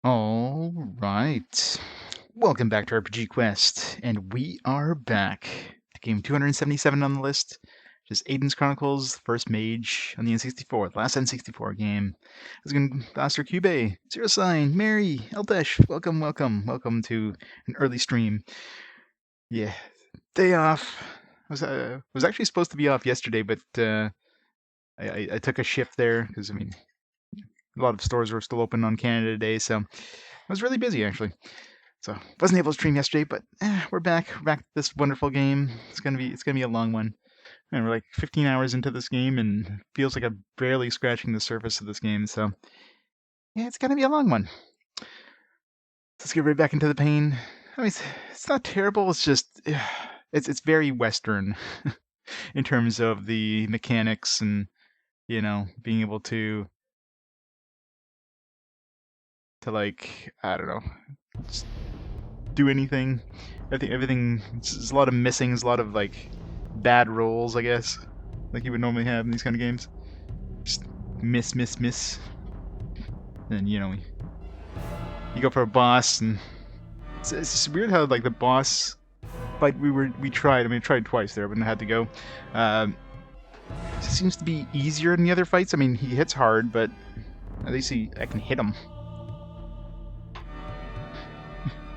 All right. Welcome back to RPG Quest, and we are back to game 277 on the list. Just Aidyn's Chronicles, first Mage on the N64, the last N64 game. It's going Master Cube, Zero Sign, Mary, Eldesh. Welcome to an early stream. Yeah, day off. I was actually supposed to be off yesterday, but I took a shift there because a lot of stores were still open on Canada Day, so I was really busy actually. So wasn't able to stream yesterday, but we're back. We're back to this wonderful game. It's gonna be a long one. And we're like 15 hours into this game, and it feels like I'm barely scratching the surface of this game. So yeah, it's gonna be a long one. Let's get right back into the pain. It's not terrible. It's just it's very Western in terms of the mechanics and being able to like I don't know, just do anything. I think everything. There's a lot of missings, a lot of like bad rolls, I guess, like you would normally have in these kind of games. Just miss, and you go for a boss, and it's just weird how like the boss fight we tried. I mean, I tried twice there, but I had to go. Um, it seems to be easier than the other fights. I mean, he hits hard, but at least I can hit him.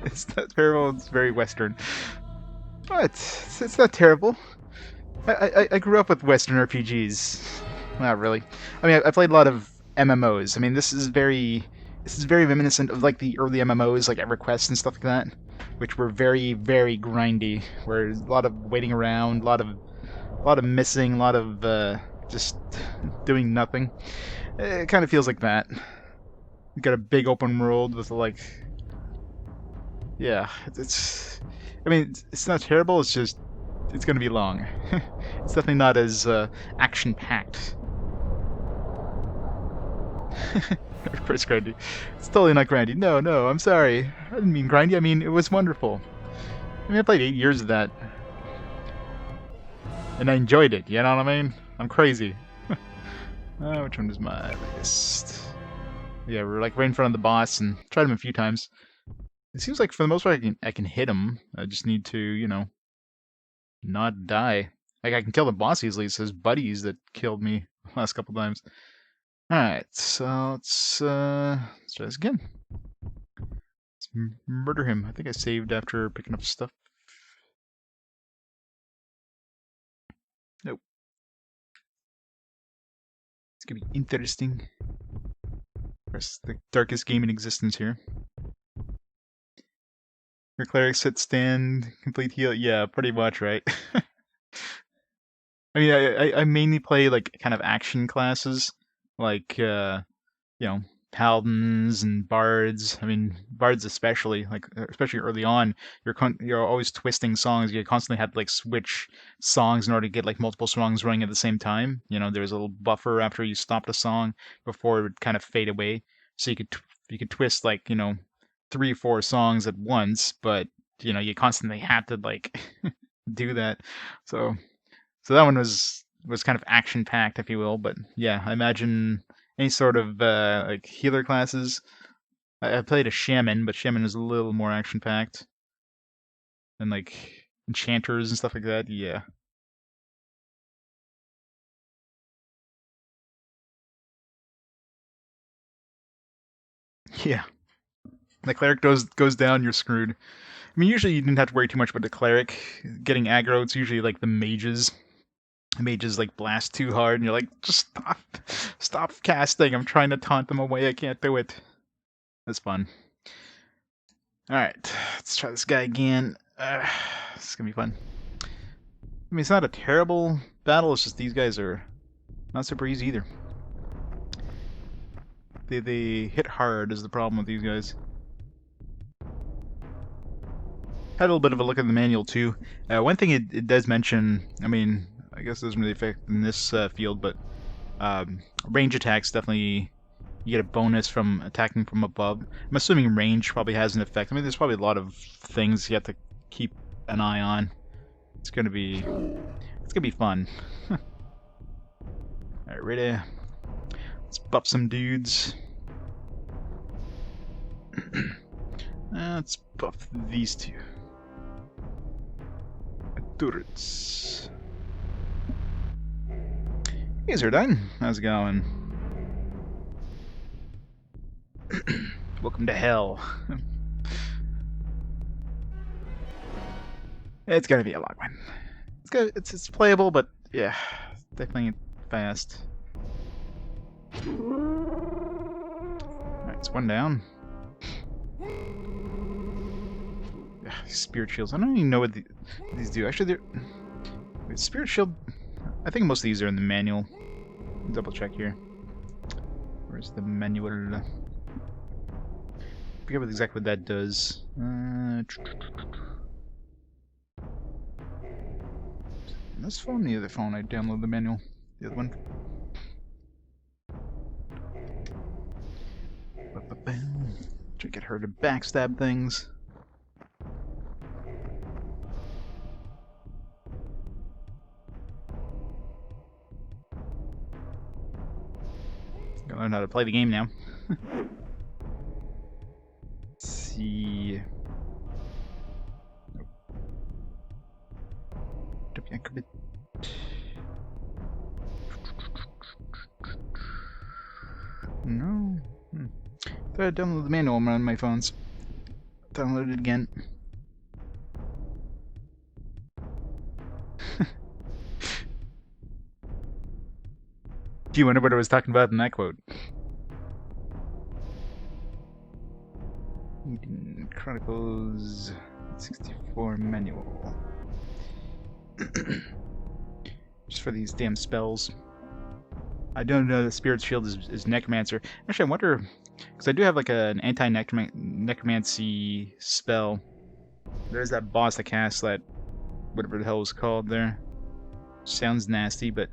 It's not terrible. It's very Western. But it's not terrible. I grew up with Western RPGs. Not really. I mean, I played a lot of MMOs. I mean, this is very reminiscent of like the early MMOs, like EverQuest and stuff like that, which were very, very grindy. Where a lot of waiting around, a lot of missing, a lot of just doing nothing. It kind of feels like that. You got a big open world with like, yeah, it's. I mean, it's not terrible. It's just it's gonna be long. It's definitely not as action packed. Of course, grindy. It's totally not grindy. No, I'm sorry. I didn't mean grindy. I mean it was wonderful. I mean, I played 8 years of that, and I enjoyed it. You know what I mean? I'm crazy. Which one is my biggest? Yeah, we're like right in front of the boss, and tried him a few times. It seems like for the most part I can hit him. I just need to, not die. Like I can kill the boss easily. It's his buddies that killed me the last couple times. Alright, so let's try this again. Let's murder him. I think I saved after picking up stuff. Nope. It's gonna be interesting. Press the darkest game in existence here. Your cleric sit, stand, complete heal. Yeah, pretty much, right? I mean, I mainly play like kind of action classes, like paladins and bards. I mean, bards especially, like especially early on, you're always twisting songs. You constantly had to like switch songs in order to get like multiple songs running at the same time. There's a little buffer after you stopped a song before it would kind of fade away, so you could twist like 3 or 4 songs at once, but you constantly had to like do that. So that one was kind of action packed, if you will. But yeah, I imagine any sort of like healer classes. I played a shaman, but shaman is a little more action packed, and like enchanters and stuff like that. Yeah, yeah. The cleric goes down, you're screwed. I mean, usually you didn't have to worry too much about the cleric getting aggro. It's usually like the mages. Mages like blast too hard, and you're like, just stop casting. I'm trying to taunt them away. I can't do it. That's fun. All right, let's try this guy again. This is gonna be fun. I mean, it's not a terrible battle. It's just these guys are not super easy either. They hit hard is the problem with these guys. Had a little bit of a look at the manual too. One thing it does mention, I mean, I guess it doesn't really affect in this field, but range attacks definitely you get a bonus from attacking from above. I'm assuming range probably has an effect. I mean, there's probably a lot of things you have to keep an eye on. It's gonna be fun. All right, ready? Let's buff some dudes. Let's buff these two. Turrets. Hey, Zerdine. How's it going? Welcome to hell. It's gonna be a long one. It's good. It's playable, but yeah, definitely fast. Alright, it's one down. Spirit shields. I don't even know what these do. Actually, they're spirit shield. I think most of these are in the manual. Double check here. Where's the manual? I forget exactly what that does. This phone, the other phone, I download the manual. The other one. Try to get her to backstab things. Gotta learn how to play the game now. Let's see. Nope. No. Thought I'd download the manual on my phones. Download it again. Do you wonder what I was talking about in that quote? Aidyn Chronicles N64 manual. Just for these damn spells. I don't know the Spirit Shield is Necromancer. Actually, I wonder, because I do have like an anti-necromancy spell. There's that boss that casts that, whatever the hell it was called there. Sounds nasty, but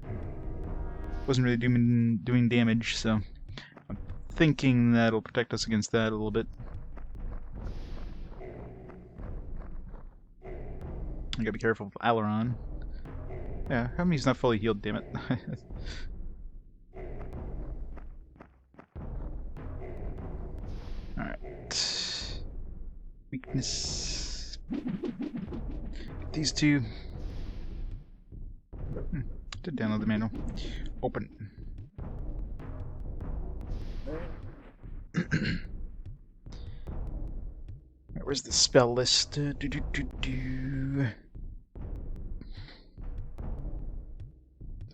wasn't really doing damage, so I'm thinking that'll protect us against that a little bit. I gotta be careful with Aileron. Yeah, how many's not fully healed, damn it. Alright. Weakness. Get these two. Did download the manual. Open. Where's the spell list? I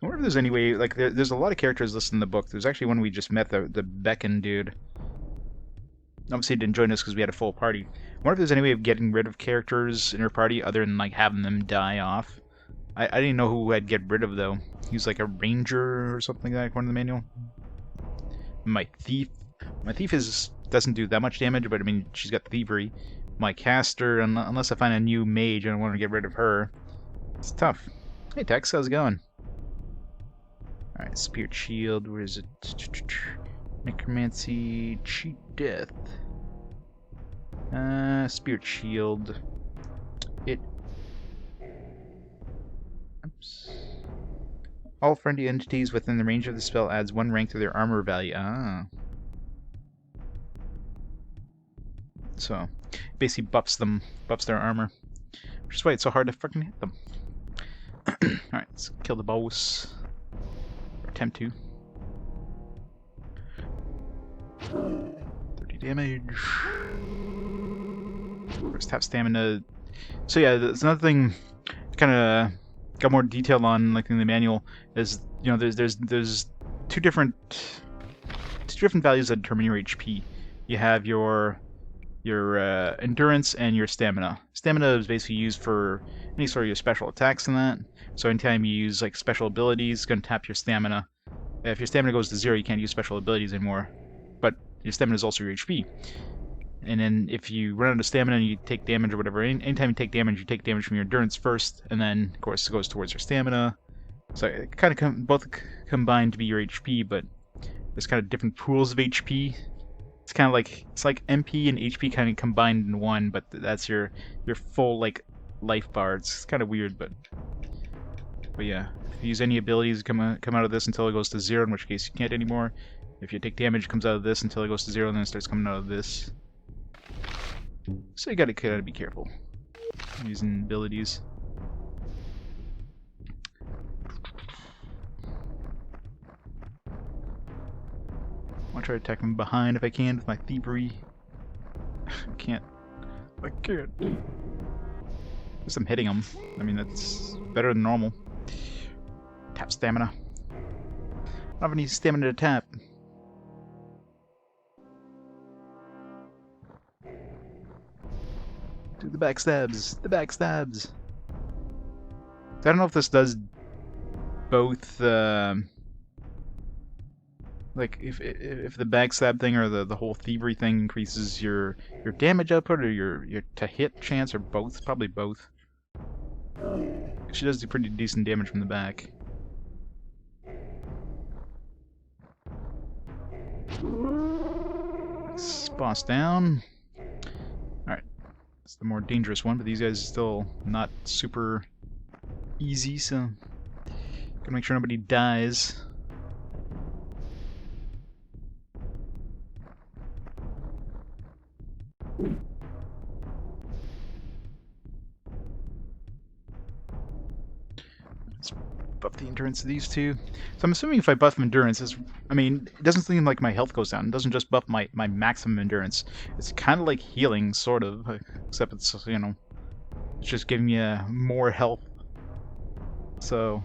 wonder if there's any way, like, there's a lot of characters listed in the book. There's actually one we just met, the Beacon dude. Obviously didn't join us because we had a full party. I wonder if there's any way of getting rid of characters in our party other than, like, having them die off. I didn't know who I'd get rid of, though. He's like a ranger or something like that, according to the manual. My thief doesn't do that much damage, but I mean, she's got thievery. My caster, unless I find a new mage, I don't want to get rid of her. It's tough. Hey Tex, how's it going? Alright, Spirit Shield, where is it? Necromancy, Cheat Death. Spirit Shield. Oops. All friendly entities within the range of the spell adds 1 rank to their armor value. Ah. So, basically buffs their armor. Which is why it's so hard to fucking hit them. Alright, let's kill the boss. Or attempt to. 30 damage. First half stamina. So yeah, there's another thing kind of got more detail on, like in the manual, is, you know, there's two different values that determine your HP. You have your endurance and your stamina. Stamina is basically used for any sort of your special attacks and that. So anytime you use like special abilities, it's going to tap your stamina. If your stamina goes to 0, you can't use special abilities anymore. But your stamina is also your HP. And then if you run out of stamina and you take damage or whatever, anytime you take damage from your endurance first, and then of course it goes towards your stamina. So it kind of both combine to be your HP, but there's kind of different pools of HP. It's kind of like MP and HP kind of combined in one, but that's your full like life bar. It's kind of weird, but yeah. If you use any abilities, come out of this until it goes to 0, in which case you can't anymore. If you take damage, it comes out of this until it goes to 0, and then it starts coming out of this. So you gotta be careful using abilities. I'll try to attack from behind if I can with my thievery. I can't. Guess I'm hitting them. I mean, that's better than normal. Tap stamina. I don't have any stamina to tap. Do the backstabs. The backstabs. I don't know if this does both. Like if the backstab thing or the whole thievery thing increases your damage output or your to hit chance, or both. Probably both. She does do pretty decent damage from the back. Boss down. Alright. It's the more dangerous one, but these guys are still not super easy, so gotta make sure nobody dies. Let's buff the endurance of these two. So I'm assuming if I buff endurance, I mean, it doesn't seem like my health goes down. It doesn't just buff my maximum endurance. It's kind of like healing, sort of, except it's, you know, it's just giving you more health. So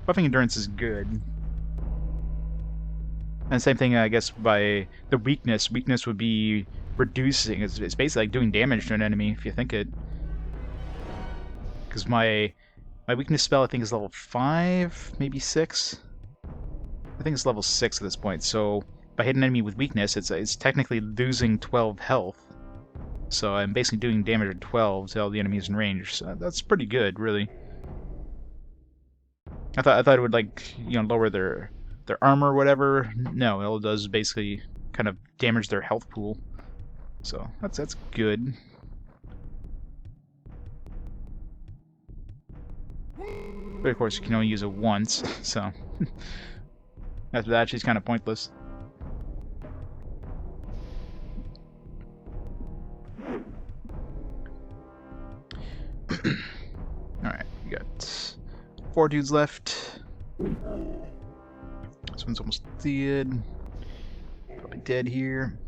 buffing endurance is good. And same thing, I guess, by the weakness. Weakness would be reducing. It's basically like doing damage to an enemy, if you think it. Because my weakness spell, I think, is level 5, maybe 6. I think it's level 6 at this point. So if I hit an enemy with weakness, it's technically losing 12 health. So I'm basically doing damage at 12 to all the enemies in range. So that's pretty good, really. I thought it would, like, you know, lower their armor or whatever. No, all it does is basically kind of damage their health pool. So that's good. But of course you can only use it once, so after that she's kind of pointless. Alright, we got 4 dudes left. This one's almost dead. Probably dead here.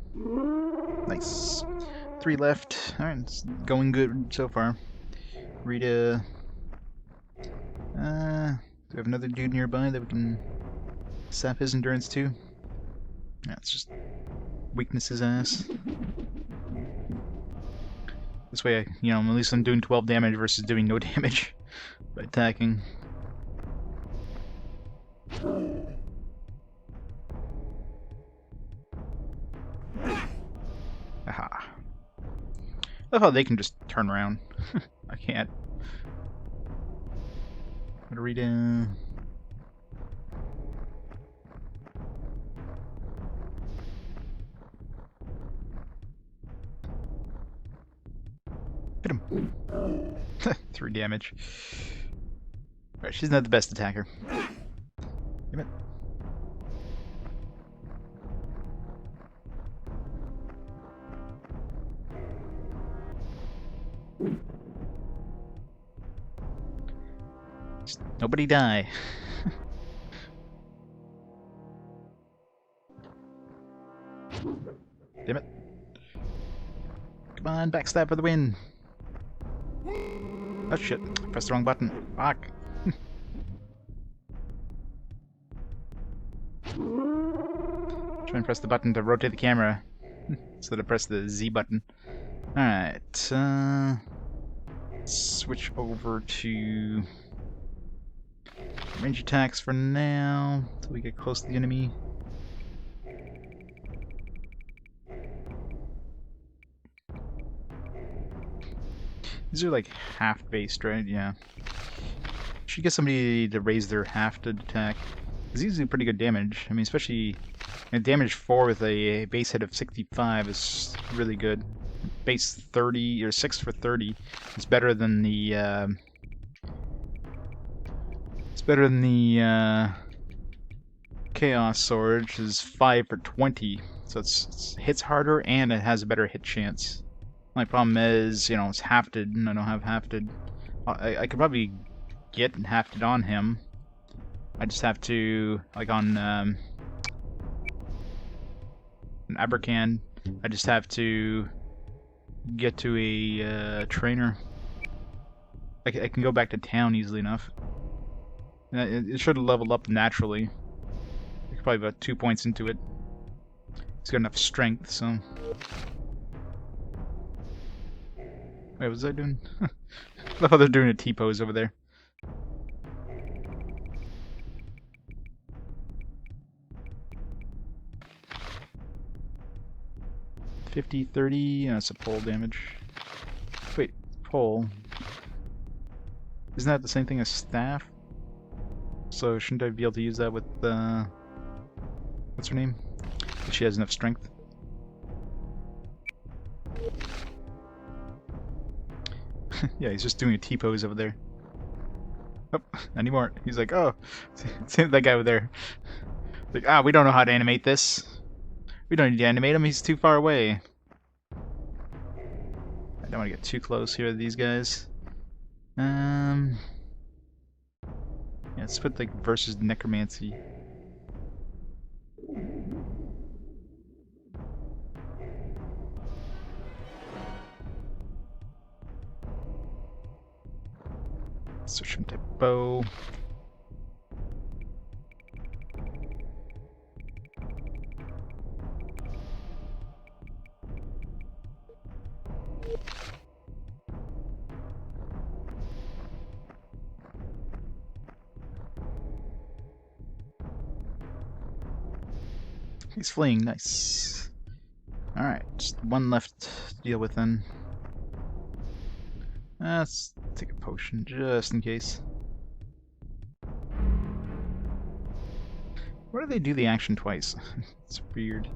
Nice. 3 left. Alright, it's going good so far. Rita. Do we have another dude nearby that we can sap his endurance too? Yeah, it's just weakness his ass. This way, you know, at least I'm doing 12 damage versus doing no damage by attacking. Aha. I love how they can just turn around. I can't. Gotta read in. Hit him. 3 damage. Alright, she's not the best attacker. Damn it. Just nobody die. Damn it. Come on, backstab for the win. Oh shit, pressed the wrong button. Fuck. Try and press the button to rotate the camera instead of press the Z button. Alright, switch over to range attacks for now, until we get close to the enemy. These are like half-based, right? Yeah. Should get somebody to raise their half to attack. These do pretty good damage. I mean, especially damage 4 with a base hit of 65 is really good. Base 30 or 6 for 30. It's better than the. It's better than the Chaos Sword, which is 5 for 20. So it hits harder and it has a better hit chance. My problem is, you know, it's hafted, and I don't have hafted. I could probably get hafted on him. I just have to, like on Abercan, I just have to get to a trainer. I can go back to town easily enough. It should have leveled up naturally. Probably about 2 points into it. He's got enough strength, so... Wait, what was I doing? I thought they're doing a T-pose over there. $50, $30, that's a pole damage. Wait, pole. Isn't that the same thing as staff? So shouldn't I be able to use that with, what's her name? If she has enough strength. Yeah, he's just doing a T-pose over there. Oh, anymore. He's like, oh, same that guy over there. Like, we don't know how to animate this. We don't need to animate him, he's too far away. I don't want to get too close here to these guys. Yeah, let's put like versus necromancy. Switch him to bow. He's fleeing, nice. Alright, just one left to deal with then. Let's take a potion just in case. Why do they do the action twice? It's weird.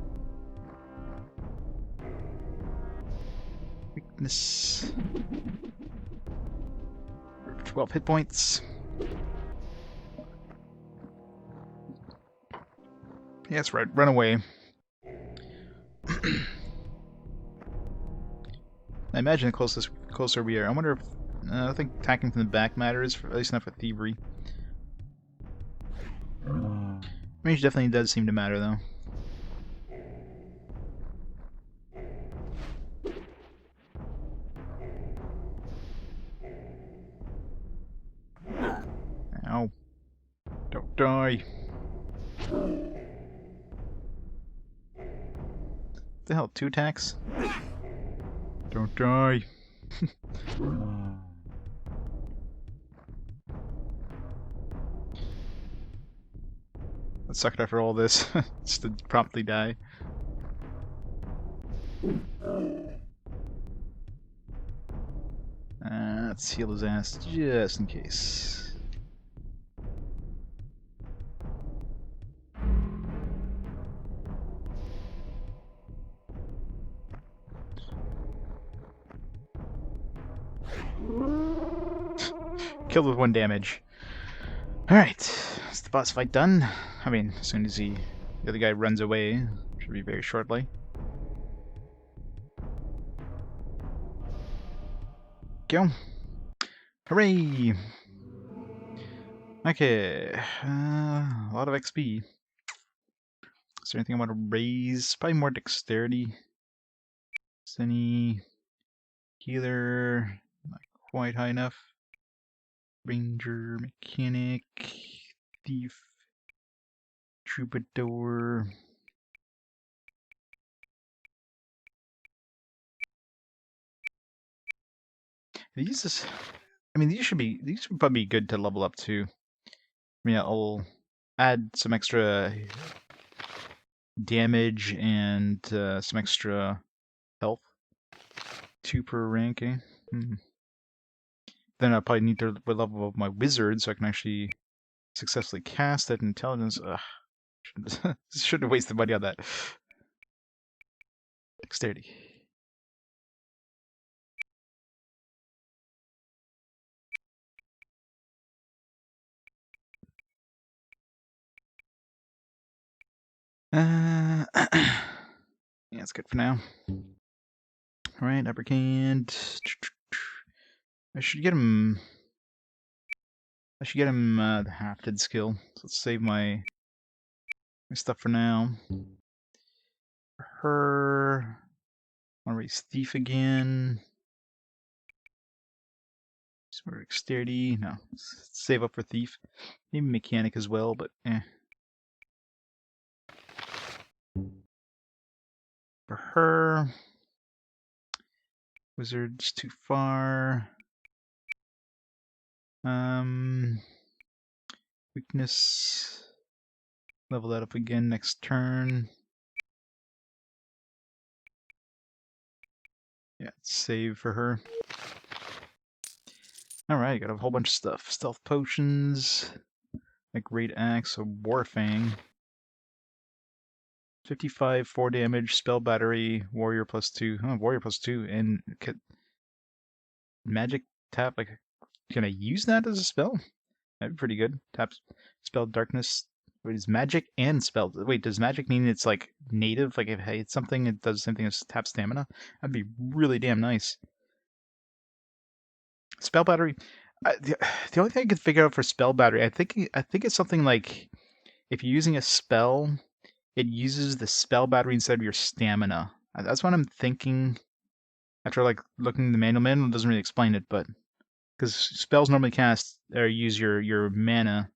Weakness. 12 hit points. Yeah, that's right. Run away. I imagine the closer we are. I wonder if I think attacking from the back matters, at least not for thievery. Range definitely does seem to matter, though. Ow. Don't die. What the hell, 2 attacks? Don't die. That sucked after all this, just to promptly die. Let's heal his ass just in case. Killed with 1 damage. Alright, is the boss fight done? I mean, as soon as the other guy runs away, should be very shortly. Go. Hooray! Okay, a lot of XP. Is there anything I want to raise? Probably more dexterity. Is any healer? Not quite high enough. Ranger, mechanic, thief, troubadour. These should probably be good to level up too. I mean, I'll add some extra damage and some extra health. 2 per rank, eh? Then I'll probably need to level up my wizard so I can actually successfully cast it. Intelligence. Ugh. Shouldn't have wasted money on that. Dexterity. Yeah, that's good for now. Alright, upper hand. I should get him the hafted skill. So let's save my stuff for now. For her, I'll raise thief again. Sort of dexterity. No, let's save up for thief. Maybe mechanic as well, but eh. For her, wizard's too far. Weakness. Level that up again next turn. Yeah, save for her. Alright, got a whole bunch of stuff. Stealth potions, a great axe, a warfang. 55, 4 damage, spell battery, warrior +2. Oh, warrior +2, and magic tap. Like, can I use that as a spell? That'd be pretty good. Tap spell darkness. Wait, is magic and spell? Wait, does magic mean it's like native? Like if it's something, it does the same thing as tap stamina? That'd be really damn nice. Spell battery. The only thing I could figure out for spell battery, I think it's something like if you're using a spell, it uses the spell battery instead of your stamina. That's what I'm thinking. After like looking at the manual doesn't really explain it, but because spells normally cast or use your mana,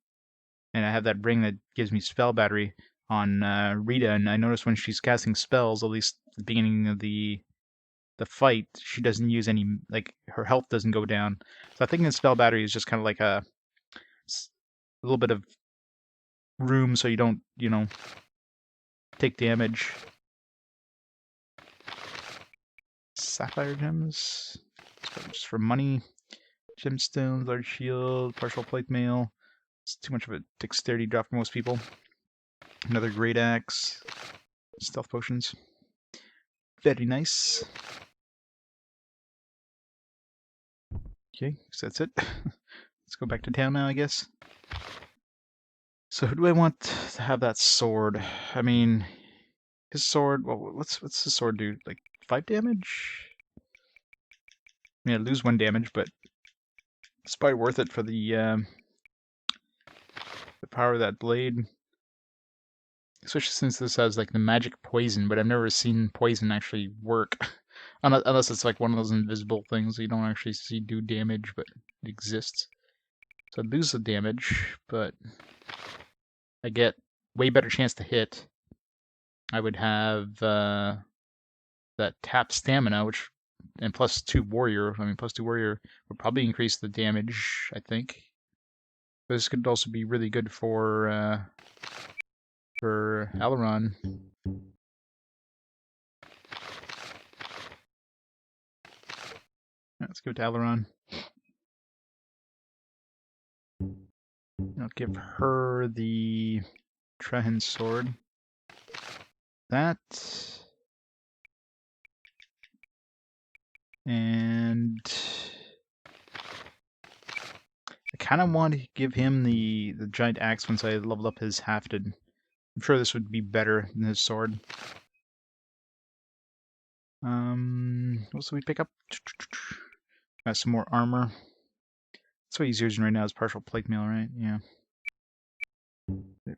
and I have that ring that gives me spell battery on Rita, and I notice when she's casting spells, at least at the beginning of the fight, she doesn't use any, like, her health doesn't go down. So I think the spell battery is just kind of like a little bit of room so you don't, take damage. Sapphire gems, just for money. Gemstones, large shield, partial plate mail. It's too much of a dexterity drop for most people. Another great axe. Stealth potions. Very nice. Okay, so that's it. Let's go back to town now, I guess. So who do I want to have that sword? I mean, his sword, well, what's his sword do? Like 5 damage? I mean, I lose 1 damage, but it's probably worth it for the power of that blade. Especially since this has like the magic poison, but I've never seen poison actually work. Unless it's like one of those invisible things that you don't actually see do damage, but it exists. So I lose the damage, but I get way better chance to hit. I would have that tap stamina, which and +2 warrior. I mean, +2 warrior would probably increase the damage, I think. But this could also be really good for Aileron. Let's go to Aileron. I'll give her the Trehan sword. That. And I kind of want to give him the giant axe once I level up his hafted. I'm sure this would be better than his sword. What else do we pick up? Got some more armor. That's what he's using right now is partial plate mail, right? Yeah.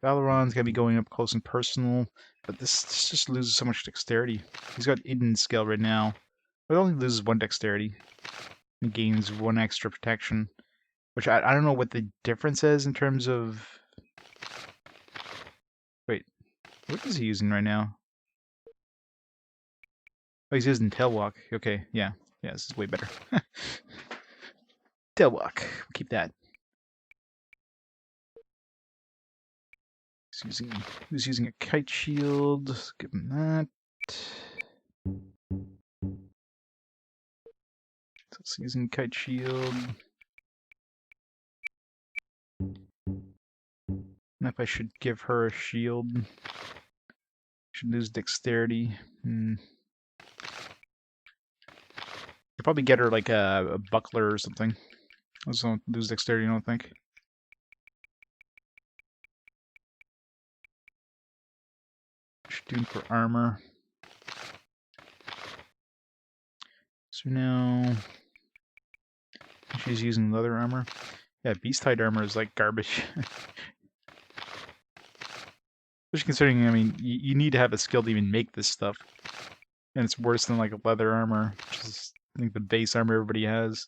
Aileron's gonna be going up close and personal, but this just loses so much dexterity. He's got Aidyn skill right now, but it only loses 1 dexterity. He gains 1 extra protection, which I don't know what the difference is in terms of. Wait, what is he using right now? Oh, he's using Tailwalk. Okay, yeah, this is way better. Tailwalk, keep that. He's using a kite shield. Let's give him that. So he's using kite shield. And if I should give her a shield, should lose dexterity. Could probably get her like a buckler or something. Also don't lose dexterity, I don't think. Should do for armor. So now she's using leather armor. Yeah, beast-hide armor is like garbage. Especially considering, I mean, you need to have a skill to even make this stuff. And it's worse than like a leather armor, which is, I think, the base armor everybody has.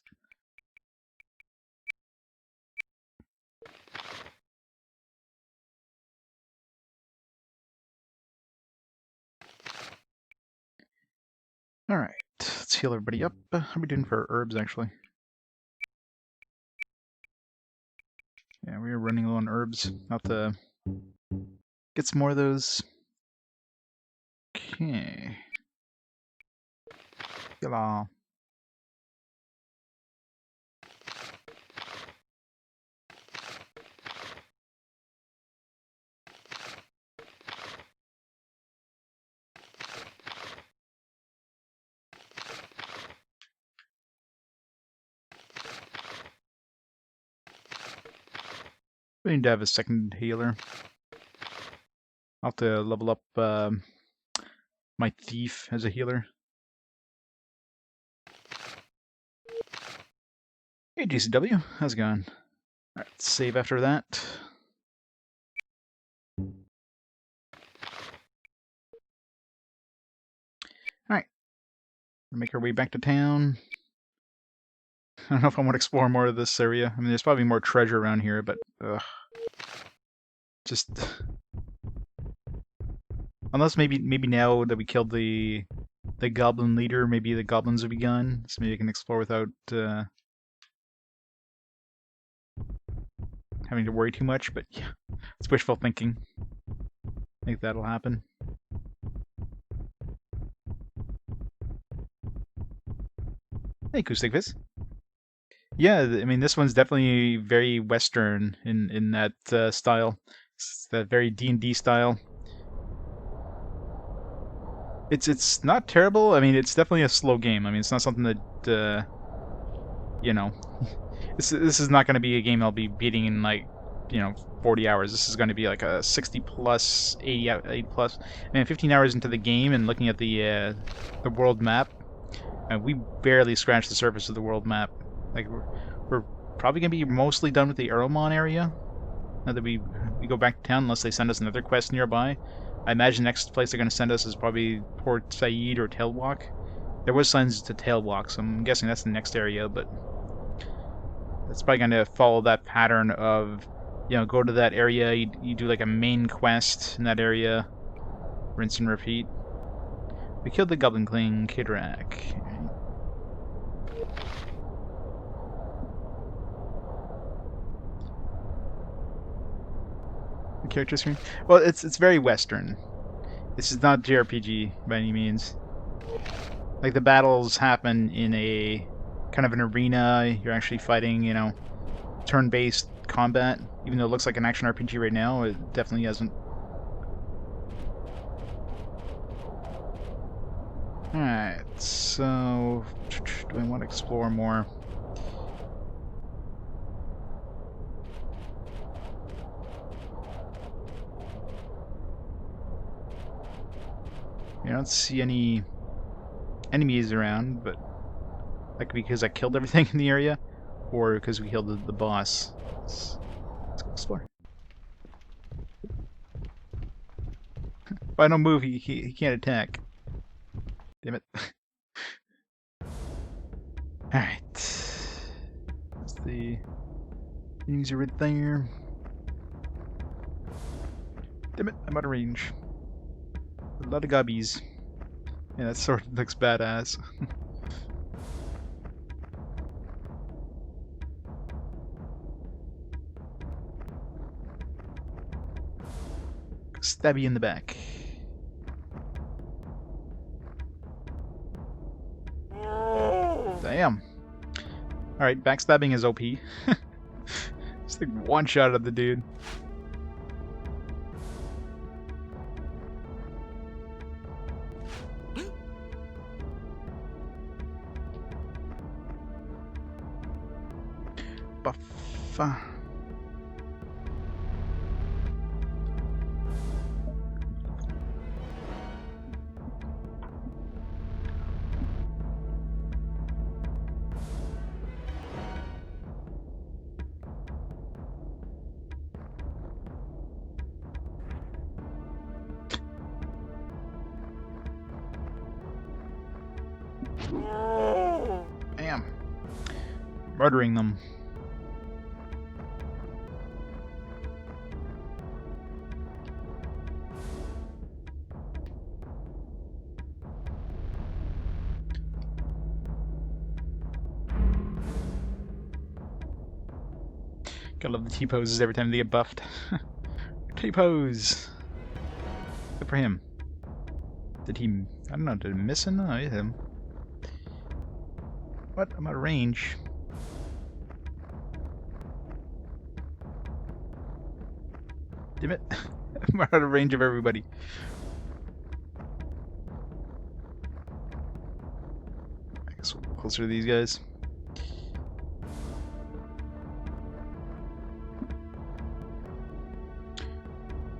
Alright, let's heal everybody up. How are we doing for herbs, actually? Yeah, we are running low on herbs. Not to get some more of those. Okay. Yalla. We need to have a second healer. I'll have to level up my thief as a healer. Hey GCW, how's it going? Alright, save after that. Alright. Make our way back to town. I don't know if I want to explore more of this area. I mean, there's probably more treasure around here, but ugh. Just unless maybe now that we killed the goblin leader, maybe the goblins will be gone, so maybe I can explore without having to worry too much. But yeah, it's wishful thinking. I think that'll happen. Hey, Koostikvis. Yeah, I mean, this one's definitely very Western in that style. It's that very D&D style. It's not terrible. I mean, it's definitely a slow game. I mean, it's not something that you know. This is not going to be a game I'll be beating in like 40 hours. This is going to be like a 60 plus, 80 plus. I mean, 15 hours into the game and looking at the world map, we barely scratched the surface of the world map. Like we're probably gonna be mostly done with the Eromon area now that we go back to town, unless they send us another quest nearby. I imagine the next place they're gonna send us is probably Port Said or Tailwalk. There was signs to Tailwalk, so I'm guessing that's the next area, but it's probably gonna follow that pattern of go to that area, you do like a main quest in that area, rinse and repeat. We killed the Goblin King Kidrak. Character screen. Well, it's very Western. This is not JRPG by any means. Like the battles happen in a kind of an arena. You're actually fighting, turn-based combat. Even though it looks like an action RPG right now, it definitely isn't. Alright, so do I want to explore more? I don't see any enemies around, but like because I killed everything in the area, or because we killed the boss. Let's go explore. If I don't move, he can't attack. Damn it. Alright. That's the enemies are right there. Damn it, I'm out of range. A lot of gobbies. Yeah, that sword looks badass. Stabby in the back. Damn. Alright, backstabbing is OP. Just like one shot at the dude. Buffa. Bam. Murdering them. Gotta love the T-poses every time they get buffed. T-pose! Good for him. Did he... I don't know, did he miss him? No, I hit him. What? I'm out of range. Damn it. I'm out of range of everybody. I guess we'll go closer to these guys.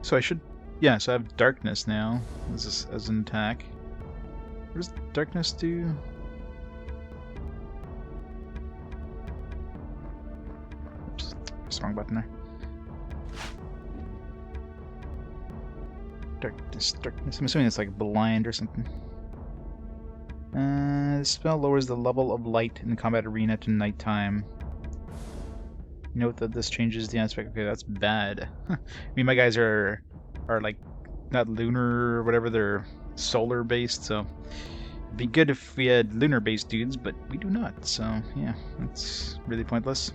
So I should... Yeah, so I have darkness now as an attack. What does darkness do? Oops, press the wrong button there. Darkness. I'm assuming it's like blind or something. The spell lowers the level of light in the combat arena to nighttime. Note that this changes the aspect. Okay, that's bad. I mean, my guys are like not lunar or whatever, they're solar based, so it'd be good if we had lunar based dudes, but we do not, so yeah, it's really pointless.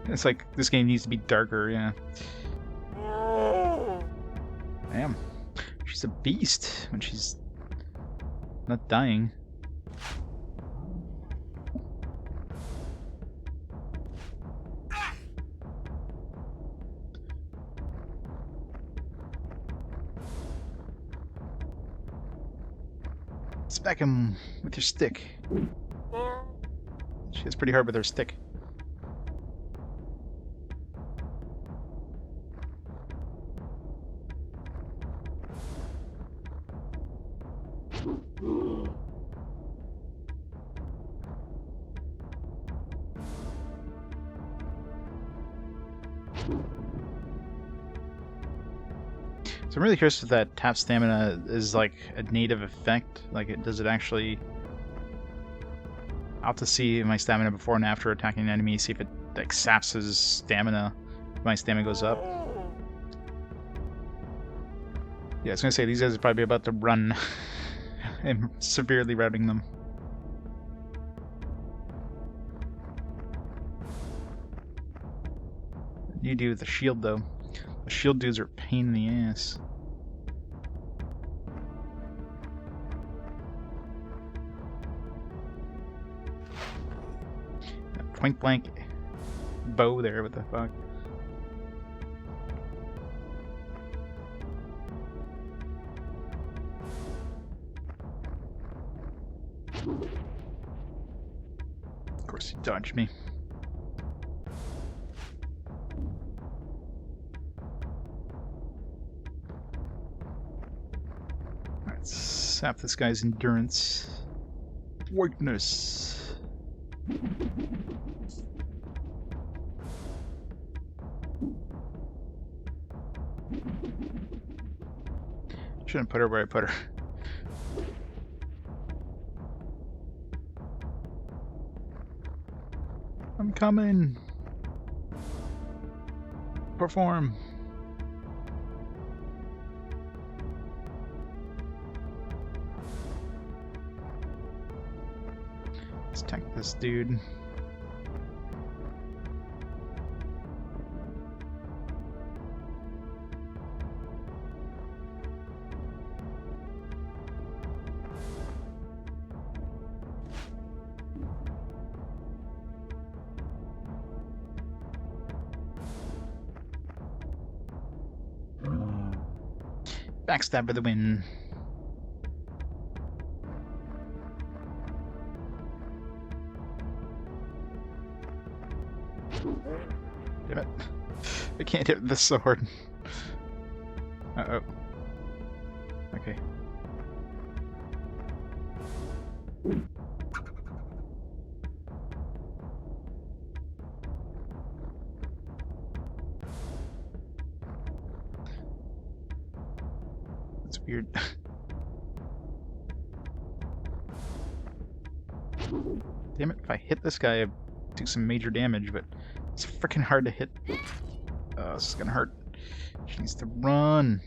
It's like this game needs to be darker, yeah. Damn. She's a beast when she's not dying. Smack him with your stick. She hits pretty hard with her stick. So I'm really curious if that tap stamina is like a native effect. Like, does it actually... I'll have to see my stamina before and after attacking an enemy, see if it like saps his stamina, if my stamina goes up. Yeah, I was gonna say, these guys are probably about to run. I'm severely routing them. You do with the shield, though. The shield dudes are a pain in the ass. That point blank bow there, what the fuck? Of course, he dodged me. Alright, sap this guy's endurance. Weakness. Shouldn't put her where I put her. I'm coming. Perform. Let's attack this dude. Backstab for the win. Damn it. I can't hit the sword. Uh-oh. Okay. That's weird. Damn it, if I hit this guy, I do some major damage, but it's freaking hard to hit. Oh, this is gonna hurt. She needs to run.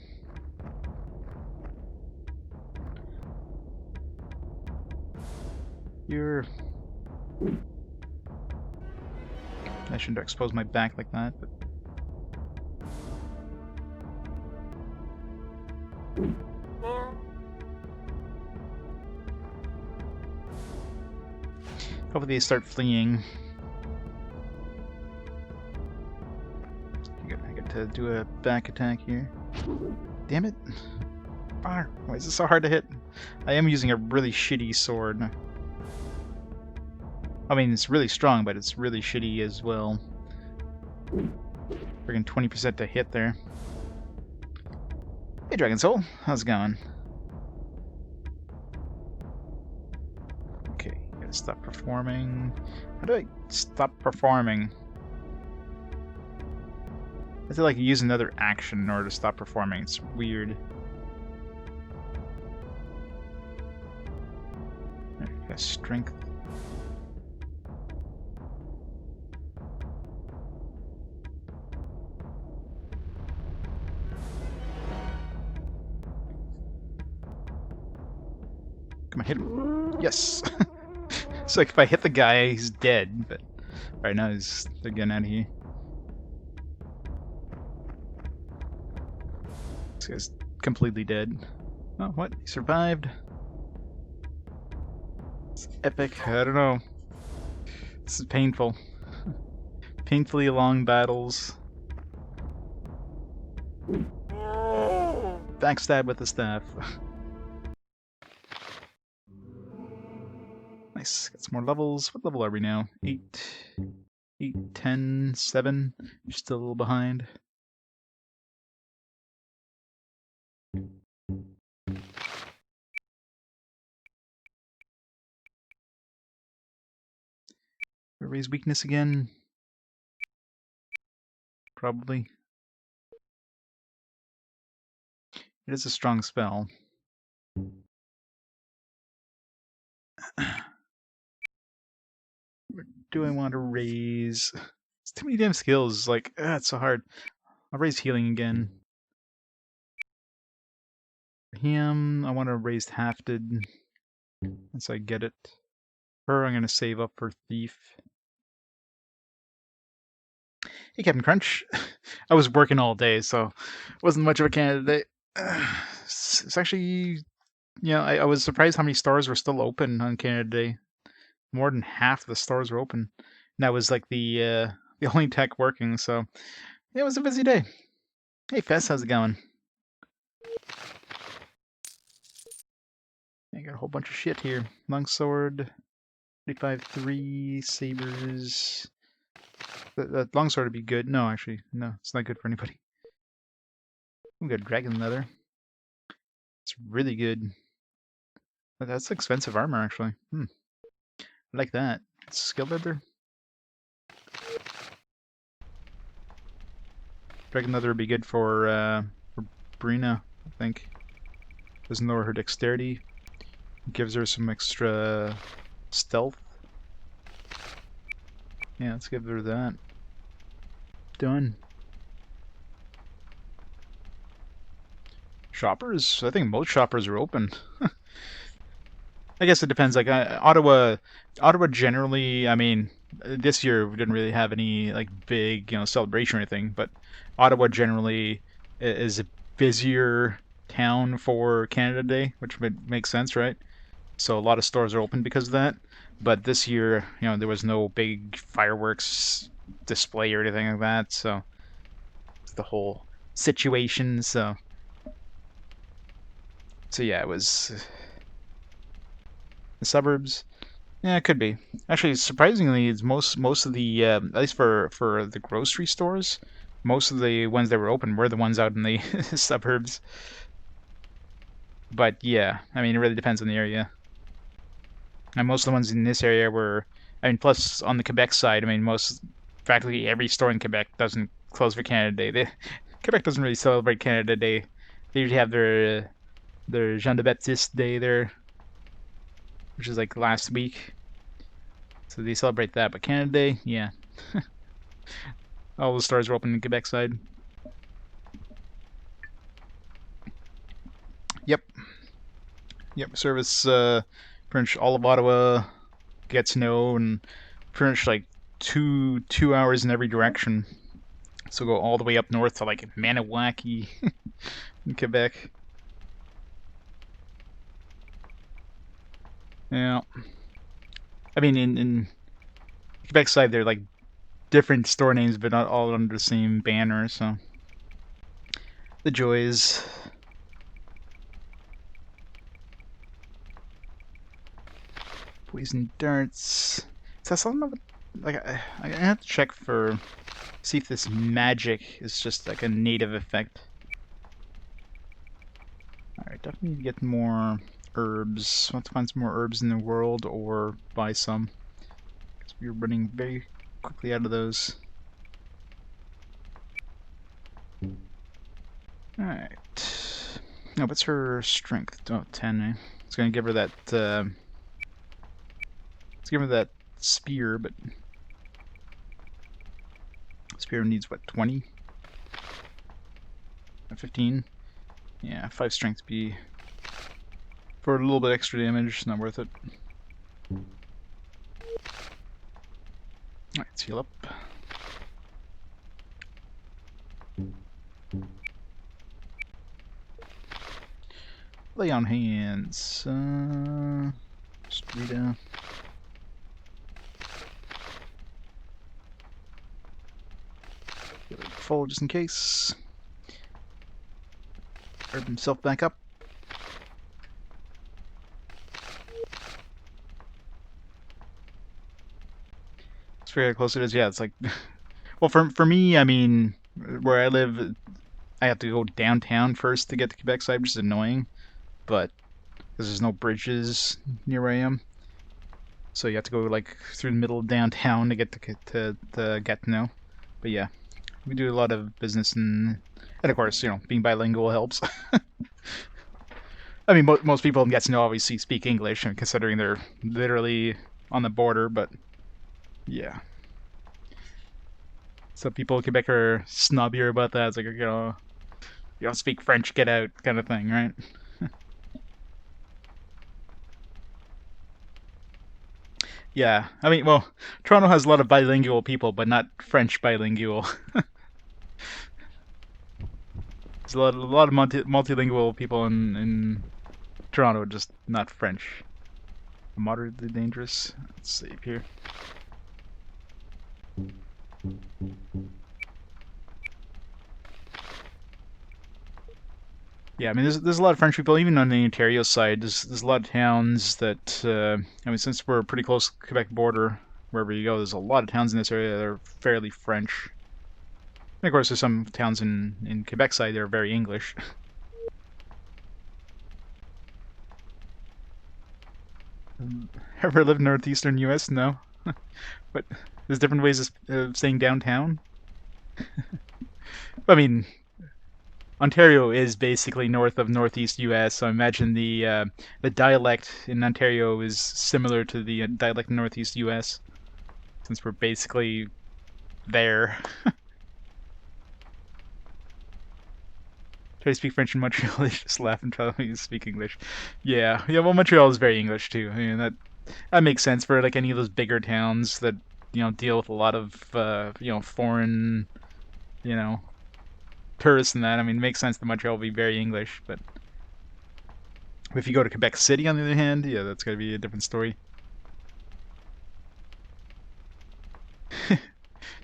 You're... I shouldn't expose my back like that, but... Hopefully they start fleeing. I get to do a back attack here. Damn it! Fire! Why is this so hard to hit? I am using a really shitty sword. I mean, it's really strong, but it's really shitty as well. Friggin' 20% to hit there. Hey, Dragon Soul, how's it going? Okay, gotta stop performing. How do I stop performing? I feel like I use another action in order to stop performing. It's weird. There, got strength. Come on, hit him. Yes! It's like if I hit the guy, he's dead, but right now they're getting out of here. This guy's completely dead. Oh, what? He survived? It's epic. I don't know. This is painful. Painfully long battles. Backstab with the staff. Nice. Got some more levels. What level are we now? 8, 10, 7. You're still a little behind. Raise weakness again? Probably. It is a strong spell. Do I want to raise? It's too many damn skills. Like, it's so hard. I'll raise healing again. For him, I want to raise hafted. Once I get it. Her, I'm going to save up for thief. Hey, Captain Crunch. I was working all day, so it wasn't much of a candidate. It's actually, you know, I was surprised how many stores were still open on Canada Day. More than half the stores were open. And that was like the only tech working, so it was a busy day. Hey Fess, how's it going? I got a whole bunch of shit here. Longsword, 35-3, sabers. That longsword would be good. No, actually, no, it's not good for anybody. We got dragon leather. It's really good. That's expensive armor, actually. I like that. Skill leather. Dragon leather would be good for Brina, I think. Doesn't lower her dexterity. Gives her some extra stealth. Yeah, let's give her that. Done. Shoppers? I think most shoppers are open. I guess it depends. Like Ottawa generally. I mean, this year we didn't really have any like big, celebration or anything. But Ottawa generally is a busier town for Canada Day, which makes sense, right? So a lot of stores are open because of that. But this year, there was no big fireworks display or anything like that. So it's the whole situation. So yeah, it was. The suburbs, yeah, it could be. Actually, surprisingly, it's most of the at least for the grocery stores, most of the ones that were open were the ones out in the suburbs. But yeah, I mean, it really depends on the area. And most of the ones in this area were, I mean, plus on the Quebec side, I mean, practically every store in Quebec doesn't close for Canada Day. Quebec doesn't really celebrate Canada Day. They usually have their Jean de Baptiste Day there, which is like last week. So they celebrate that, but Canada Day, yeah. All the stores are open in Quebec side. Yep. Yep, service pretty much all of Ottawa gets snow, and pretty much like two hours in every direction. So go all the way up north to like Maniwaki in Quebec. Yeah. I mean, in Quebec side, they're like different store names, but not all under the same banner, so. The joys. Poison darts. So something like I have to check for see if this magic is just like a native effect. Alright, definitely need to get more herbs. Want to find some more herbs in the world or buy some. Because we're running very quickly out of those. Alright. No, what's her strength? Oh, 10, eh? It's gonna give her that let's give her that spear, but spear needs what, 20? 15? Yeah, 5 strength be for a little bit extra damage, not worth it. Alright, let's heal up. Lay on hands. Just read down. Get it full just in case. Herb himself back up. It's very close it is. Yeah, it's like, well, for me, I mean, where I live, I have to go downtown first to get to Quebec side, which is annoying. But because there's no bridges near where I am, so you have to go like through the middle of downtown to get to Gatineau. But yeah, we do a lot of business and of course, you know, being bilingual helps. I mean, most people in Gatineau obviously speak English, and considering they're literally on the border, but yeah. Some people in Quebec are snobbier about that. It's like, you know, you don't speak French, get out, kind of thing, right? Yeah, I mean, well, Toronto has a lot of bilingual people, but not French bilingual. There's a lot of multilingual people in Toronto, just not French. Moderately dangerous. Let's save here. Yeah, I mean, there's a lot of French people, even on the Ontario side. There's a lot of towns that, I mean, since we're pretty close to the Quebec border, wherever you go, there's a lot of towns in this area that are fairly French. And of course, there's some towns in Quebec side that are very English. Ever lived in northeastern U.S.? No. But there's different ways of saying downtown. I mean, Ontario is basically north of northeast U.S., so I imagine the dialect in Ontario is similar to the dialect in northeast U.S. since we're basically there. Try to speak French in Montreal, they just laugh and try to speak English. Yeah, yeah. Well, Montreal is very English too. I mean, that makes sense for like any of those bigger towns that deal with a lot of foreign you know tourists and that. I mean, it makes sense that Montreal will be very English, but if you go to Quebec City, on the other hand, yeah, that's gonna be a different story.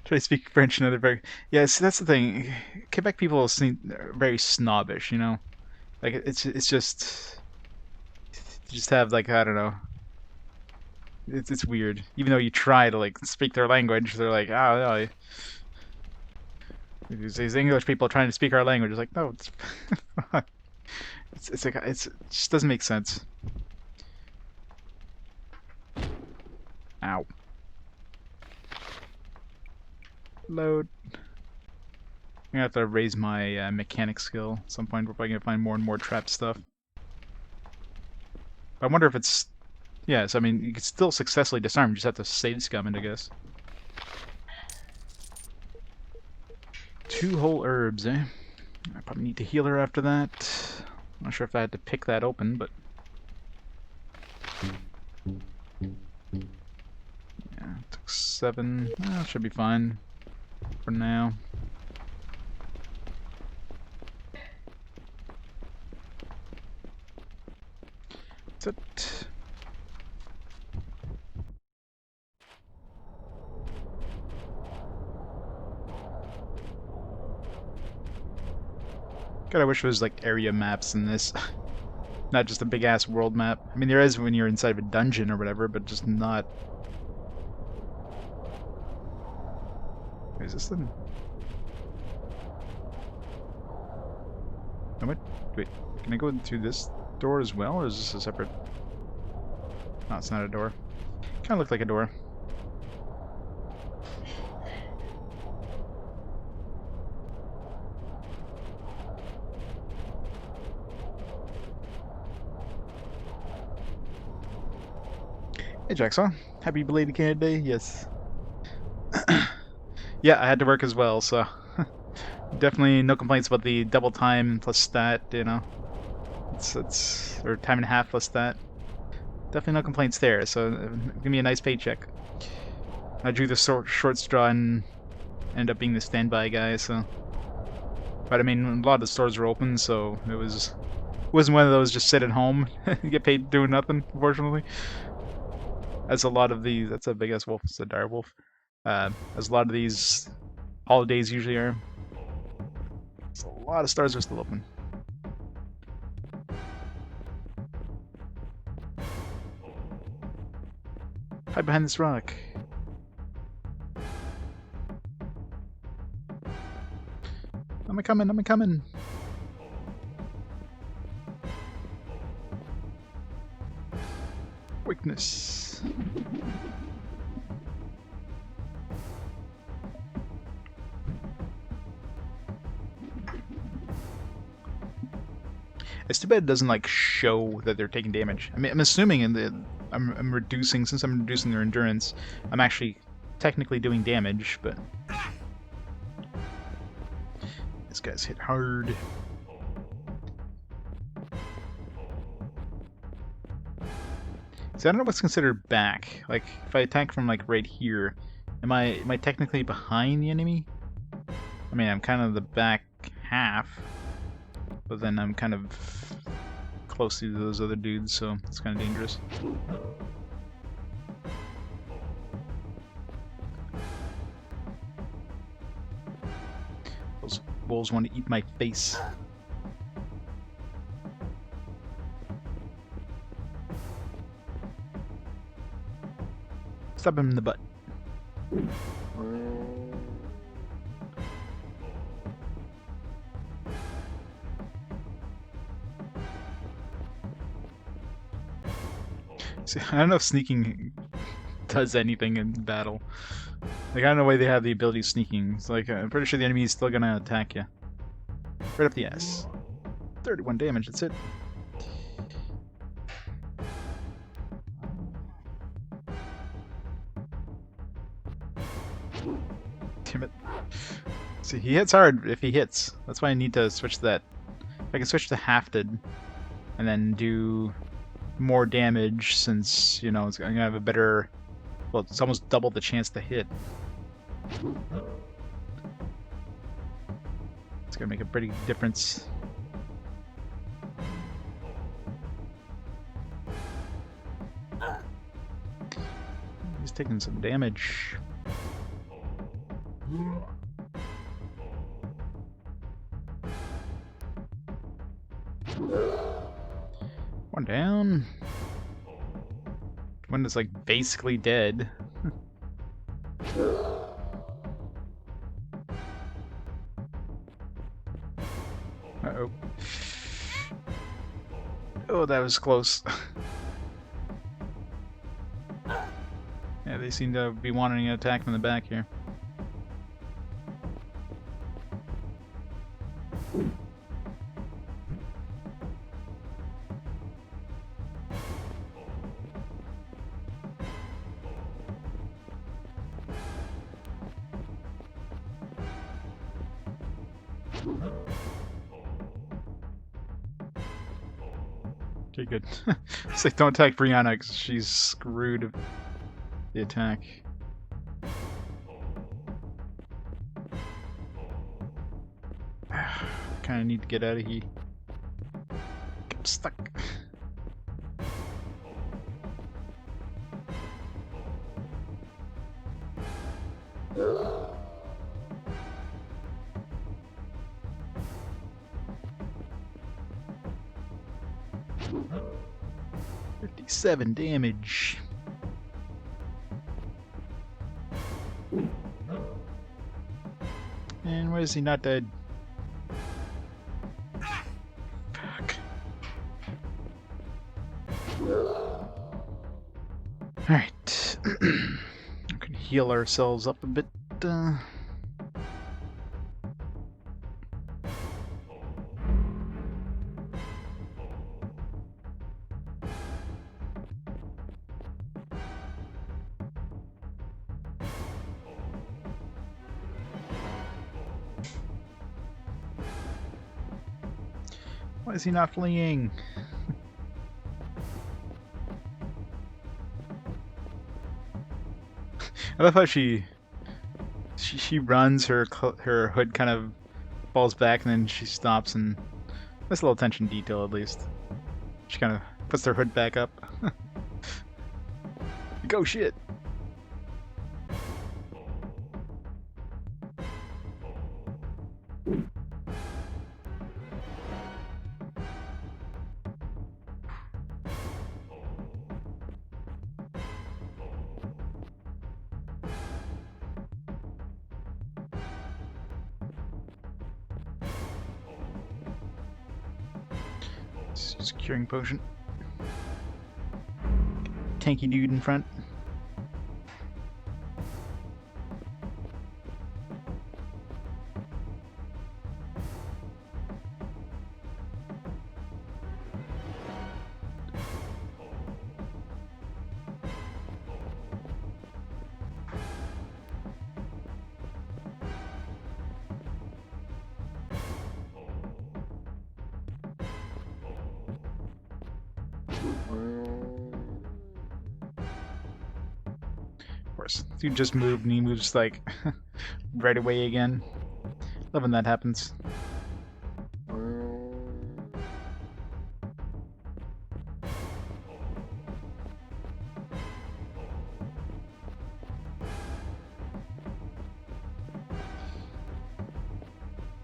Try to speak French in other very yeah. See, that's the thing. Quebec people seem very snobbish, you know. Like it's just have like I don't know. It's weird. Even though you try to like speak their language, they're like, oh no. These English people trying to speak our language. It's like no, it's like it just doesn't make sense. Ow. Load. I'm gonna have to raise my mechanic skill at some point. We're probably gonna find more and more trap stuff. I wonder if it's Yeah, so I mean, you can still successfully disarm, you just have to save scumming, I guess. 2 whole herbs, eh? I probably need to heal her after that. I'm not sure if I had to pick that open, but... yeah, took 7. That should be fine for now. That's it. God, I wish there was like area maps in this. Not just a big ass world map. I mean, there is when you're inside of a dungeon or whatever, but just not. Is this the? Oh, wait, can I go through this door as well, or is this a separate? No, it's not a door. Kind of looked like a door. Hey, Jacksaw. Happy belated Canada Day? Yes. Yeah, I had to work as well, so definitely no complaints about the double time plus stat. You know, it's or time and a half plus stat. Definitely no complaints there. So give me a nice paycheck. I drew the short straw and ended up being the standby guy. So, but I mean, a lot of the stores were open, so it wasn't one of those just sit at home and get paid doing nothing. Unfortunately. As a lot of these, that's a big ass wolf, it's a dire wolf. As a lot of these holidays usually are. So a lot of stores are still open. Hide behind this rock. I'm a-coming, I'm a-coming. Weakness. It's too bad it doesn't like show that they're taking damage. I mean, I'm assuming I'm reducing, since I'm reducing their endurance, I'm actually technically doing damage, but this guy's hit hard. So I don't know what's considered back. Like if I attack from like right here, am I technically behind the enemy? I mean, I'm kind of the back half, but then I'm kind of close to those other dudes, so it's kind of dangerous. Those wolves want to eat my face. Stab him in the butt. See, I don't know if sneaking does anything in battle. Like, I don't know why they have the ability of sneaking. It's like, I'm pretty sure the enemy is still gonna attack you. Right up the ass. 31 damage, that's it. Damn it. See, he hits hard if he hits. That's why I need to switch that. If I can switch to hafted and then do more damage, since, you know, it's gonna have a better, well, it's almost double the chance to hit. It's gonna make a pretty difference. He's taking some damage. One down. One that's like basically dead. Uh-oh. Oh, that was close. Yeah, they seem to be wanting an attack from the back here. Okay, good. It's like, don't attack Brianna, because she's screwed of the attack. Kinda need to get out of here. I'm stuck. $57 damage. And why is he not dead? Fuck. Alright. We can heal ourselves up a bit. Why is he not fleeing? I love how she runs, her hood kind of falls back, and then she stops, and that's a little attention detail at least. She kind of puts her hood back up. Go shit! Curing potion. Tanky dude in front. Dude just moved and he moves like right away again. Love when that happens.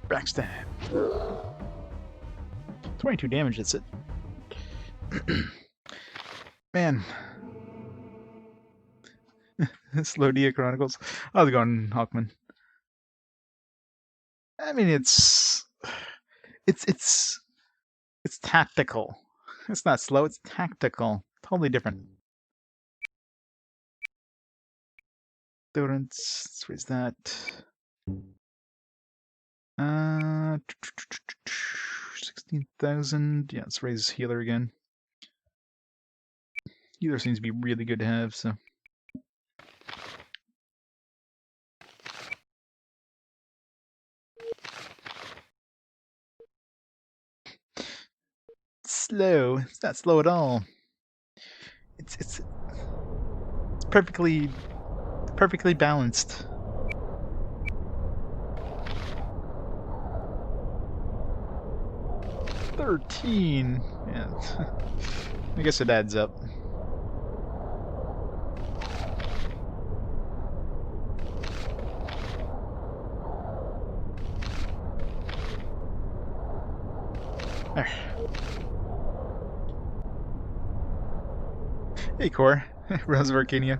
Backstab. 22 damage, that's it. Man. Aidyn Chronicles. How's it going, Hawkman? I mean, it's tactical. It's not slow, it's tactical. Totally different. Let's raise that. 16,000. Yeah, let's raise healer again. Healer seems to be really good to have, so. Slow. It's not slow at all. It's perfectly balanced. $13. Yeah. I guess it adds up. There. Hey, Core. Rose of Arcania.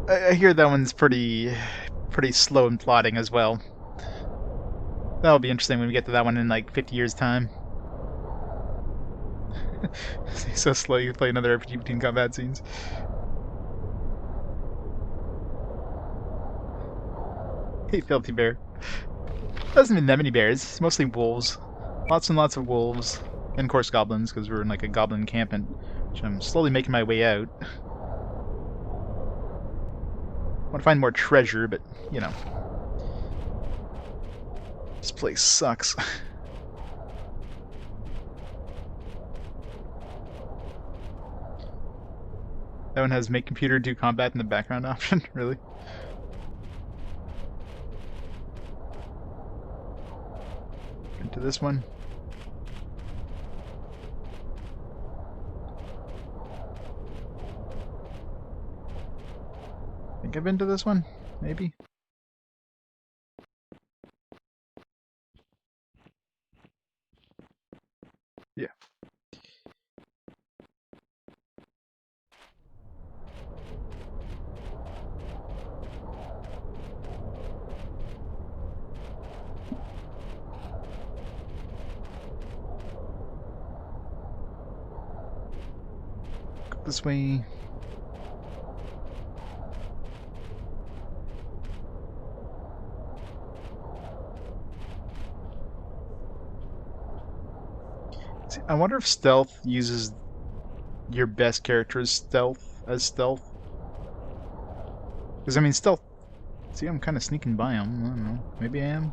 I hear that one's pretty slow in plotting as well. That'll be interesting when we get to that one in like 50 years' time. So slow you play another RPG between combat scenes. Hey, Filthy Bear. Doesn't mean that many bears. It's mostly wolves. Lots and lots of wolves. And of course goblins, because we're in like a goblin encampment. Which I'm slowly making my way out. I want to find more treasure, but, you know. This place sucks. That one has make computer do combat in the background option, really? Into this one. I think I've been to this one, maybe? Yeah. Go this way. See, I wonder if stealth uses your best character's stealth as stealth. Because, I mean, stealth... See, I'm kind of sneaking by him. I don't know. Maybe I am?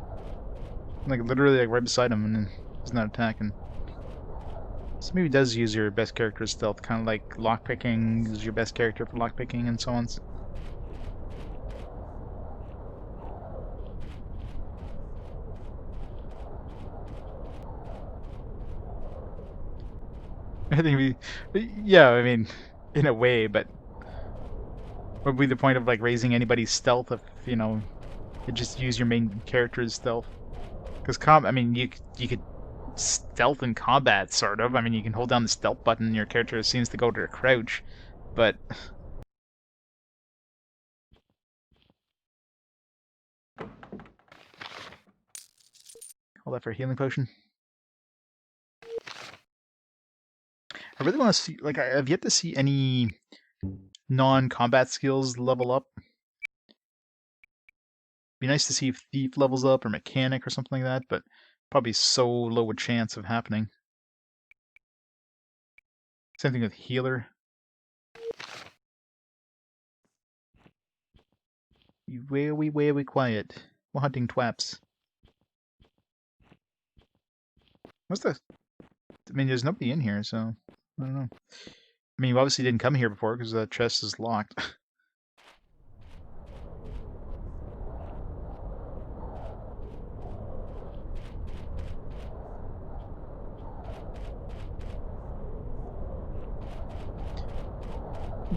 I'm, like, literally like, right beside him, and then he's not attacking. So maybe it does use your best character's stealth, kind of like lockpicking is your best character for lockpicking and so on. I think yeah, I mean, in a way, but what would be the point of like raising anybody's stealth if, you know, you just use your main character's stealth? Because I mean, you could stealth in combat, sort of. I mean, you can hold down the stealth button and your character seems to go to a crouch, but... Hold that for a healing potion. I really want to see, like, I've yet to see any non-combat skills level up. Be nice to see if Thief levels up or Mechanic or something like that, but probably so low a chance of happening. Same thing with Healer. Very quiet. We're hunting twaps. What's the... I mean, there's nobody in here, so... I don't know. I mean, you obviously didn't come here before because the chest is locked.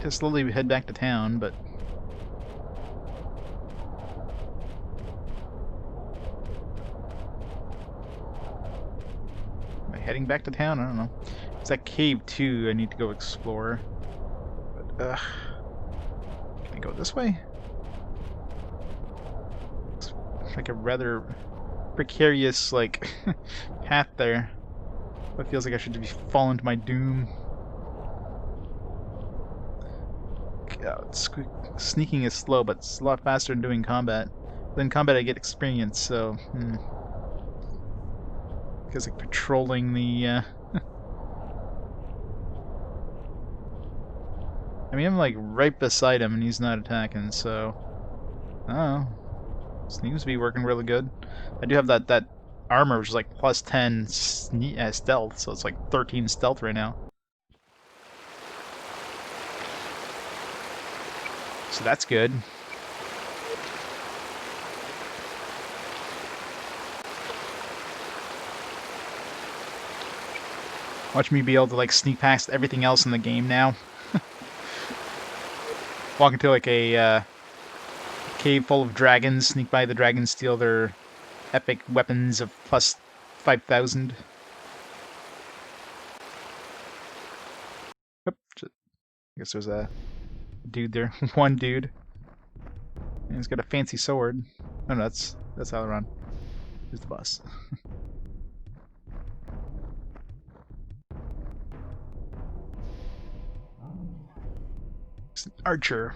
Just slowly head back to town, but... Am I heading back to town? I don't know. It's that cave, too, I need to go explore. But, can I go this way? Looks like a rather precarious, like, path there. It feels like I should be falling to my doom. Sneaking is slow, but it's a lot faster than doing combat. But in combat I get experience, so... Because like patrolling the... I mean, I'm like right beside him and he's not attacking, so... Oh. Seems to be working really good. I do have that armor, which is like plus 10 stealth, so it's like 13 stealth right now. So that's good. Watch me be able to like sneak past everything else in the game now. Walk into like a cave full of dragons, sneak by the dragons, steal their epic weapons of plus 5,000. Oop, I guess there's a dude there. One dude. And he's got a fancy sword. Oh no, that's Alaron. Here's the boss. It's an archer.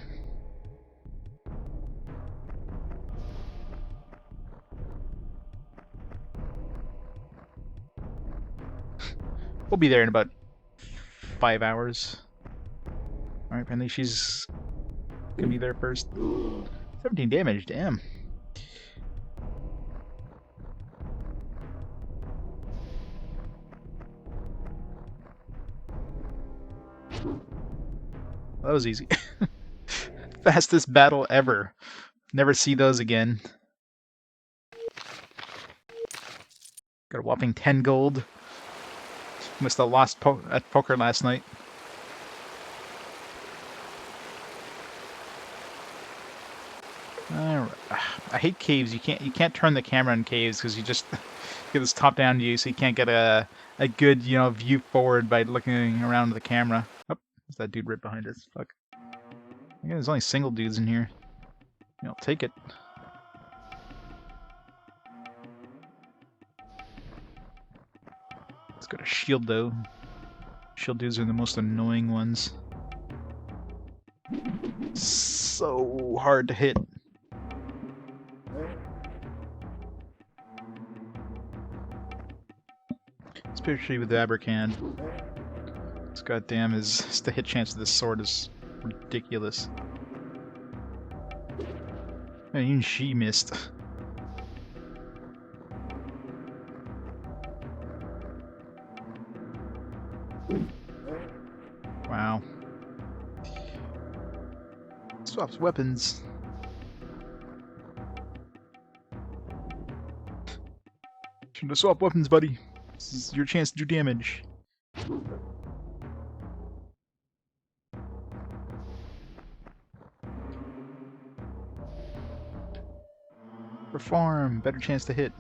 We'll be there in about 5 hours. Alright, apparently she's gonna be there first. 17 damage, damn. That was easy. Fastest battle ever. Never see those again. Got a whopping 10 gold. Must have lost at poker last night. I hate caves. You can't turn the camera in caves because you just get this top-down view, so you can't get a good view forward by looking around the camera. Oh, there's that dude right behind us. Fuck. Again, there's only single dudes in here. I'll take it. Let's go to shield though. Shield dudes are the most annoying ones. So hard to hit. Especially with the Abercan. This goddamn the hit chance of this sword is ridiculous. And even she missed. Wow. Swaps weapons. Time to swap weapons, buddy. This is your chance to do damage. Perform. Better chance to hit.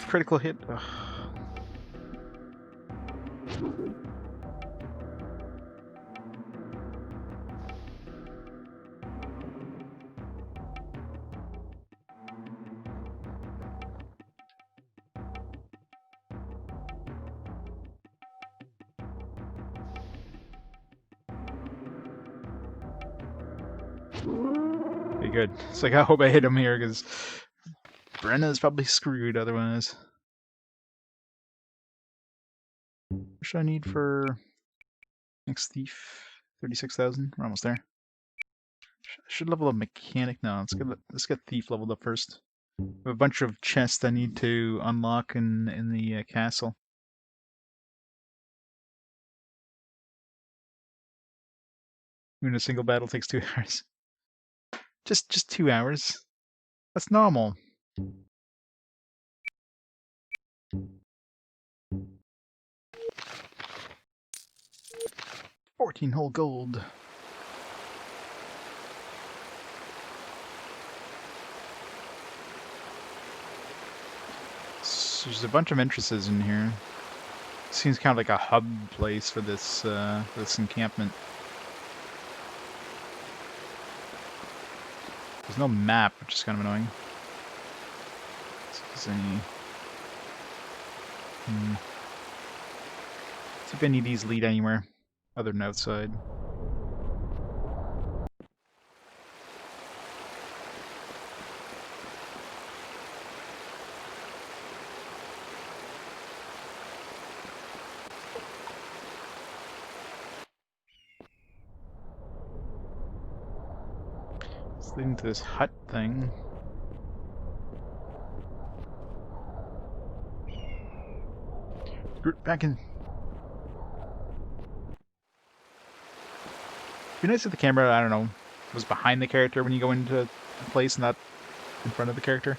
Critical hit. Ugh. Okay, good. It's like I hope I hit him here because Brenna's probably screwed otherwise. What should I need for next thief? 36,000. We're almost there. Should level up mechanic. No, let's get thief leveled up first. I have a bunch of chests I need to unlock in the castle. Even a single battle takes 2 hours. Just 2 hours. That's normal. 14 whole gold. So there's a bunch of entrances in here. Seems kind of like a hub place for this encampment. There's no map, which is kind of annoying. See if there's any. See if any of these lead anywhere other than outside. It's leading to this hut thing. Back in. It'd be nice if the camera, I don't know, was behind the character when you go into a place, not in front of the character.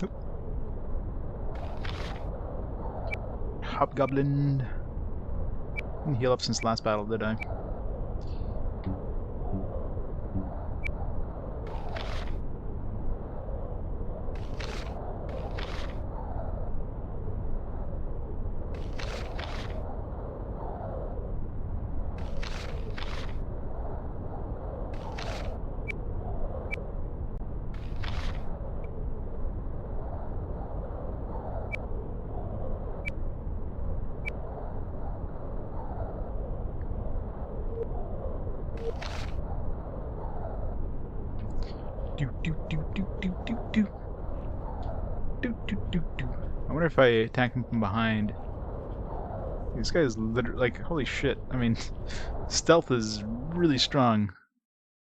Oop. Hobgoblin. Didn't heal up since last battle, did I? wonder if I attack him from behind. This guy is literally like, holy shit. I mean, stealth is really strong.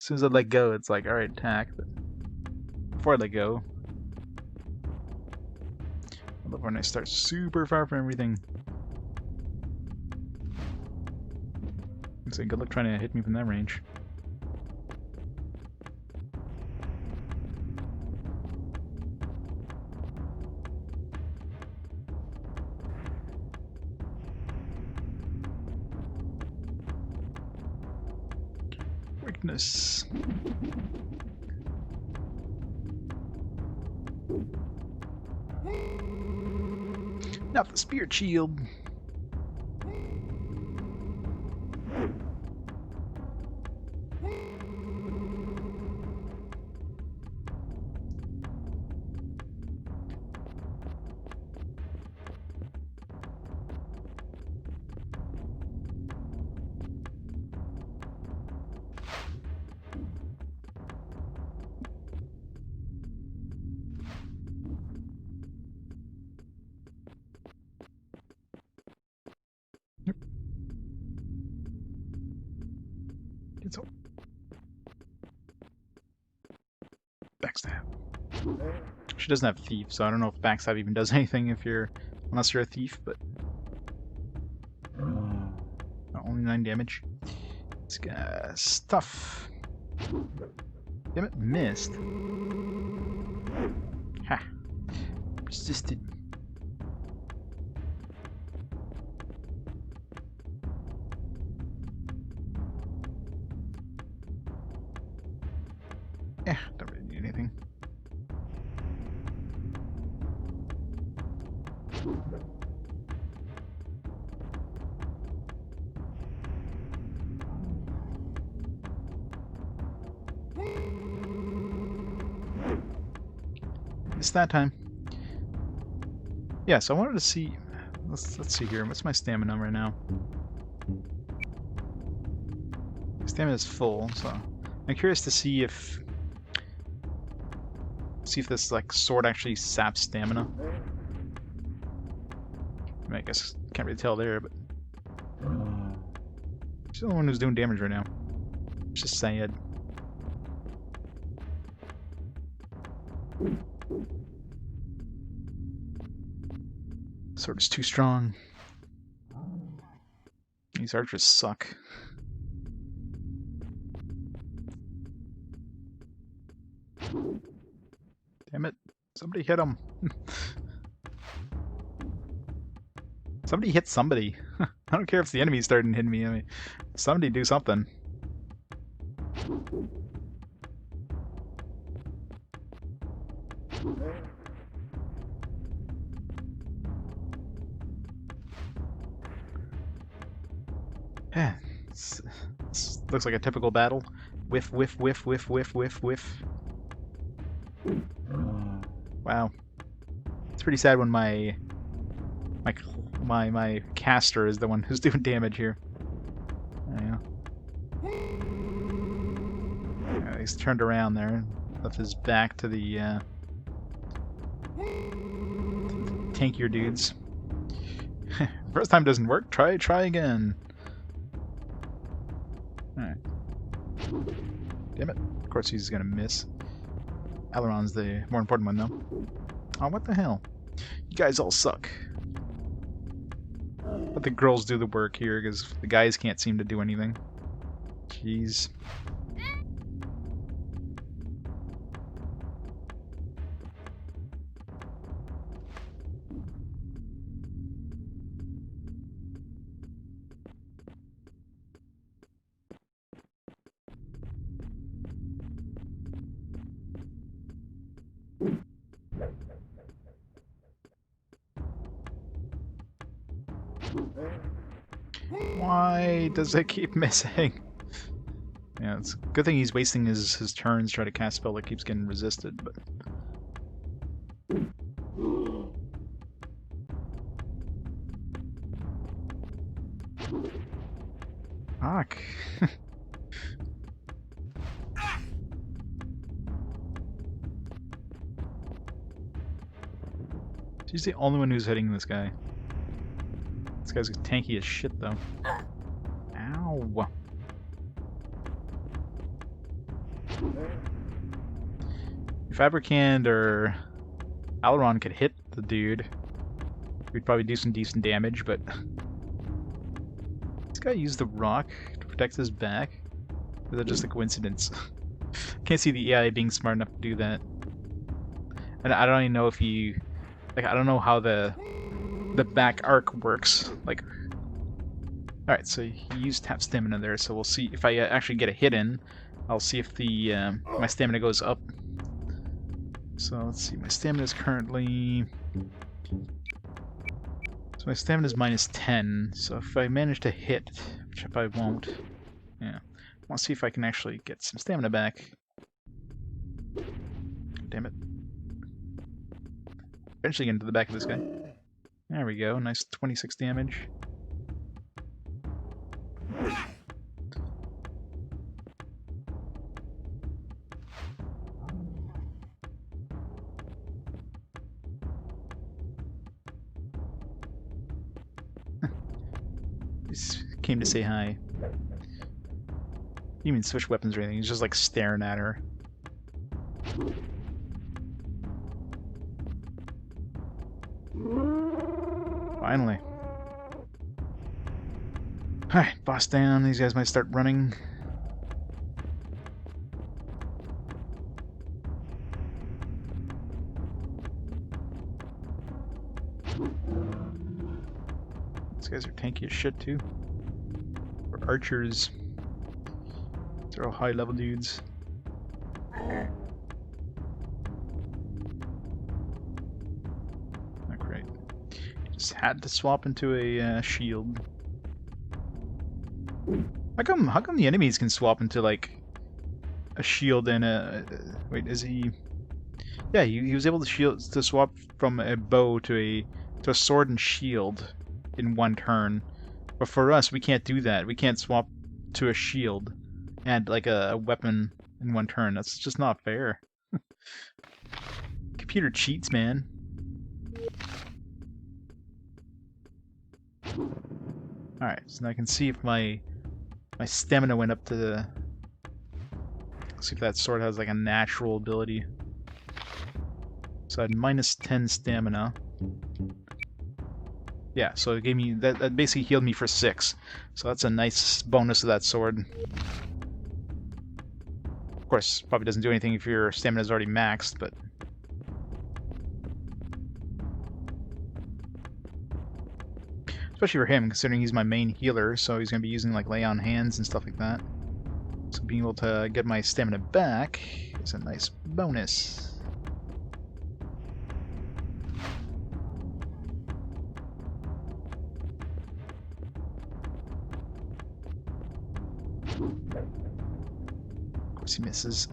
As soon as I let go, it's like, alright, attack. But before I let go, I love when I start super far from everything. So good luck trying to hit me from that range. Weakness. Not the spear shield. It's all backstab. She doesn't have thief, so I don't know if backstab even does anything if you're, unless you're a thief. But only 9 damage. This guy stuff. Damn it, missed. Ha! Persisted. Don't really need anything. It's that time. Yeah, so I wanted to see. Let's see here. What's my stamina right now? Stamina is full, so I'm curious to see if this like sword actually saps stamina. I mean, I guess can't really tell there, but she's the only one who's doing damage right now. It's just sad. Sword is too strong. These archers suck. Damn it. Somebody hit him. Somebody hit somebody. I don't care if the enemy's starting hitting me. I mean, somebody do something. Yeah, this looks like a typical battle. Whiff, whiff, whiff, whiff, whiff, whiff, whiff. Wow. It's pretty sad when my caster is the one who's doing damage here. Yeah. He's turned around there, left his back to the tankier dudes. First time doesn't work. Try again. Alright. Damn it. Of course he's gonna miss. Aileron's the more important one, though. Oh, what the hell? You guys all suck. Let the girls do the work here, because the guys can't seem to do anything. Jeez. Why does it keep missing? Yeah, it's a good thing he's wasting his turns trying to cast a spell that keeps getting resisted, but... Fuck. She's the only one who's hitting this guy. This guy's tanky as shit, though. Ow. If Abercand or Aileron could hit the dude, we'd probably do some decent damage, but... This guy used the rock to protect his back? Or is that just a coincidence? Can't see the AI being smart enough to do that. And I don't even know if he... Like, I don't know how the back arc works. Like... Alright, so he used tap stamina there, so we'll see if I actually get a hit in. I'll see if the my stamina goes up. So let's see, my stamina is currently... So my stamina is minus 10, so if I manage to hit, which if I won't, yeah. I want to see if I can actually get some stamina back. Damn it. Eventually get into the back of this guy. There we go, nice 26 damage. Just came to say hi. You mean switch weapons or anything? He's just like staring at her. Finally. Alright, boss down. These guys might start running. These guys are tanky as shit too. We're archers. They're all high level dudes. Not great. Just had to swap into a shield. How come the enemies can swap into like a shield and a wait, is he? Yeah, he was able to swap from a bow to a sword and shield in one turn. But for us, we can't do that. We can't swap to a shield and like a weapon in one turn. That's just not fair. Computer cheats, man. Alright, so now I can see if my stamina went up to the... Let's see if that sword has like a natural ability. So I had minus 10 stamina. Yeah, so it gave me... That basically healed me for 6. So that's a nice bonus to that sword. Of course, probably doesn't do anything if your stamina is already maxed, but... Especially for him, considering he's my main healer, so he's going to be using like lay on hands and stuff like that. So being able to get my stamina back is a nice bonus. Of course he misses.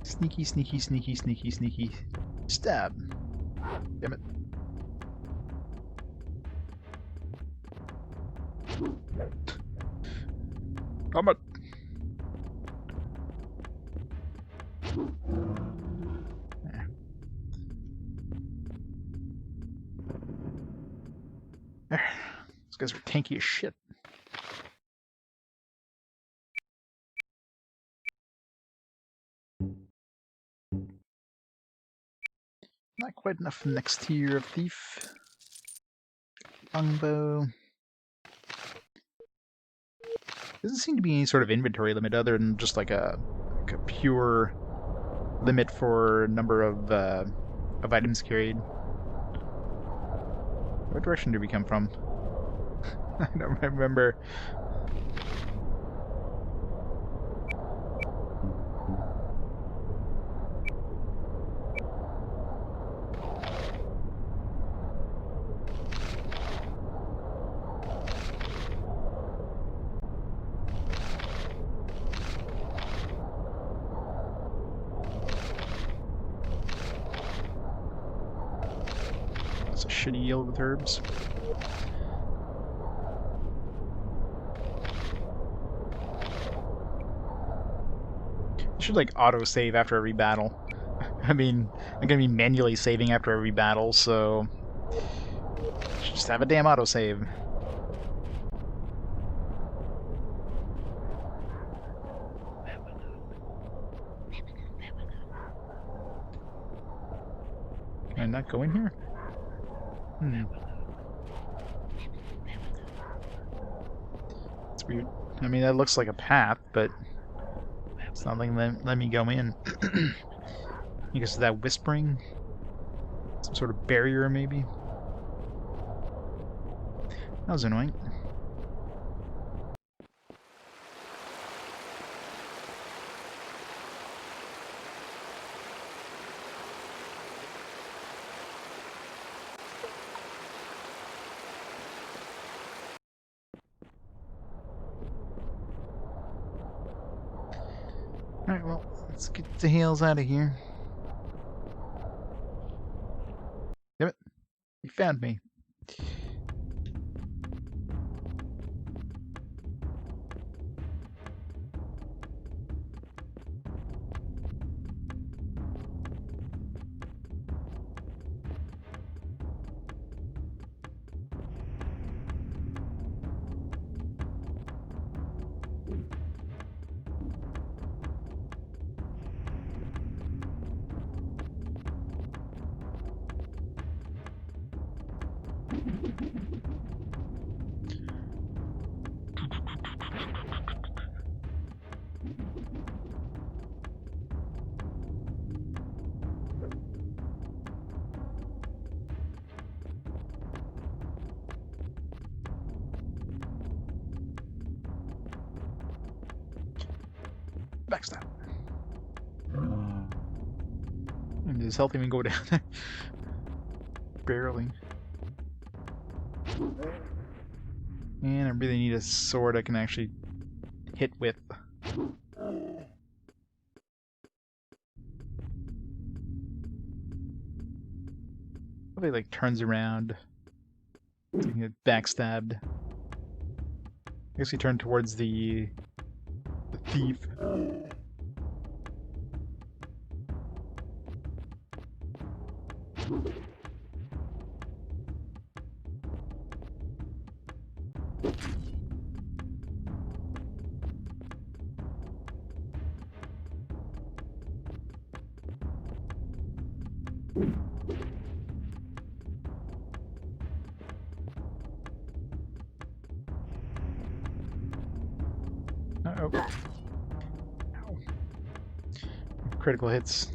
Sneaky, sneaky, sneaky, sneaky, sneaky. Stab. Damn it. Come on. There. These guys are tanky as shit. Not quite enough for the next tier of thief. Longbow. Doesn't seem to be any sort of inventory limit other than just like a pure limit for number of items carried. What direction did we come from? I don't remember. It's a shitty yield with herbs. I should like auto-save after every battle. I mean, I'm gonna be manually saving after every battle, so should just have a damn auto-save. Can I not go in here? It's weird. I mean, that looks like a path, but it's not like let me go in. I guess that whispering? Some sort of barrier, maybe? That was annoying. Alright, well, let's get the heels out of here. Damn it. You found me. Backstab. And does health even go down? Barely. And I really need a sword I can actually hit with. Probably like turns around. So you can get backstabbed. I guess he turned towards the thief. Uh-oh. Ow. Critical hits.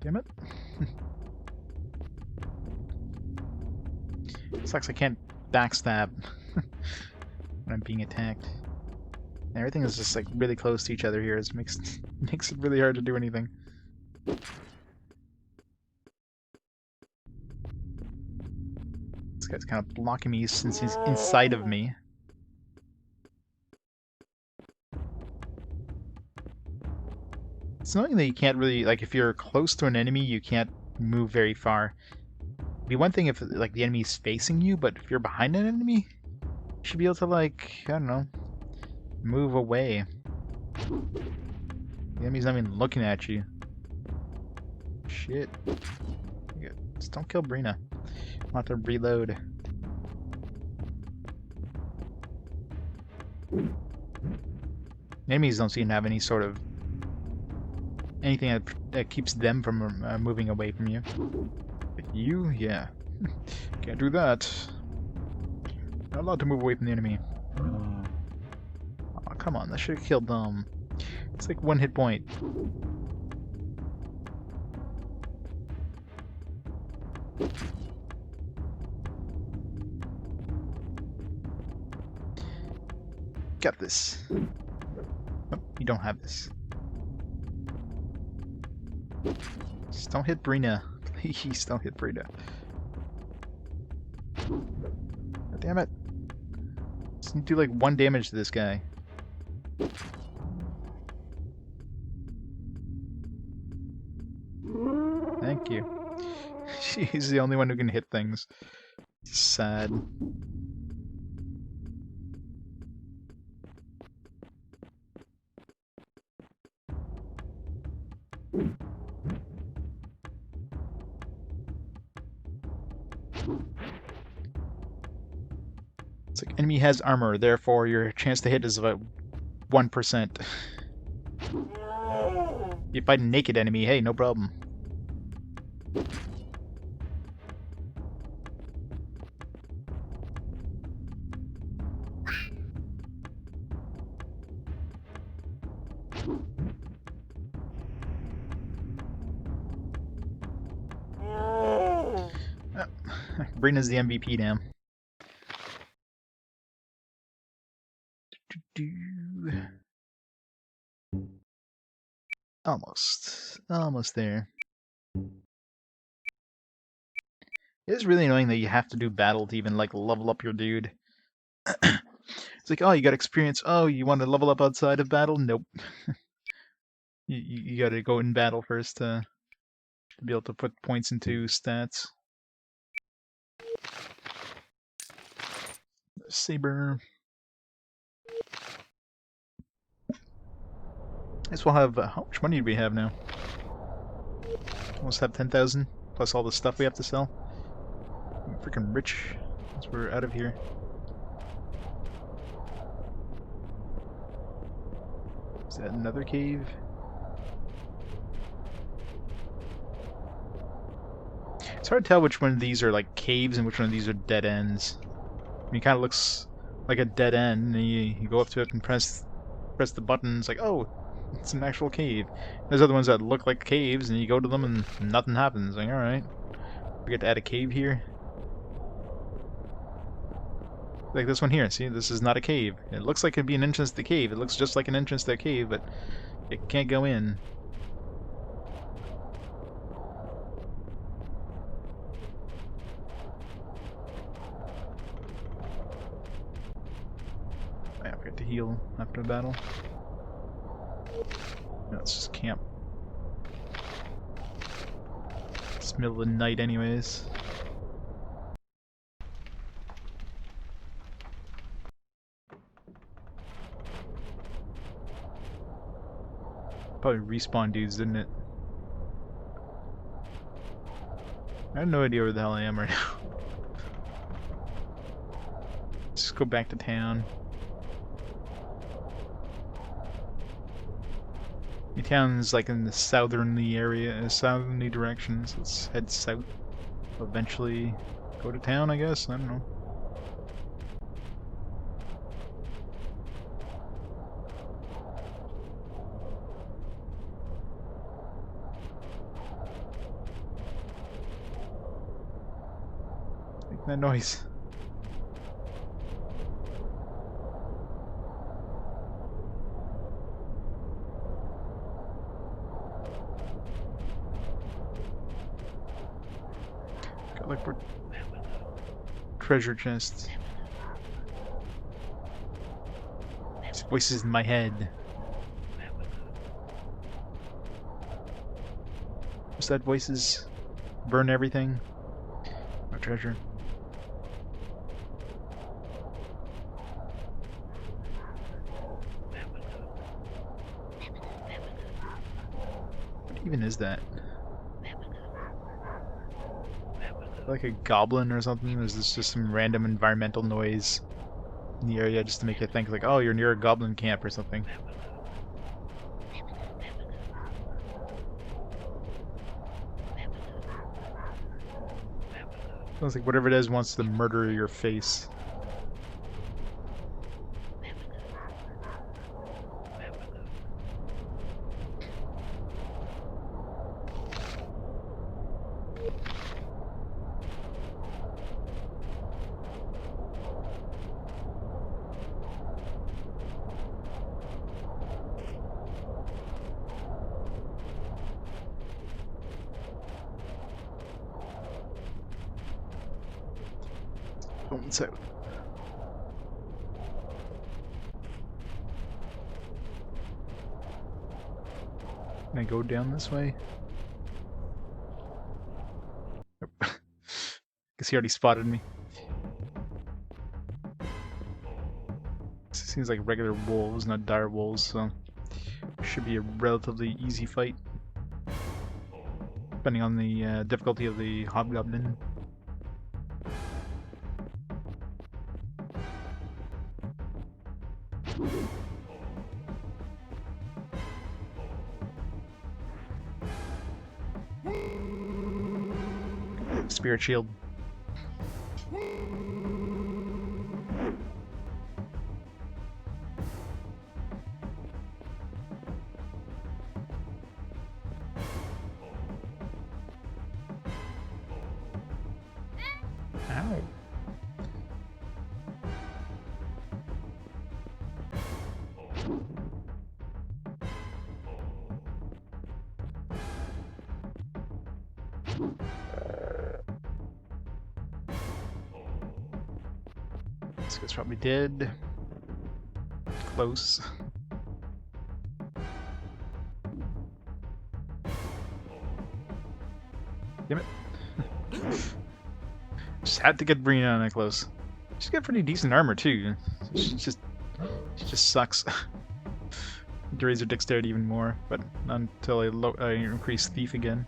Damn it. Sucks I can't backstab when I'm being attacked. Everything is just like really close to each other here. It makes it really hard to do anything. This guy's kind of blocking me since he's inside of me. It's annoying that you can't really, like, if you're close to an enemy, you can't move very far. It'd be one thing if, like, the enemy's facing you, but if you're behind an enemy, you should be able to, like, I don't know, move away. The enemy's not even looking at you. Shit. Just don't kill Brina. I'll have to reload. Enemies don't seem to have any sort of anything that keeps them from moving away from you. But you, yeah. Can't do that. Not allowed to move away from the enemy. Oh, come on, that should have killed them. It's like 1 hit point. Got this. Oh, you don't have this. Just don't hit Brina. Please don't hit Brina. God damn it. Just need to do like 1 damage to this guy. Thank you. She's the only one who can hit things. Sad. It's like enemy has armor, therefore your chance to hit is about 1%. If you fight a naked enemy, hey, no problem. Brina's the MVP now. Almost there. It is really annoying that you have to do battle to even like level up your dude. It's like, oh, you got experience. Oh, you want to level up outside of battle? Nope. you got to go in battle first to be able to put points into stats. Saber. I guess we'll have. How much money do we have now? Almost have 10,000 plus all the stuff we have to sell. I'm freaking rich once we're out of here. Is that another cave? It's hard to tell which one of these are like caves and which one of these are dead ends. I mean, it kind of looks like a dead end, and you go up to it and press the button. It's like, oh, it's an actual cave. There's other ones that look like caves, and you go to them and nothing happens. Like, all right, we get to add a cave here. Like this one here. See, this is not a cave. It looks like it'd be an entrance to the cave. It looks just like an entrance to a cave, but it can't go in. I forgot to heal after a battle. No, it's just camp. It's middle of the night anyways. Probably respawn dudes, didn't it? I have no idea where the hell I am right now. Let's just go back to town. The town's like in the southerly area, southerly direction, so let's head south. Eventually go to town, I guess? I don't know. Make that noise. Got like treasure chests. There's voices in my head. What's that? Voices burn everything. No treasure. What even is that? Like a goblin or something? Or is this just some random environmental noise in the area just to make you think like, oh, you're near a goblin camp or something? Sounds like whatever it is wants to murder your face. Going south. Can I go down this way? Nope. Guess he already spotted me. Seems like regular wolves, not dire wolves, so should be a relatively easy fight. Depending on the difficulty of the hobgoblin. Spirit shield. Ow. This guy's probably dead. Close. Damn it. Just had to get Brina on that close. She's got pretty decent armor too. She just sucks. To raise her dexterity even more, but not until I increase thief again.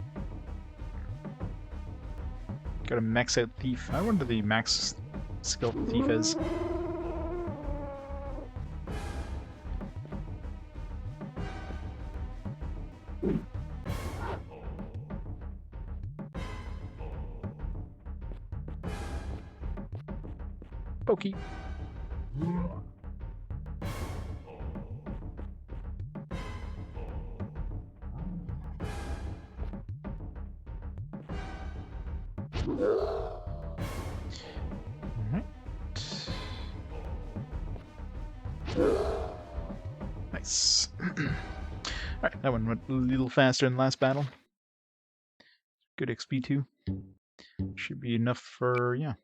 Got a max out thief. I wonder the max skill thief is. Pokey. Nice. Alright, that one went a little faster than the last battle. Good XP too. Should be enough for, yeah,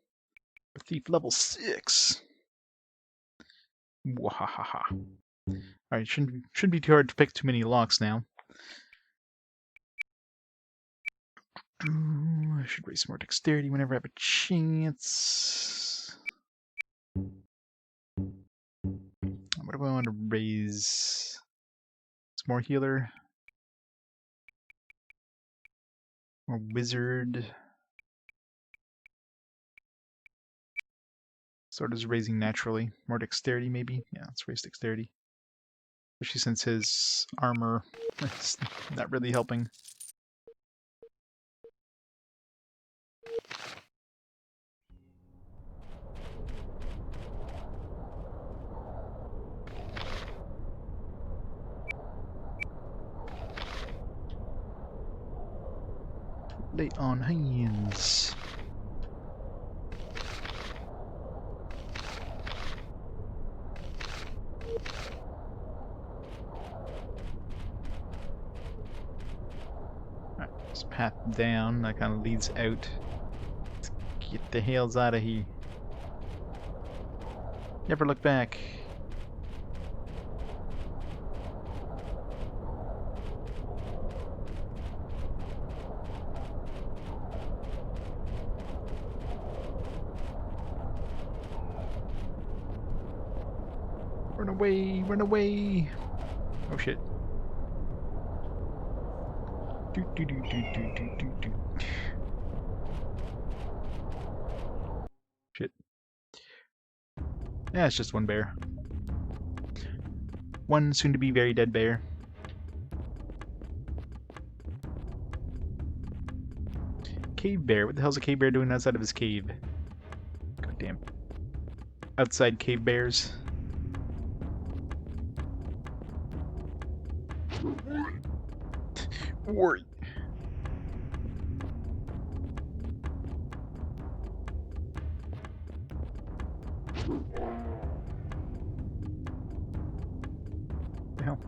thief level 6. Wahahaha. Alright, shouldn't be too hard to pick too many locks now. I should raise more dexterity whenever I have a chance. What do I want to raise? Some more healer. More wizard. Sword is raising naturally. More dexterity maybe? Yeah, let's raise dexterity. Especially since his armor is not really helping. Lay on hands. Alright, this path down, that kind of leads out. Let's get the hells out of here. Never look back. Run away, run away! Oh shit. Do, do, do, do, do, do, do, do. Shit. Yeah, it's just one bear. One soon to be very dead bear. Cave bear? What the hell's a cave bear doing outside of his cave? God damn. Outside cave bears. Worry. The hell?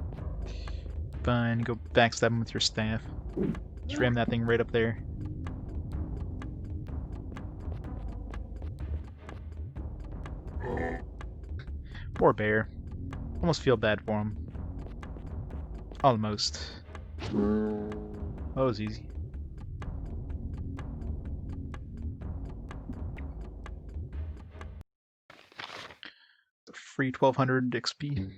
Fine, go backstab him with your staff. Just ram that thing right up there. Poor bear. Almost feel bad for him. Almost. That was easy. Free 1200 XP.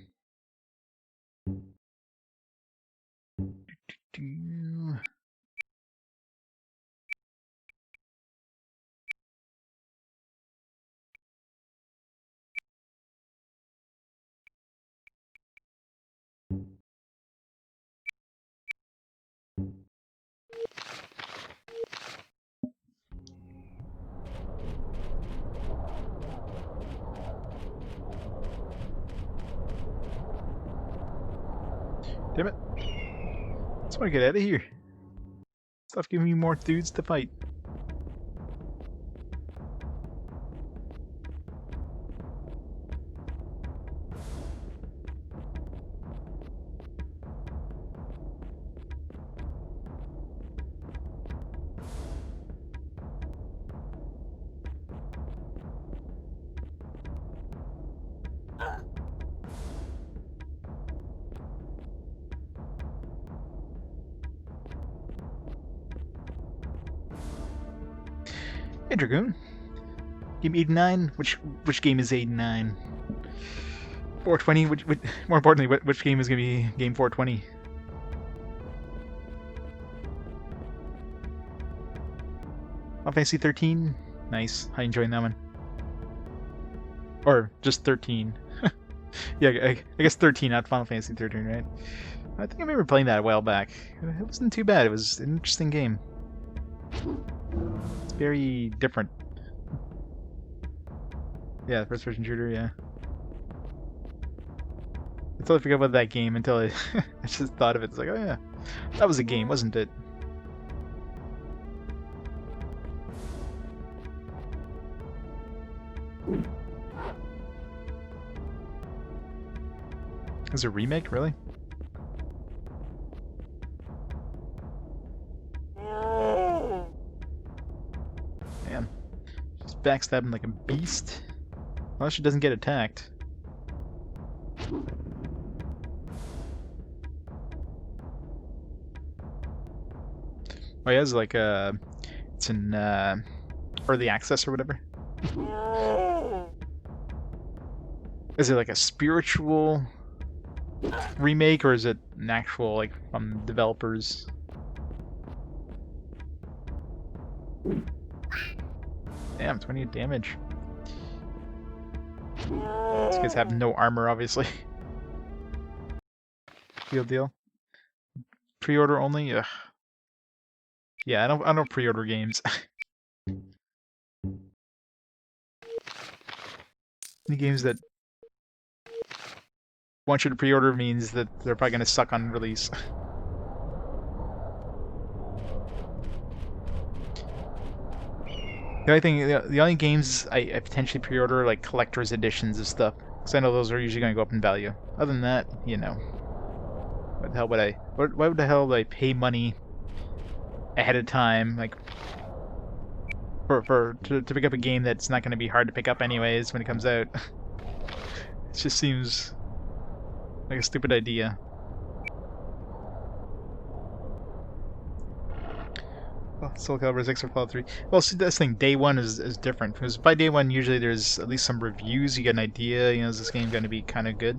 Damn it. I just want to get out of here. Stop giving me more dudes to fight. Hey Dragoon. Game 89? Which game is 89? 420? More importantly, which game is gonna be game 420? Final Fantasy 13? Nice. How you enjoying that one? Or just 13. Yeah, I guess 13, not Final Fantasy 13, right? I think I remember playing that a while back. It wasn't too bad. It was an interesting game. It's very different. Yeah, first person shooter, yeah. I totally forgot about that game until I just thought of it. It's like, oh yeah, that was a game, wasn't it? Is it a remake, really? Man, just backstab him like a beast. Well, she doesn't get attacked. Oh yeah, it's like it's in early access or whatever. Is it like a spiritual remake or is it an actual like from developers? Damn, 28 damage. These guys have no armor, obviously. Deal. Pre-order only? Ugh. Yeah, I don't pre-order games. Any games that want you to pre-order means that they're probably gonna suck on release. The only games I potentially pre-order are like collector's editions of stuff, because I know those are usually going to go up in value. Other than that, you know, what the hell would I? Why the hell would I pay money ahead of time, like to pick up a game that's not going to be hard to pick up anyways when it comes out? It just seems like a stupid idea. Oh, Soul Calibur 6 or Fallout 3. Well, see, that's the thing. Day one is different, because by day one usually there's at least some reviews. You get an idea. You know, is this game going to be kind of good?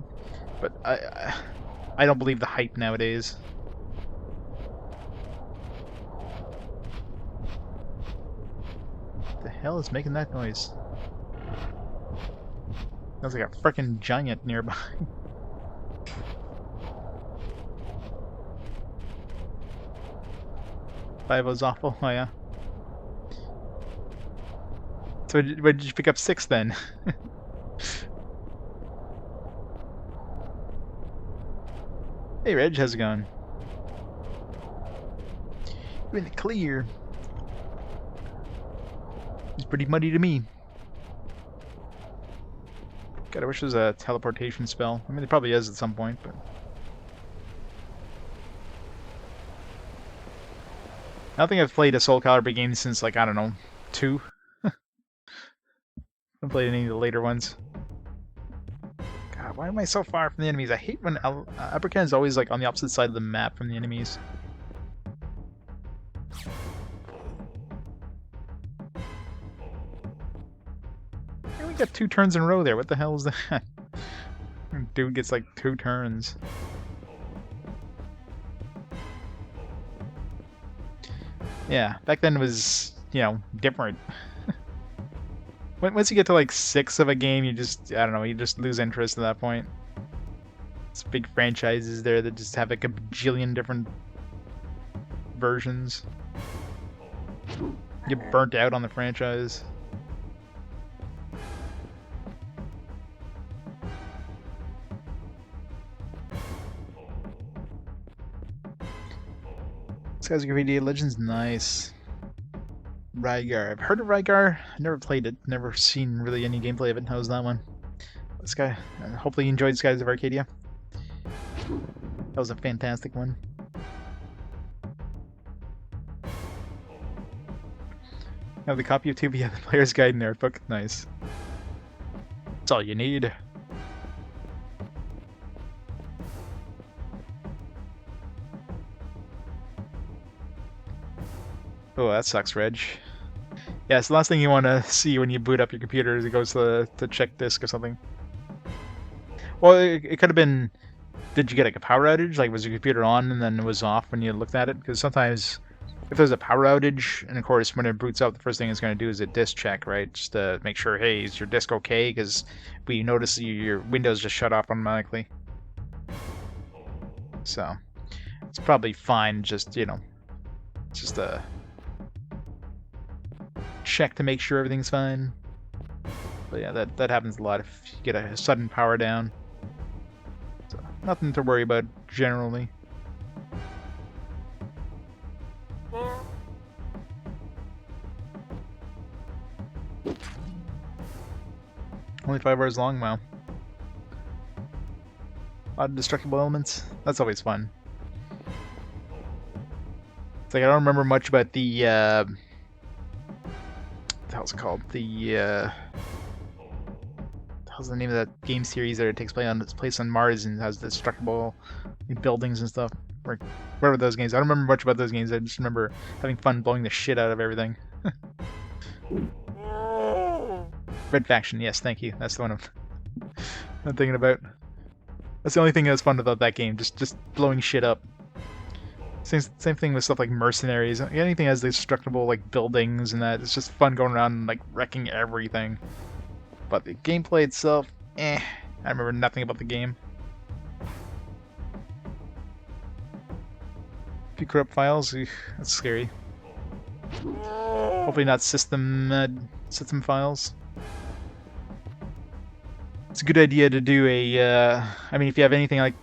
But I don't believe the hype nowadays. What the hell is making that noise? Sounds like a frickin' giant nearby. Five was awful. Oh yeah. So why did you pick up 6 then? Hey Reg, how's it going? You're in the clear. It's pretty muddy to me. God, I wish there was a teleportation spell. I mean, there probably is at some point, but... I don't think I've played a Soul Calibur game since, like, I don't know, 2. I haven't played any of the later ones. God, why am I so far from the enemies? I hate when upper cannon is always like on the opposite side of the map from the enemies. I only got 2 turns in a row there. What the hell is that? Dude gets like 2 turns. Yeah, back then it was, you know, different. Once you get to like 6 of a game, you just, I don't know, you just lose interest at that point. It's big franchises there that just have like a bajillion different versions. You get burnt out on the franchise. Skies of Graffiti Legends, nice. Rygar. I've heard of Rygar. Never played it. Never seen really any gameplay of it. How's that one? This guy. Hopefully you enjoyed Skies of Arcadia. That was a fantastic one. Have the copy of 2B, the player's guide and notebook. Nice. That's all you need. Oh, that sucks, Reg. Yeah, it's the last thing you want to see when you boot up your computer is it goes to check disk or something. Well, it could have been, did you get like a power outage? Like, was your computer on and then it was off when you looked at it? Because sometimes, if there's a power outage, and of course when it boots up, the first thing it's going to do is a disk check, right? Just to make sure, hey, is your disk okay? Because we notice your Windows just shut off automatically. So, it's probably fine, just, you know, just a check to make sure everything's fine. But yeah, that happens a lot if you get a sudden power down. So nothing to worry about generally. Only 5 hours long, wow. A lot of destructible elements. That's always fun. It's like I don't remember much about the what the hell's it called? The how's the name of that game series that it takes place on Mars and has destructible buildings and stuff? Or whatever those games. I don't remember much about those games. I just remember having fun blowing the shit out of everything. Red Faction, yes, thank you. That's the one I'm thinking about. That's the only thing that's fun about that game, just blowing shit up. Same thing with stuff like Mercenaries. Anything that has destructible like buildings and that. It's just fun going around and like wrecking everything. But the gameplay itself, I remember nothing about the game. A few corrupt files, that's scary. Hopefully not system files. It's a good idea to do a, I mean, if you have anything like,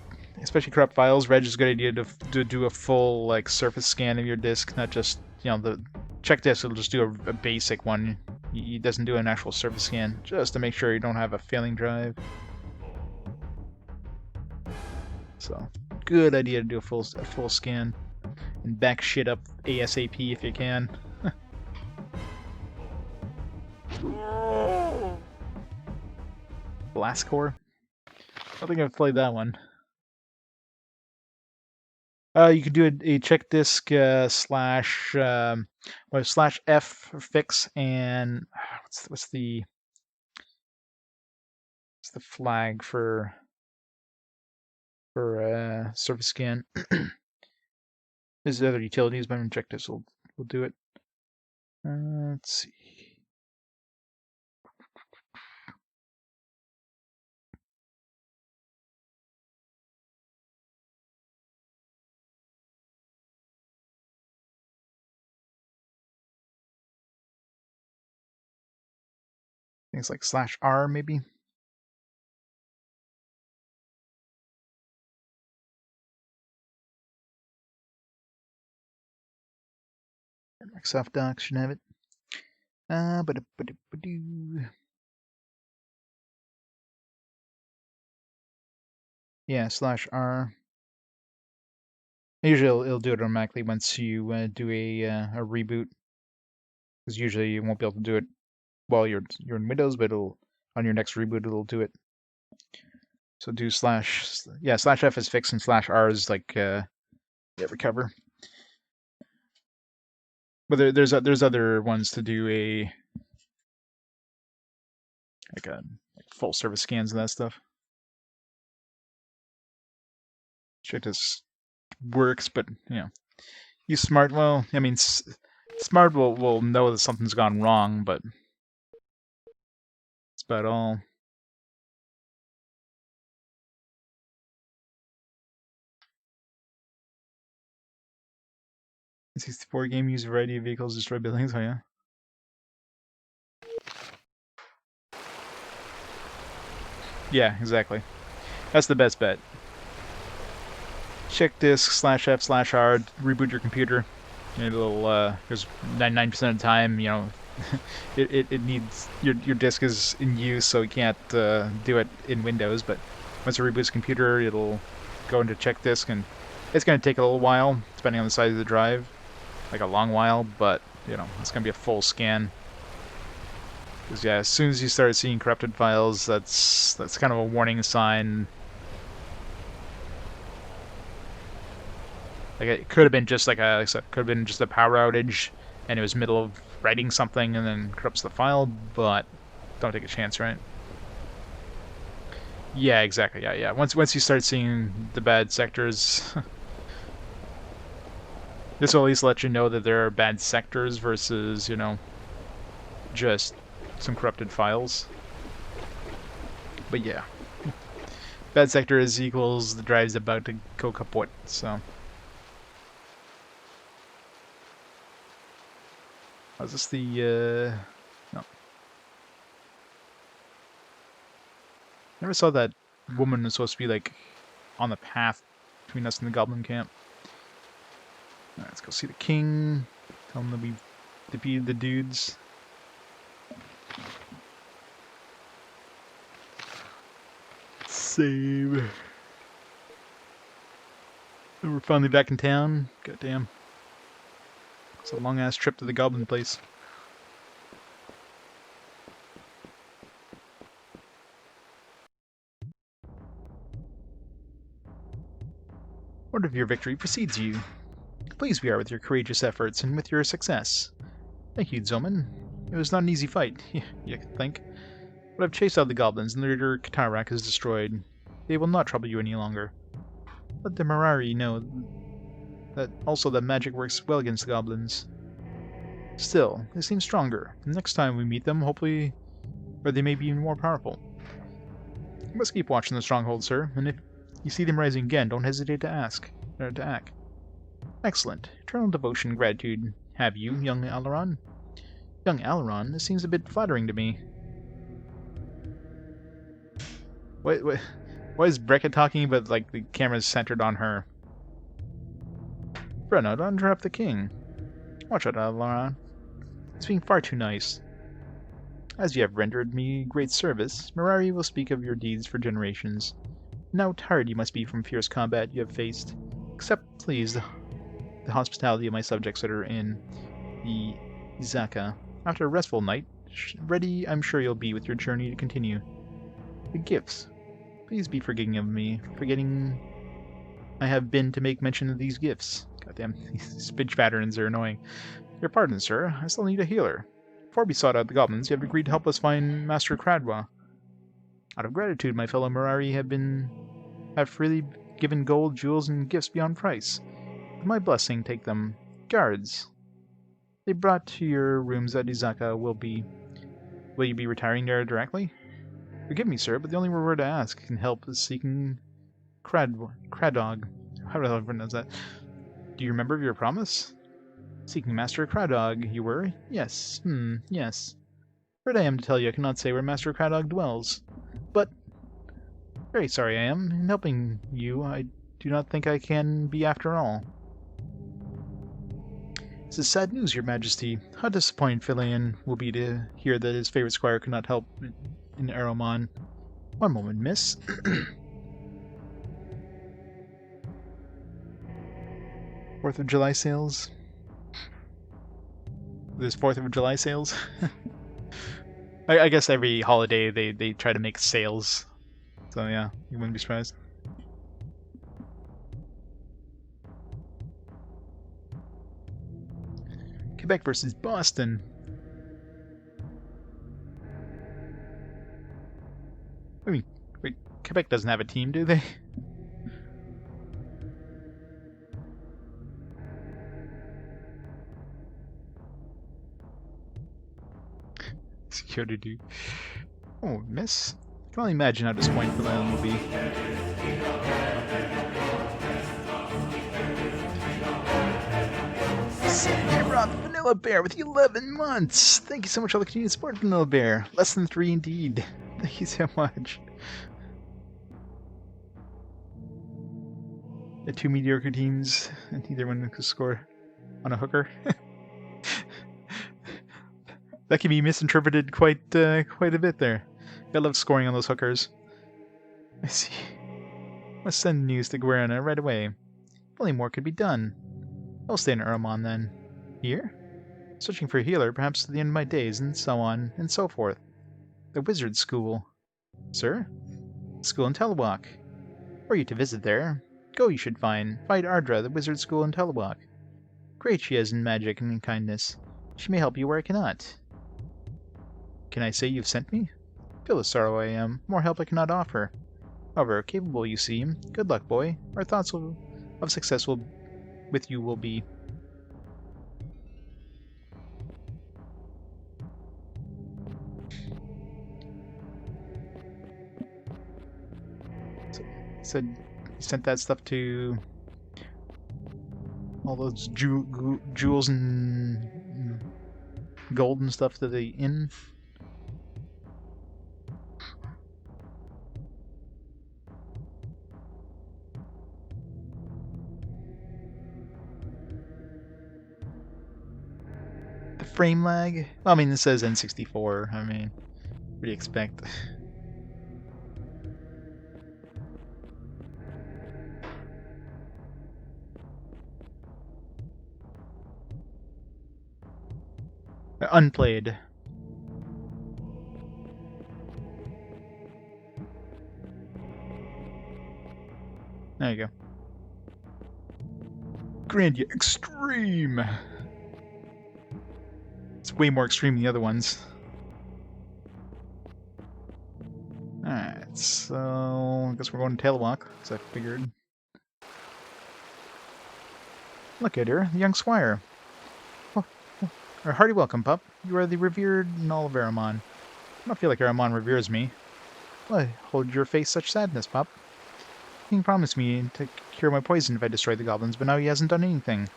especially corrupt files, Reg is a good idea to do a full, like, surface scan of your disk, not just, you know, the check disk will just do a basic one. It doesn't do an actual surface scan, just to make sure you don't have a failing drive. So, good idea to do a full scan, and back shit up ASAP if you can. Blast Core? I don't think I've played that one. You could do a check disk slash F fix and what's the flag for surface scan? There's other utilities, but check disk will do it. Let's see. Things like /R maybe. Microsoft Docs should have it. Yeah, /R. Usually it'll do it automatically once you do a reboot, because usually you won't be able to do it while you're in Windows, but on your next reboot it'll do it. So do slash, yeah, slash F is fix and slash R is like recover. But there's other ones to do like full service scans and that stuff. Check this works, but you know, use smart. Well, I mean, smart will know that something's gone wrong, but that's about all. N64 game use a variety of vehicles, destroy buildings. Oh yeah. Yeah, exactly. That's the best bet. Check disk slash F slash R. Reboot your computer. It'll because 99% of the time, you know, it needs your disk is in use, so you can't do it in Windows. But once it reboots the computer, it'll go into check disk, and it's going to take a little while, depending on the size of the drive, like a long while. But you know, it's going to be a full scan. Because yeah, as soon as you start seeing corrupted files, that's kind of a warning sign. Like it could have been just like could have been just a power outage, and it was middle of writing something and then corrupts the file. But don't take a chance, right? Yeah, exactly. Yeah. Once you start seeing the bad sectors, this will at least let you know that there are bad sectors versus, you know, just some corrupted files. But yeah, bad sector is equals the drive's about to go kaput. So. Is this the, no. Never saw that woman was supposed to be, like, on the path between us and the goblin camp. Alright, let's go see the king. Tell him that we defeated the dudes. Save. And we're finally back in town. Goddamn. It's a long-ass trip to the goblin place. Word of your victory precedes you. Pleased we are with your courageous efforts and with your success. Thank you, Zoman. It was not an easy fight, you think. But I've chased out the goblins and the leader Katarak is destroyed. They will not trouble you any longer. Let the Mirari know that also that magic works well against the goblins. Still, they seem stronger. Next time we meet them, hopefully, or they may be even more powerful. You must keep watching the stronghold, sir, and if you see them rising again, don't hesitate to act. Excellent. Eternal devotion and gratitude have you, young Alaron. Young Alaron, this seems a bit flattering to me. Why is Brekka talking, but like the camera's centered on her? Brenna, don't interrupt the king. Watch out, Alaron. It's being far too nice. As you have rendered me great service, Mirari will speak of your deeds for generations. Now tired you must be from fierce combat you have faced. Accept, please, the hospitality of my subjects that are in the Izaka. After a restful night, ready I'm sure you'll be with your journey to continue. The gifts. Please be forgiving of me, forgetting I have been to make mention of these gifts. Goddamn, these speech patterns are annoying. Your pardon, sir, I still need a healer. Before we sought out the goblins, you have agreed to help us find Master Cradwa. Out of gratitude, my fellow Mirari have freely given gold, jewels, and gifts beyond price. With my blessing, take them. Guards. They brought to your rooms at Izaka will you be retiring there directly? Forgive me, sir, but the only reward I ask can help is seeking Cradog. How do I pronounce that? Do you remember your promise? Seeking Master Cradog, you were? Yes. Yes. Afraid I am to tell you I cannot say where Master Cradog dwells. But very sorry I am. In helping you, I do not think I can be after all. This is sad news, your majesty. How disappointed Filian will be to hear that his favorite squire could not help in Aromon. One moment, miss. 4th of July sales? There's 4th of July sales? I guess every holiday they try to make sales. So yeah, you wouldn't be surprised. Quebec versus Boston. I mean, wait, Quebec doesn't have a team, do they? Security dude. Oh, miss. I can only imagine how disappointed Ellen will be. Rob Vanilla Bear with 11 months. Thank you so much for all the continued support, Vanilla Bear. Less than 3 indeed. Thank you so much. The 2 mediocre teams, and neither one could score on a hooker. That can be misinterpreted quite a bit there. I love scoring on those hookers. I see. Must send news to Guarana right away. If only more could be done. I'll stay in Uramon then. Here? Searching for a healer, perhaps to the end of my days, and so on, and so forth. The wizard school. Sir? School in Telewalk. Were you to visit there? Go, you should find Ardra, the wizard school in Telewalk. Great she is in magic and in kindness. She may help you where I cannot. Can I say you've sent me? Feel the sorrow I am. More help I cannot offer. However, capable you seem. Good luck, boy. Our thoughts of success with you will be. So, he said he sent that stuff to all those jewels and gold and stuff to the inn. The frame lag? Well, I mean, it says N64. I mean, what do you expect? Unplayed. There you go. Grandia Extreme! It's way more extreme than the other ones. Alright, so I guess we're going to Tailwalk, as I figured. Look at her, the young squire. Or hearty welcome, pup. You are the revered in all of Aramon. I don't feel like Aramon reveres me. Why, hold your face such sadness, pup. King promised me to cure my poison if I destroyed the goblins, but now he hasn't done anything.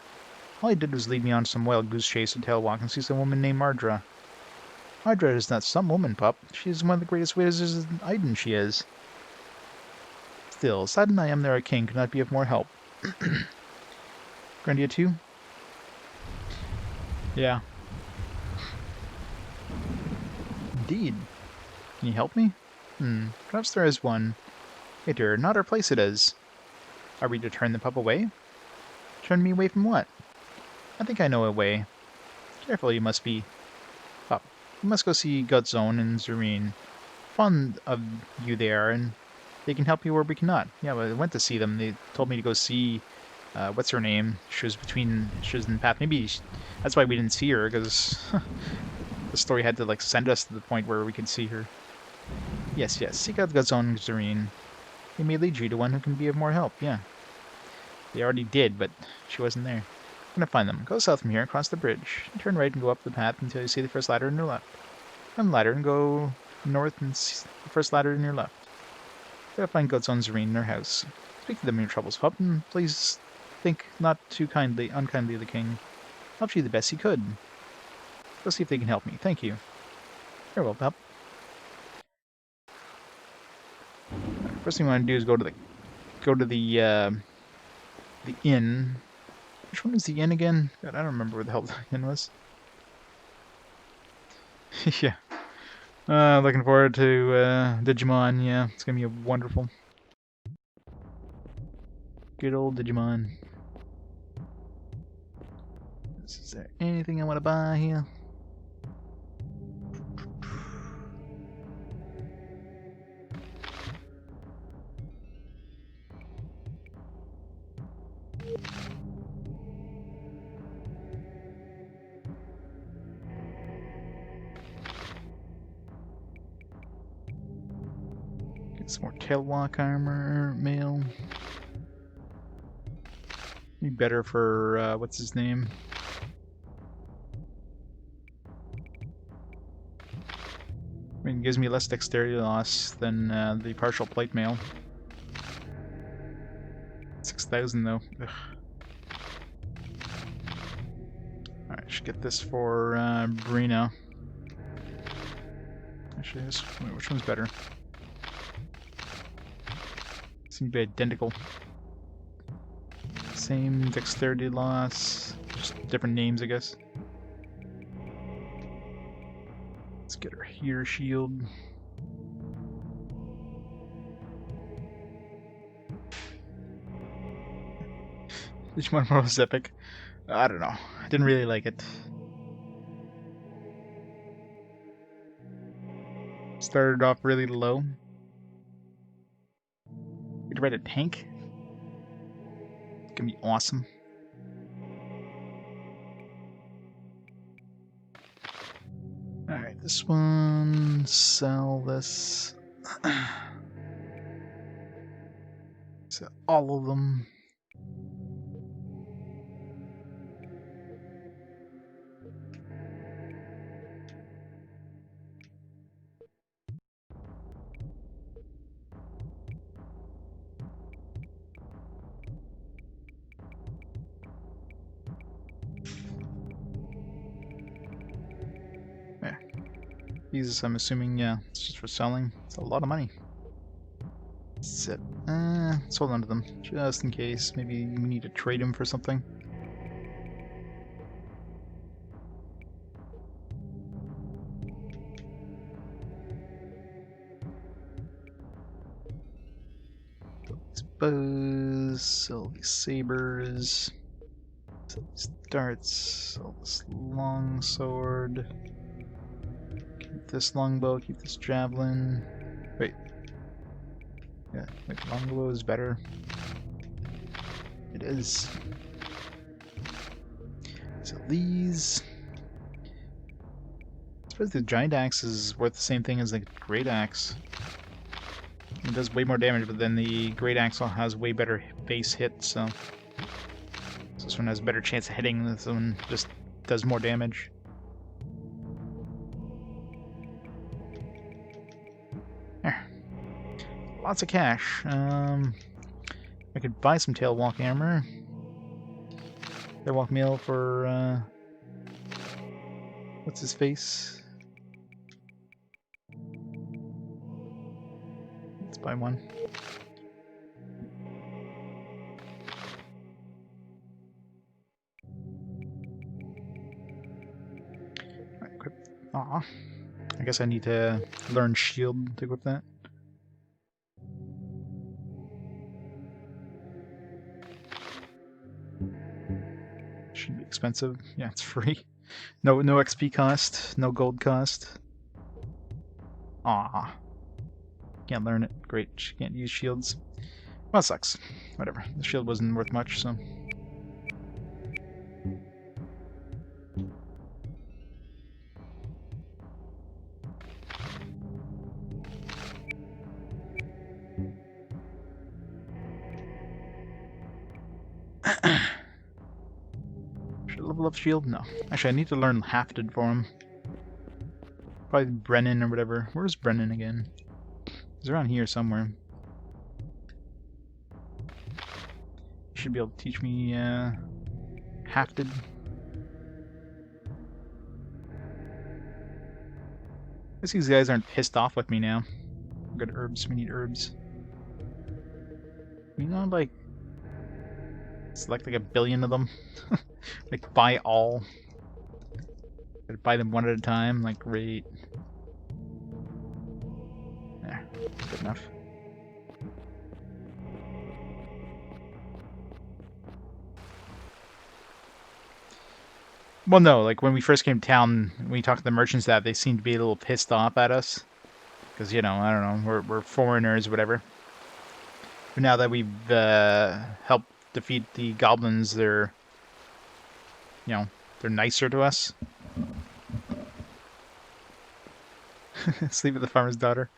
All he did was lead me on some wild goose chase to Tailwalk and see some woman named Ardra. Ardra is not some woman, pup. She is one of the greatest wizards in Aidyn, she is. Still, saddened I am that our king could not be of more help. Grandia 2? Yeah. Indeed. Can you help me? Perhaps there is one. Hey dear, not our place it is. Are we to turn the pup away? Turn me away from what? I think I know a way. Careful you must be. Pup, you must go see Gutzone and Zareen. Fond of you they are, and they can help you where we cannot. Yeah, well, I went to see them. They told me to go see, what's her name? She was in the path. Maybe that's why we didn't see her, because the story had to, like, send us to the point where we could see her. Yes, seek out Gutzone and Zareen. They may lead you to one who can be of more help, yeah. They already did, but she wasn't there. I'm gonna find them. Go south from here, across the bridge. Turn right and go up the path until you see the first ladder on your left. Climb the ladder and go north and see the first ladder on your left. Gotta find Gutzone and Zareen in their house. Speak to them in your troubles, pup, and please think not too unkindly of the king. Helped you the best he could. Go see if they can help me. Thank you. Very well, pup. First thing we want to do is go to the inn. Which one was the inn again? God, I don't remember where the hell the inn was. Yeah. Looking forward to Digimon. Yeah, it's gonna be wonderful. Good old Digimon. Is there anything I want to buy here? Some more tailwalk armor, mail. Be better for, what's his name? I mean, it gives me less dexterity loss than the partial plate mail. 6,000 though. Ugh. Alright, I should get this for Brina. Actually, wait, which one's better? Seem to be identical. Same dexterity loss, just different names, I guess. Let's get her here shield. Which one was epic? I don't know. I didn't really like it. Started off really low. We could ride a tank. It's gonna be awesome. Alright, this one. Sell this. Sell all of them. These, I'm assuming, yeah, it's just for selling. It's a lot of money. That's it. Let's hold on to them, just in case. Maybe we need to trade them for something. Sell these bows, sell these sabers, sell these darts, sell this longsword. Keep this longbow, keep this javelin. Wait. Yeah, like longbow is better. It is. So these. I suppose the giant axe is worth the same thing as the great axe. It does way more damage, but then the great axe has way better base hit, so this one has a better chance of hitting. This one just does more damage. Lots of cash. I could buy some tailwalk armor. Tailwalk mail for what's his face? Let's buy one. Right, equip. Aw. I guess I need to learn shield to equip that. Shouldn't be expensive. Yeah, it's free. No XP cost, no gold cost. Ah, can't learn it. Great, can't use shields. Well, sucks. Whatever. The shield wasn't worth much, so. Should I level up shield? No. Actually, I need to learn hafted for him. Probably Brennan or whatever. Where's Brennan again? He's around here somewhere. He should be able to teach me hafted. I guess these guys aren't pissed off with me now. Good herbs. We need herbs. You know, like select like 1 billion of them. Like buy all. Gotta buy them one at a time. Like great. Yeah, that's good enough. Well, no, like when we first came to town, when we talked to the merchants, that they seemed to be a little pissed off at us, because you know, I don't know, we're foreigners, whatever. But now that we've helped defeat the goblins, they're, you know, they're nicer to us. Sleep with the farmer's daughter.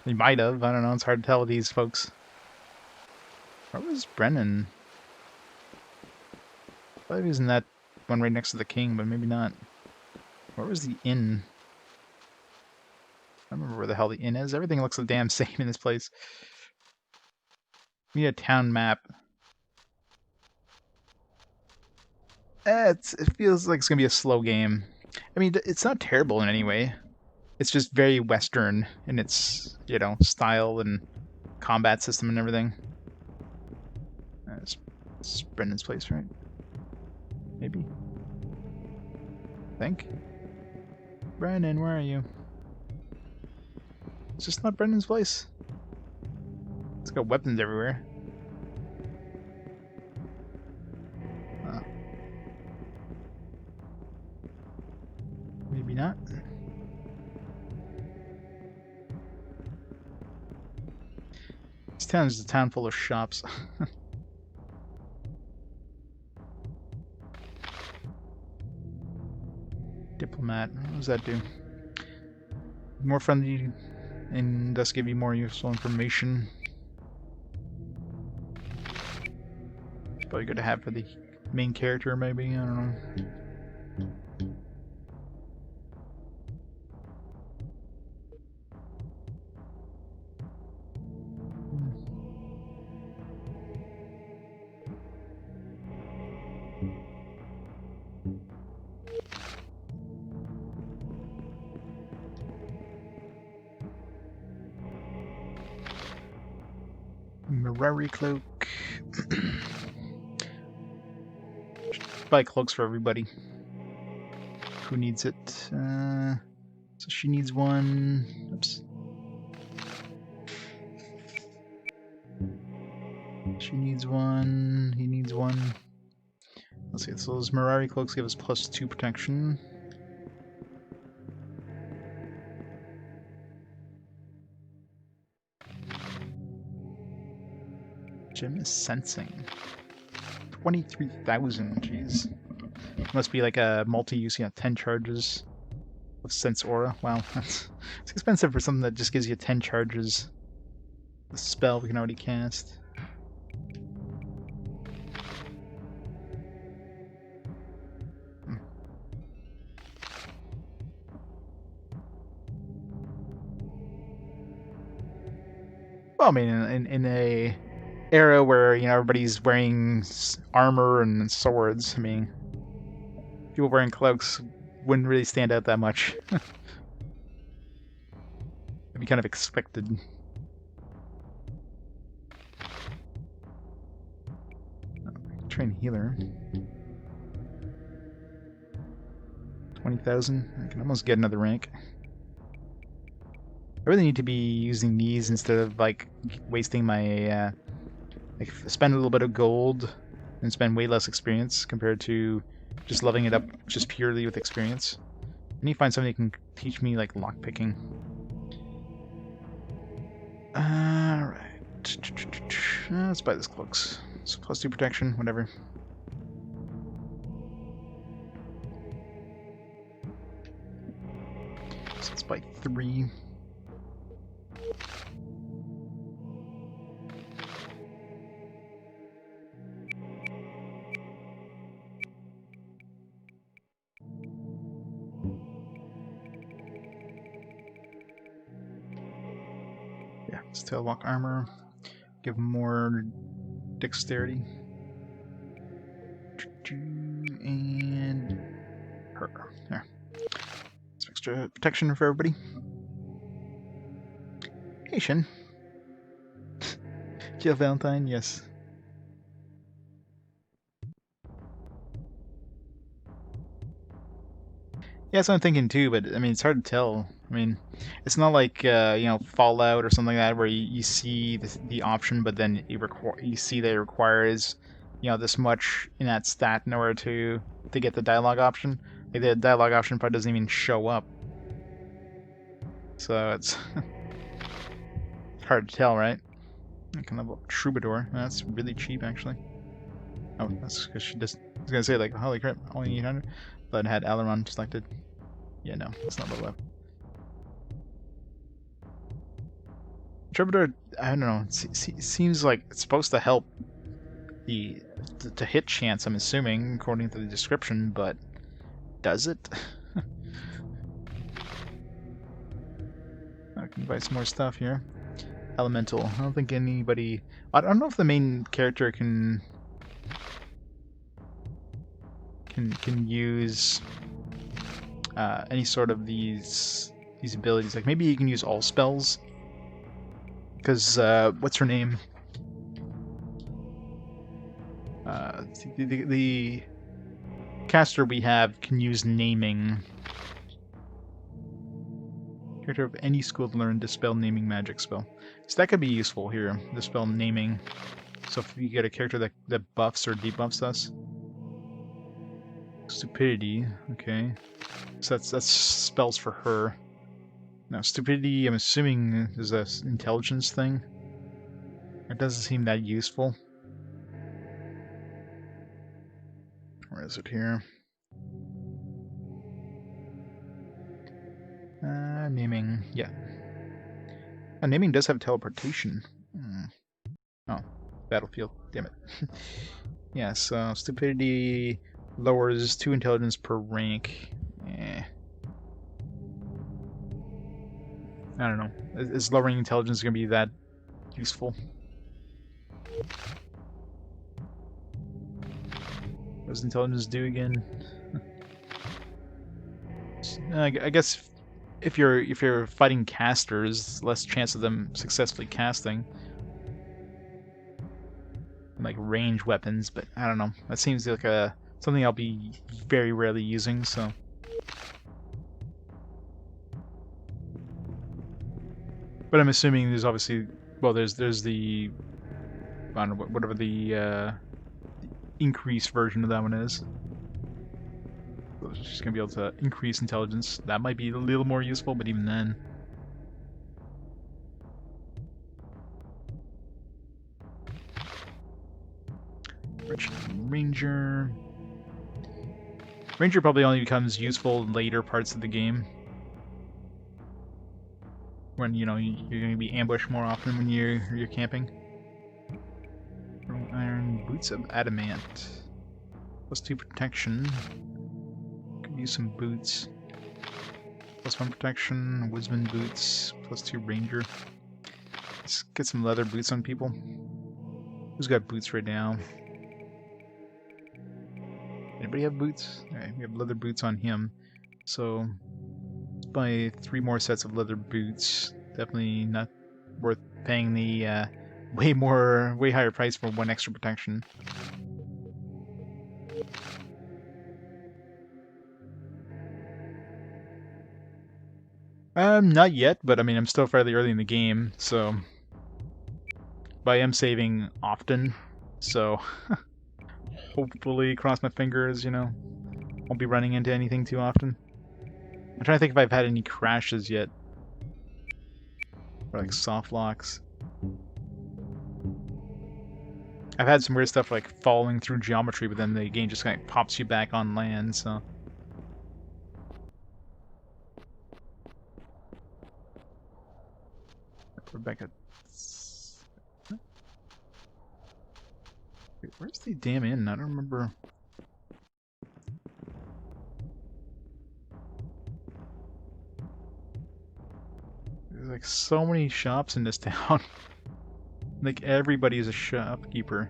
They might have. I don't know. It's hard to tell with these folks. Where was Brennan? I thought he was in that one right next to the king, but maybe not. Where was the inn? I don't remember where the hell the inn is. Everything looks the damn same in this place. We need a town map. It feels like it's going to be a slow game. I mean, it's not terrible in any way. It's just very Western in its, you know, style and combat system and everything. It's Brendan's place, right? Maybe. I think. Brendan, where are you? It's just not Brendan's place. It's got weapons everywhere. Maybe not. This town is a town full of shops. Diplomat. What does that do? More friendly and does give you more useful information. Probably good to have for the main character, maybe. I don't know. Mirari cloak. Buy cloaks for everybody. Who needs it? So she needs one. Oops. She needs one. He needs one. Let's see. So those Mirari cloaks give us +2 protection. Gem is sensing. 23,000. Jeez. Must be like a multi-use. You know, 10 charges of sense aura. Wow, it's expensive for something that just gives you 10 charges. The spell we can already cast. Well, I mean, in a era where, you know, everybody's wearing armor and swords, I mean, people wearing cloaks wouldn't really stand out that much. It'd be kind of expected. Train healer. 20,000. I can almost get another rank. I really need to be using these instead of like wasting my like spend a little bit of gold and spend way less experience compared to just leveling it up just purely with experience. I need to find somebody who can teach me like lockpicking. Alright. Let's buy this cloaks. It's +2 protection, whatever. So let's buy 3. Yeah, still lock armor. Give more dexterity. And her. There. Some extra protection for everybody. Hey, Shin. Jill Valentine, yes. Yeah, that's what I'm thinking too, but I mean, it's hard to tell. I mean, it's not like you know, Fallout or something like that where you see the option, but then you see that it requires, you know, this much in that stat in order to get the dialogue option. Like the dialogue option probably doesn't even show up, so it's hard to tell, right? I can level up Troubadour. That's really cheap, actually. Oh, that's because she just. I was gonna say like, holy crap, only 800, but it had Aileron selected. Yeah, no, that's not level up. Troubadour, I don't know. It seems like it's supposed to help the hit chance. I'm assuming, according to the description, but does it? I can buy some more stuff here. Elemental. I don't think anybody. I don't know if the main character can use any sort of these abilities. Like maybe you can use all spells. Because what's her name? The caster we have can use naming. Character of any school to learn dispel naming magic spell. So that could be useful here. Dispel naming. So if you get a character that buffs or debuffs us. Stupidity. Okay. So that's spells for her. Now stupidity, I'm assuming is a intelligence thing. It doesn't seem that useful. Where is it here? Naming. Yeah. Naming does have teleportation. Oh, battlefield. Damn it. Yeah, so stupidity lowers 2 intelligence per rank. I don't know. Is lowering intelligence going to be that useful? What does intelligence do again? I guess if you're fighting casters, less chance of them successfully casting. Like range weapons, but I don't know. That seems like something I'll be very rarely using, so. But I'm assuming there's obviously, well, there's the, I don't know, whatever the increased version of that one is. So she's gonna be able to increase intelligence. That might be a little more useful, but even then. Ranger. Ranger probably only becomes useful in later parts of the game. When, you know, you're going to be ambushed more often when you're camping. Iron boots of adamant. +2 protection. Could use some boots. +1 protection, woodsman boots, +2 ranger. Let's get some leather boots on people. Who's got boots right now? Anybody have boots? Alright, we have leather boots on him. So, let's buy 3 more sets of leather boots. Definitely not worth paying the way higher price for 1 extra protection. Not yet, but I mean, I'm still fairly early in the game, so. But I am saving often, so. Hopefully, cross my fingers, you know. Won't be running into anything too often. I'm trying to think if I've had any crashes yet. Or like soft locks. I've had some weird stuff like falling through geometry, but then the game just kind of pops you back on land, so. Rebecca. Wait, where's the damn inn? I don't remember. There's like so many shops in this town. Like everybody is a shopkeeper.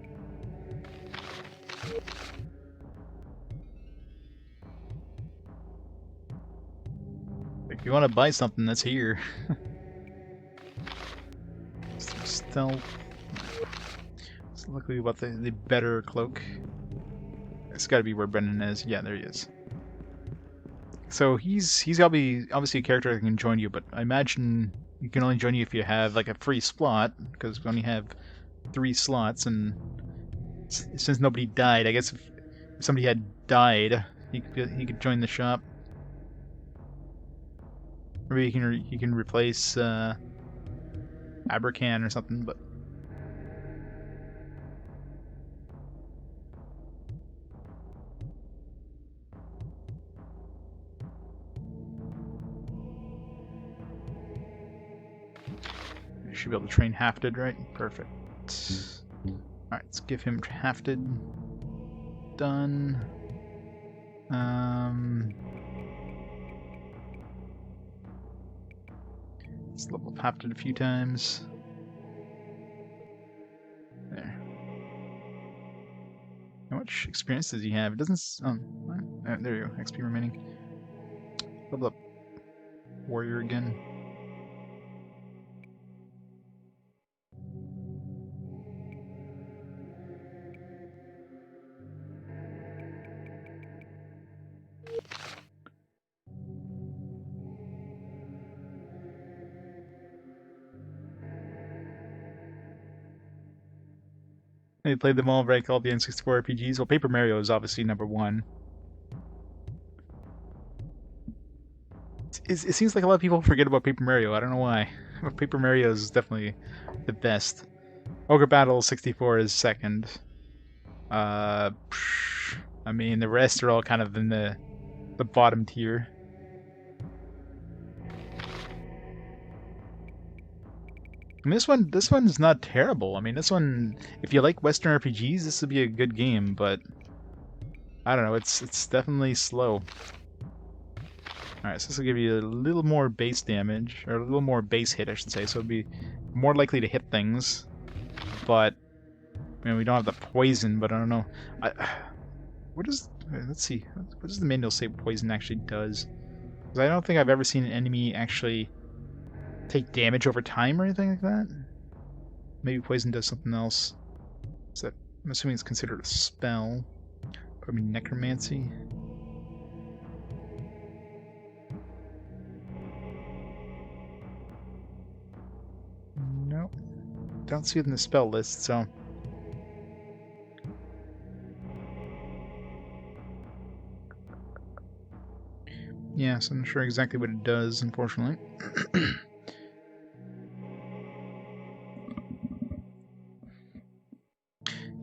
Like if you want to buy something that's here. Stealth. So luckily about the better cloak. It's gotta be where Brendan is. Yeah, there he is. So he's gotta be obviously a character that can join you, but I imagine he can only join you if you have like a free slot, because we only have 3 slots, and since nobody died, I guess if somebody had died, he could join the shop. Maybe he can replace Abercan or something, but. should be able to train hafted, right? Perfect. Alright, let's give him hafted. Done. Let's level up hafted a few times. There. How much experience does he have? It doesn't... there you go. XP remaining. Level up warrior again. I played them all, rank all the N64 RPGs. Well, Paper Mario is obviously #1. It seems like a lot of people forget about Paper Mario. I don't know why. But Paper Mario is definitely the best. Ogre Battle 64 is second. I mean, the rest are all kind of in the bottom tier. I mean, this one's not terrible. I mean, this one, if you like Western RPGs, this would be a good game. But I don't know, it's definitely slow. All right, so this will give you a little more base damage, or a little more base hit, I should say. So it'd be more likely to hit things. But I mean, we don't have the poison. But I don't know. Let's see. What does the manual say poison actually does? Because I don't think I've ever seen an enemy actually take damage over time or anything like that. Maybe poison does something else. So I'm assuming it's considered a spell. Probably necromancy. Nope. Don't see it in the spell list, so. Yeah, so I'm not sure exactly what it does, unfortunately.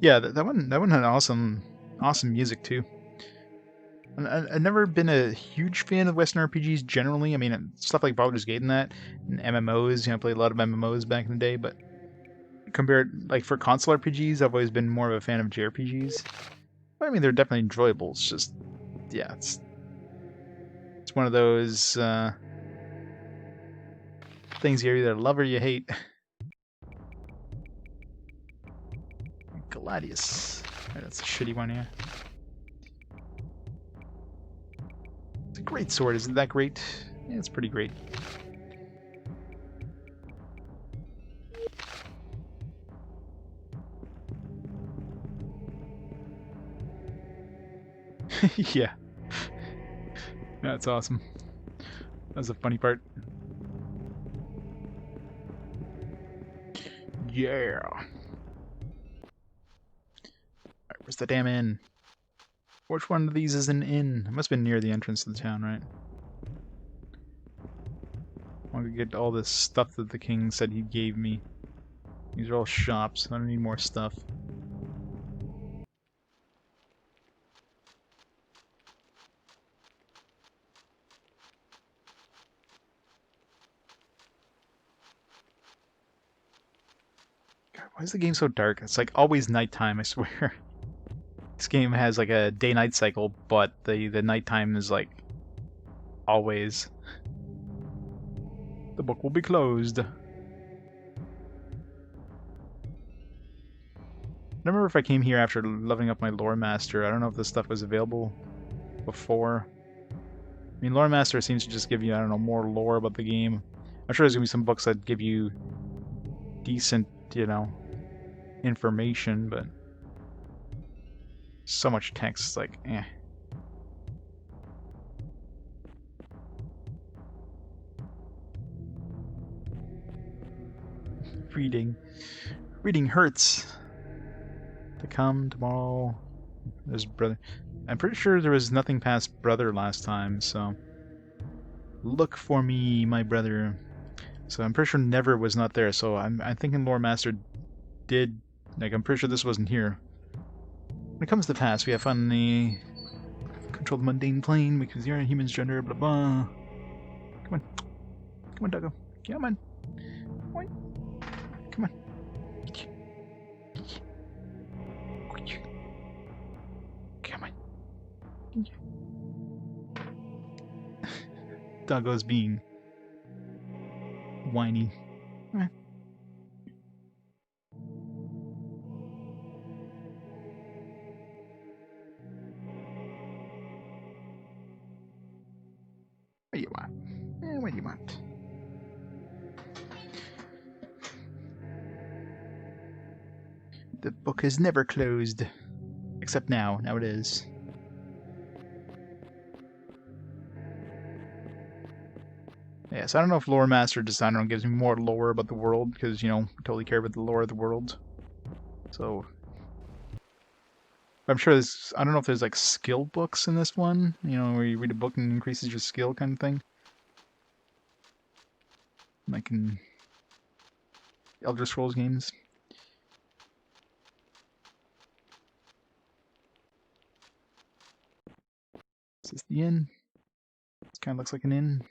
Yeah, that one had awesome music too. And I've never been a huge fan of Western RPGs generally. I mean, stuff like Baldur's Gate and that, and MMOs. I played a lot of MMOs back in the day. But compared, like for console RPGs, I've always been more of a fan of JRPGs. But, I mean, they're definitely enjoyable. It's just, yeah, it's one of those things you either love or you hate. Gladius. Right, that's a shitty one, yeah. It's a great sword, isn't that great? Yeah, it's pretty great. Yeah. That's awesome. That's the funny part. Yeah. Alright, where's the damn inn? Which one of these is an inn? It must have been near the entrance to the town, right? I want to get all this stuff that the king said he gave me. These are all shops. I don't need more stuff. God, why is the game so dark? It's like always nighttime, I swear. This game has like a day-night cycle, but the nighttime is like always. The book will be closed. I don't remember if I came here after leveling up my lore master. I don't know if this stuff was available before. I mean, lore master seems to just give you, I don't know, more lore about the game. I'm sure there's gonna be some books that give you decent, you know, information, but so much text, like, eh. Reading hurts. To come tomorrow. There's brother. I'm pretty sure there was nothing past brother last time, so look for me, my brother. So I'm pretty sure never was not there. So I'm thinking Lore Master did, like, I'm pretty sure this wasn't here. When it comes to past, we have finally control the mundane plane because you're a human's gender. Blah blah. Come on, doggo. Come on. Boing. Doggo's being whiny. Eh. What do you want? What do you want? The book is never closed. Except now. Now it is. Yeah, so I don't know if Lore Master Designer gives me more lore about the world, because, you know, I totally care about the lore of the world. So, I'm sure there's, I don't know if there's like skill books in this one, you know, where you read a book and increases your skill kind of thing. Like in Elder Scrolls games. Is this the inn? This kind of looks like an inn.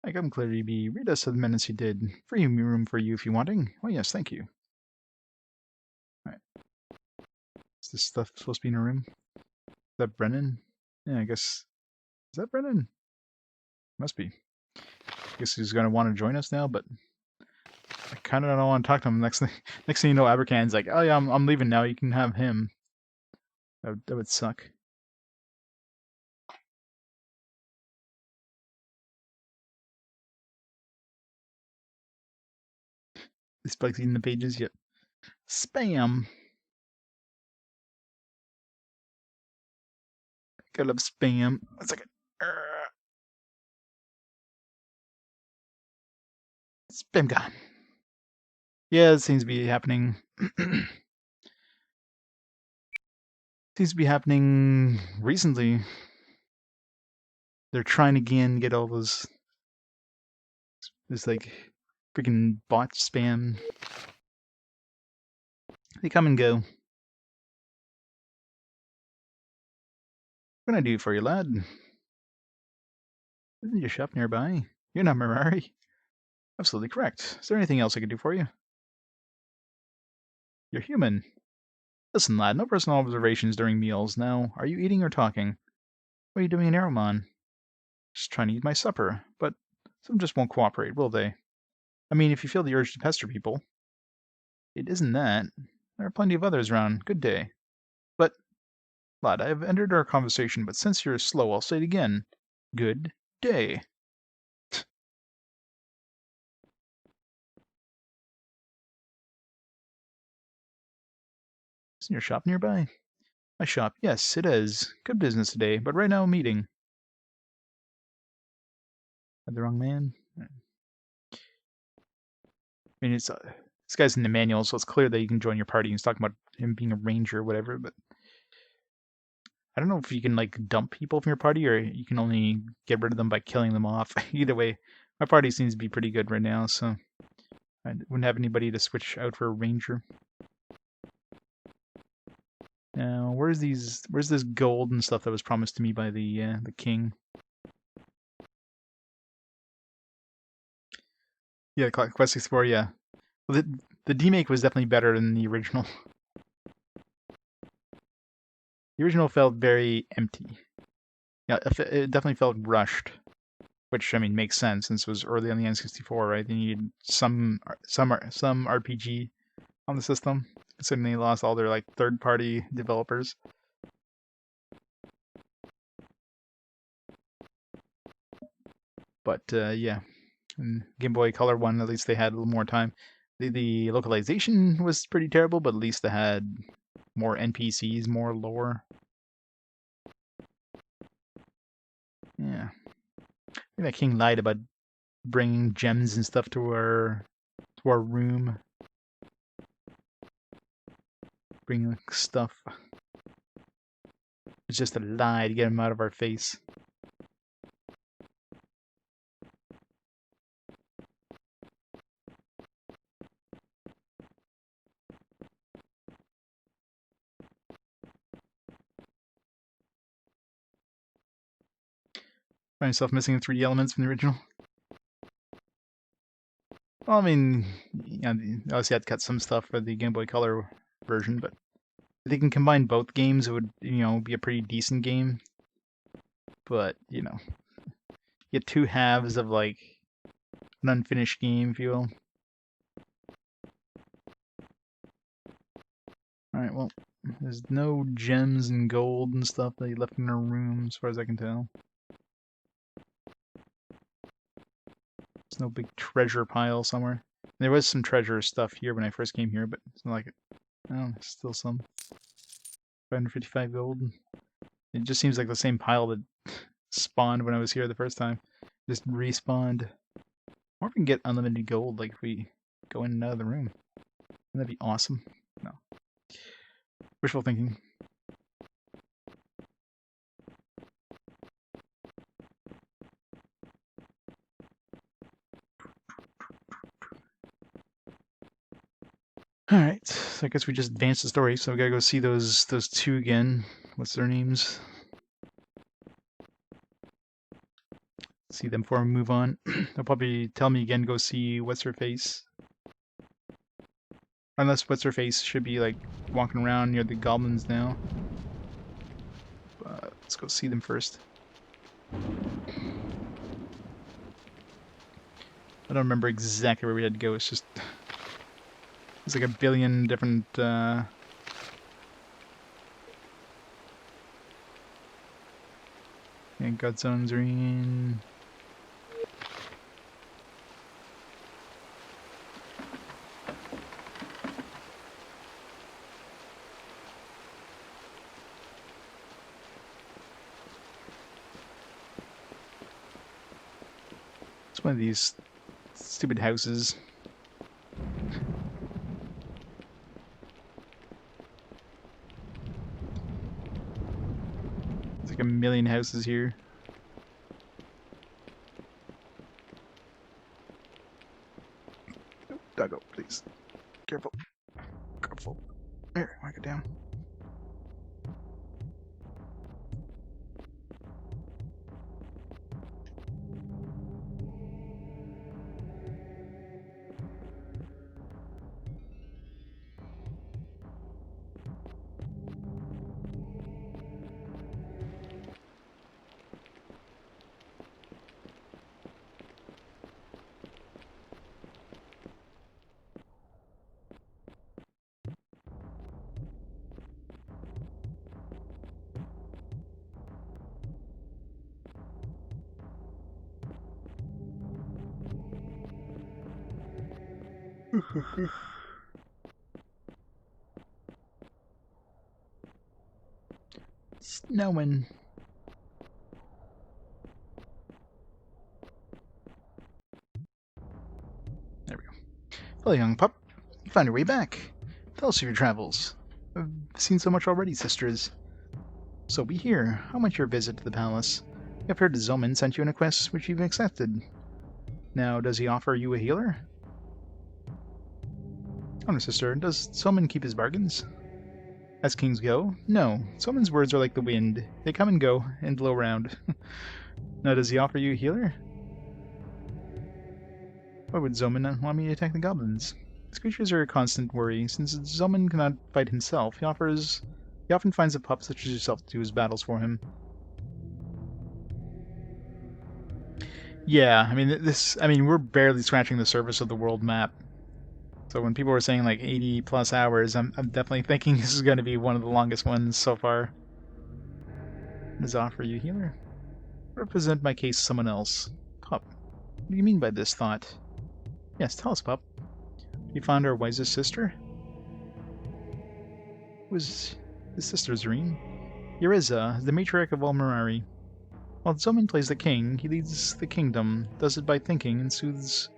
I come clearly be. Read us of the menace you did. Free room for you if you wanting. Oh yes, thank you. Alright. Is this stuff supposed to be in a room? Is that Brennan? Yeah, I guess. Is that Brennan? Must be. I guess he's gonna want to join us now, but I kind of don't want to talk to him. Next thing you know, Abercan's like, "Oh yeah, I'm leaving now. You can have him." That would suck. This bug's eating the pages yet. Spam. I love spam. It's like spam gone. Yeah, it seems to be happening. Seems to be happening recently. They're trying to again get all those this like freaking bot spam. They come and go. What can I do for you, lad? Isn't your shop nearby? You're not Mirari? Absolutely correct. Is there anything else I can do for you? You're human. Listen, lad, no personal observations during meals. Now, are you eating or talking? What are you doing in Aromon? Just trying to eat my supper, but some just won't cooperate, will they? I mean, if you feel the urge to pester people. It isn't that. There are plenty of others around. Good day. But, lad, I have ended our conversation, but since you're slow, I'll say it again. Good day. Isn't your shop nearby? My shop, yes, it is. Good business today, but right now I'm eating. Had the wrong man? I mean, it's this guy's in the manual, so it's clear that you can join your party. He's talking about him being a ranger or whatever, but I don't know if you can like dump people from your party or you can only get rid of them by killing them off. Either way, my party seems to be pretty good right now, so I wouldn't have anybody to switch out for a ranger. Now, where's this gold and stuff that was promised to me by the king? Yeah, Quest 64, yeah. Well, the demake was definitely better than the original. The original felt very empty. Yeah, it definitely felt rushed, which I mean makes sense since it was early on the N64, right? They needed some RPG on the system, considering they lost all their like third-party developers. But yeah, in Game Boy Color one, at least they had a little more time. The localization was pretty terrible, but at least they had more NPCs, more lore. Yeah, I think that king lied about bringing gems and stuff to our room, bringing stuff. It's just a lie to get him out of our face. Find yourself missing the 3D elements from the original. Well, I mean, yeah, obviously I'd cut some stuff for the Game Boy Color version, but if they can combine both games, it would, be a pretty decent game. But, you get two halves of, like, an unfinished game, if you will. Alright, well, there's no gems and gold and stuff that he left in our room, as far as I can tell. There's no big treasure pile somewhere. There was some treasure stuff here when I first came here, but it's not like it. Oh, still some. 555 gold. It just seems like the same pile that spawned when I was here the first time. Just respawned. Or if we can get unlimited gold, like if we go in and out of the room. That'd be awesome. No. Wishful thinking. Alright, so I guess we just advanced the story, so we gotta go see those two again. What's their names? See them before we move on. They'll probably tell me again, go see what's-her-face. Unless what's-her-face should be, like, walking around near the goblins now. But let's go see them first. I don't remember exactly where we had to go, it's just... There's like a billion different, yeah, God zones are in. It's one of these stupid houses. There's like a million houses here. Doggo, please. Careful. Careful. There, mark it down. Snowing. There we go. Hello, young pup. You found your way back. Tell us of your travels. I've seen so much already, sisters. So be here. How much your visit to the palace? I've heard Zoman sent you on a quest which you've accepted. Now, does he offer you a healer? Honor, sister, does Zoman keep his bargains? As kings go? No. Zoman's words are like the wind. They come and go, and blow around. Now, does he offer you a healer? Why would Zoman want me to attack the goblins? These creatures are a constant worry. Since Zoman cannot fight himself, he often finds a pup such as yourself to do his battles for him. Yeah, I mean, we're barely scratching the surface of the world map. So when people were saying like 80 plus hours, I'm definitely thinking this is going to be one of the longest ones so far. Does offer you healer? Represent my case to someone else. Pup. What do you mean by this thought? Yes, tell us, pup. You found our wisest sister? Was his sister Zareen? Yuriza, the matriarch of Almarari. While Zoman plays the king, he leads the kingdom, does it by thinking, and soothes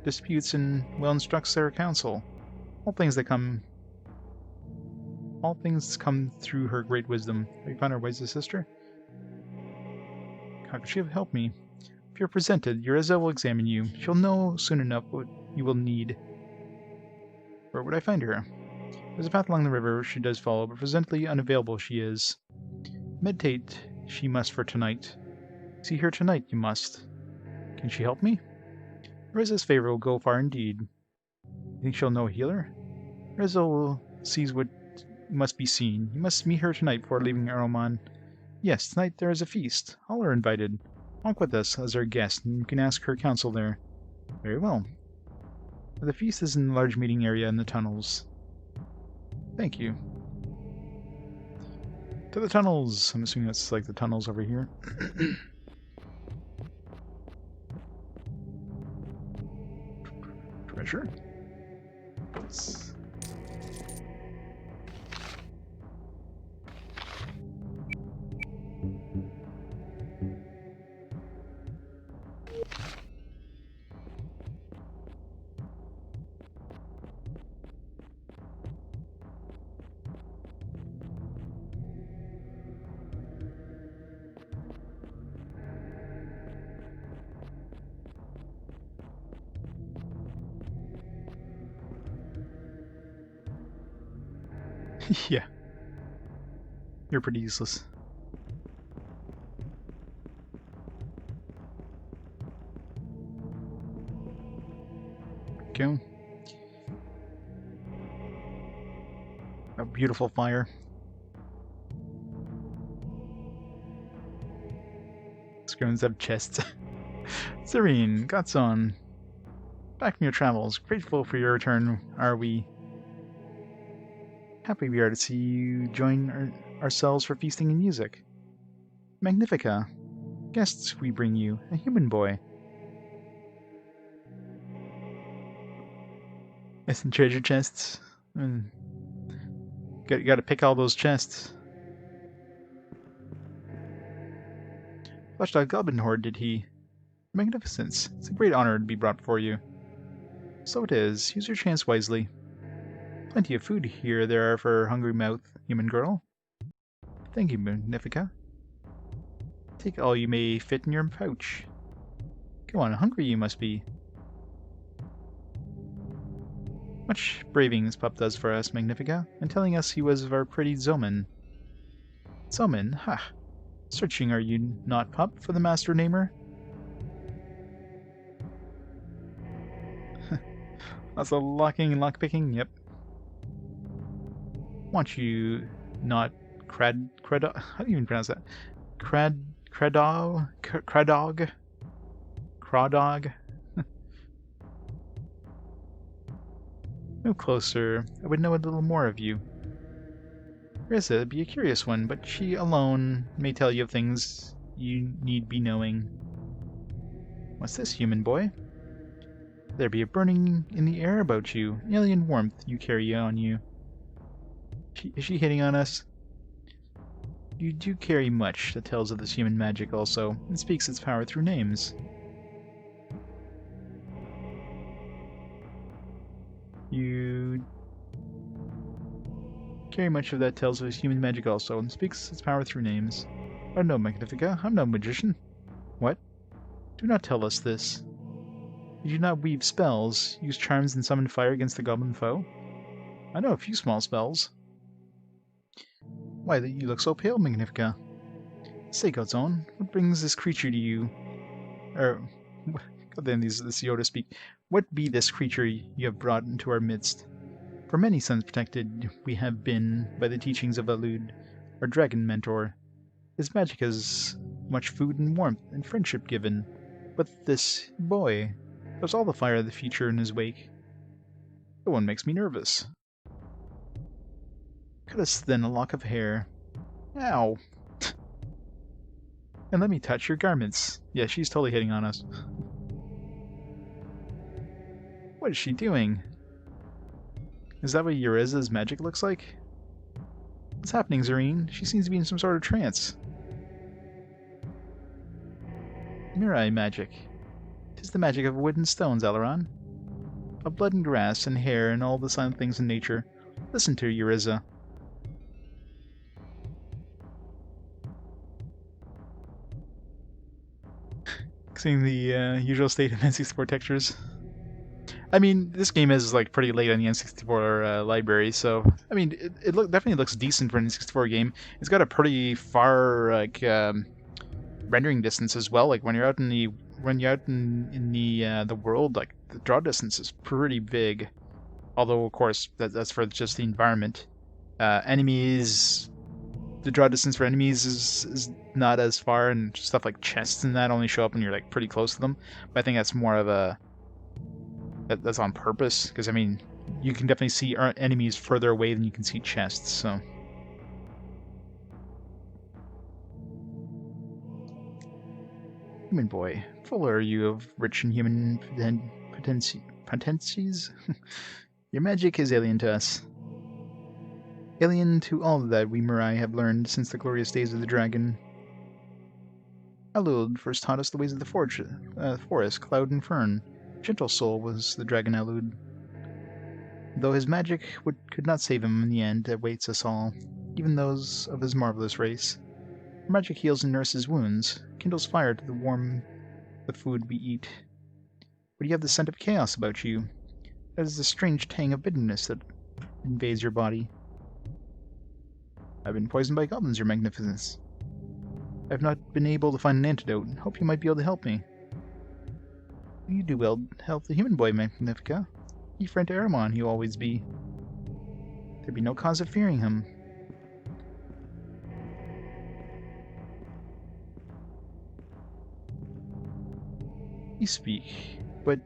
disputes and well instructs their counsel. All things come through her great wisdom. Have you found our wisest sister? How could she have helped me? If you're presented, Yuriza will examine you. She'll know soon enough what you will need. Where would I find her? There's a path along the river she does follow, but presently unavailable she is. Meditate she must for tonight. See her tonight, you must. Can she help me? Riza's favor will go far indeed. You think she'll know a healer? Riza sees what must be seen. You must meet her tonight before leaving Aroman. Yes, tonight there is a feast. All are invited. Walk with us as our guest, and you can ask her counsel there. Very well. The feast is in the large meeting area in the tunnels. Thank you. To the tunnels! I'm assuming that's like the tunnels over here. Treasure? Yes. Yeah. You're pretty useless. Go. A beautiful fire. Scrims have chests. Serene, Gotson. Back from your travels. Grateful for your return, are we? Happy we are to see you join ourselves for feasting and music. Magnifica. Guests we bring you, a human boy. Yes, treasure chests. Got to pick all those chests. Flushed out goblin horde, did he? Magnificence. It's a great honor to be brought before you. So it is. Use your chance wisely. Plenty of food here there are for hungry mouth, human girl. Thank you, Magnifica. Take all you may fit in your pouch. Go on, hungry you must be. Much braving this pup does for us, Magnifica, and telling us he was of our pretty Zoman. Zoman? Ha! Searching are you not, pup, for the master namer? Lots of locking and lockpicking, yep. Want you not how do you even pronounce that? Cradog? Crawdog? Move closer. I would know a little more of you. Riza be a curious one, but she alone may tell you of things you need be knowing. What's this, human boy? There be a burning in the air about you, alien warmth you carry on you. Is she hitting on us? You do carry much that tells of this human magic also, and speaks its power through names. You carry much of that tells of his human magic also, and speaks its power through names. Oh no, Magnifica, I'm no magician. What? Do not tell us this. You do not weave spells, use charms and summon fire against the goblin foe? I know a few small spells. Why, you look so pale, Magnifica. Say, Godzone, what brings this creature to you? Goddamn, this Yoda speak. What be this creature you have brought into our midst? For many suns protected we have been by the teachings of Alud, our dragon mentor. His magic has much food and warmth and friendship given, but this boy has all the fire of the future in his wake. The one makes me nervous. Cut us then a lock of hair. Ow! And let me touch your garments. Yeah, she's totally hitting on us. What is she doing? Is that what Uriza's magic looks like? What's happening, Zareen? She seems to be in some sort of trance. Mirai magic. 'Tis the magic of wood and stones, Alaran. Of blood and grass and hair and all the silent things in nature. Listen to Uriza. Seeing the usual state of N64 textures. I mean, this game is like pretty late on the N64 library, so I mean, it definitely looks decent for an N64 game. It's got a pretty far like rendering distance as well. Like when you're out in the when you're out in the world, like the draw distance is pretty big. Although of course that's for just the environment. Enemies, the draw distance for enemies is not as far, and stuff like chests and that only show up when you're like pretty close to them. But I think that's more of that's on purpose, because I mean you can definitely see enemies further away than you can see chests. So. Human boy, full are you of rich and human potencies? Your magic is alien to us. Alien to all that we Mirai have learned since the glorious days of the dragon. Alud first taught us the ways of the forest, cloud, and fern. Gentle soul was the dragon Alud. Though his magic could not save him in the end, awaits us all, even those of his marvelous race. Magic heals and nurses wounds, kindles fire to warm the food we eat. But you have the scent of chaos about you. That is the strange tang of bitterness that invades your body. I've been poisoned by goblins, your magnificence. I have not been able to find an antidote. Hope you might be able to help me. You do well to help the human boy, Magnifica. He friend to Aramon, he'll always be. There be no cause of fearing him. You speak, but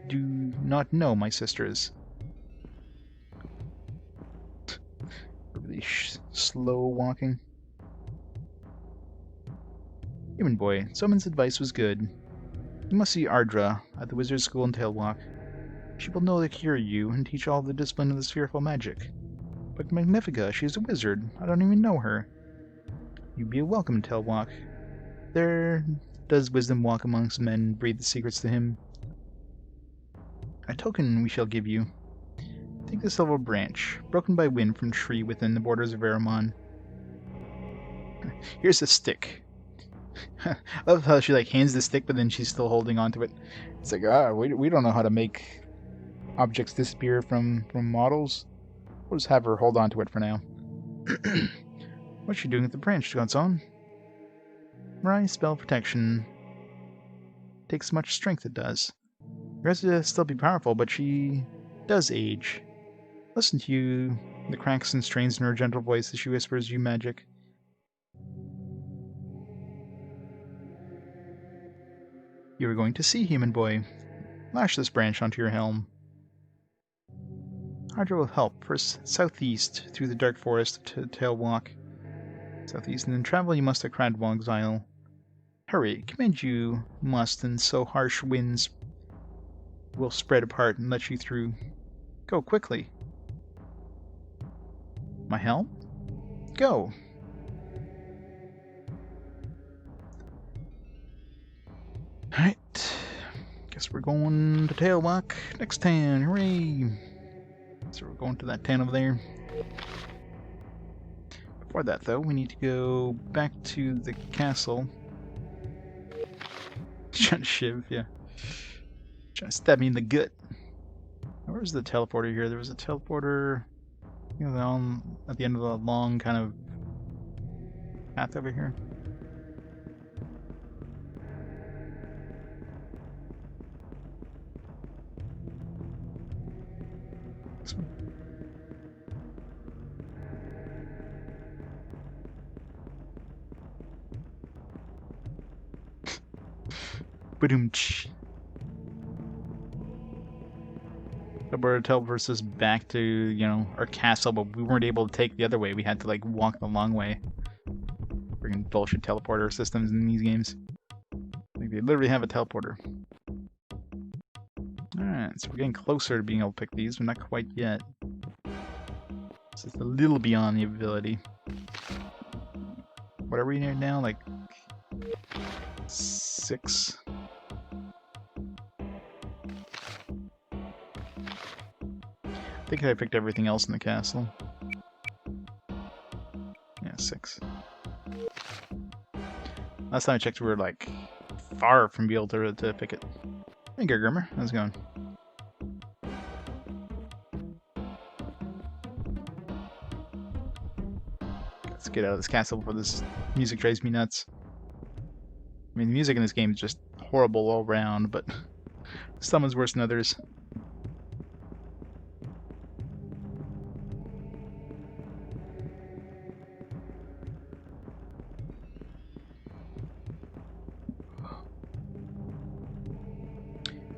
do not know my sisters. Really slow walking. Human boy, Someone's advice was good. You must see Ardra at the wizard's school in Tailwalk. She will know to cure you and teach all the discipline of the spherical magic. But Magnifica, she's a wizard. I don't even know her. You'd be welcome in Tailwalk. There does wisdom walk amongst men and breathe the secrets to him. A token we shall give you. Take this silver branch, broken by wind from tree within the borders of Aramon. Here's a stick. I love how she like hands the stick, but then she's still holding on to it. It's like, we don't know how to make objects disappear from models. We'll just have her hold on to it for now. What's she doing with the branch, Godson? Mirai spell protection. Takes much strength, it does. The rest of it still be powerful, but she does age. Listen to you, the cracks and strains in her gentle voice as she whispers you magic. You are going to see, human boy. Lash this branch onto your helm. Ardra will help. First southeast through the dark forest to Tailwalk. Southeast, and then travel you must to Cradwog's Isle. Hurry, command you must, and so harsh winds will spread apart and let you through. Go quickly. My helm? Go. Alright. Guess we're going to Tailwalk next town. Hooray! So we're going to that town over there. Before that, though, we need to go back to the castle. Trying to shiv, yeah. Trying to stab me in the gut. Where's the teleporter here? There was a teleporter, you know, at the end of the long kind of path over here. This one. Ba-doom-tsh. Teleporter teleports us back to, you know, our castle, but we weren't able to take the other way. We had to, like, walk the long way. Freaking bullshit teleporter systems in these games. Like, they literally have a teleporter. Alright, so we're getting closer to being able to pick these, but not quite yet. It's just a little beyond the ability. What are we near now? Like 6? I think I picked everything else in the castle. Yeah, 6. Last time I checked, we were like far from being able to pick it. Hey, Grimmer, how's it going? Let's get out of this castle before this music drives me nuts. I mean, the music in this game is just horrible all around, but some is worse than others.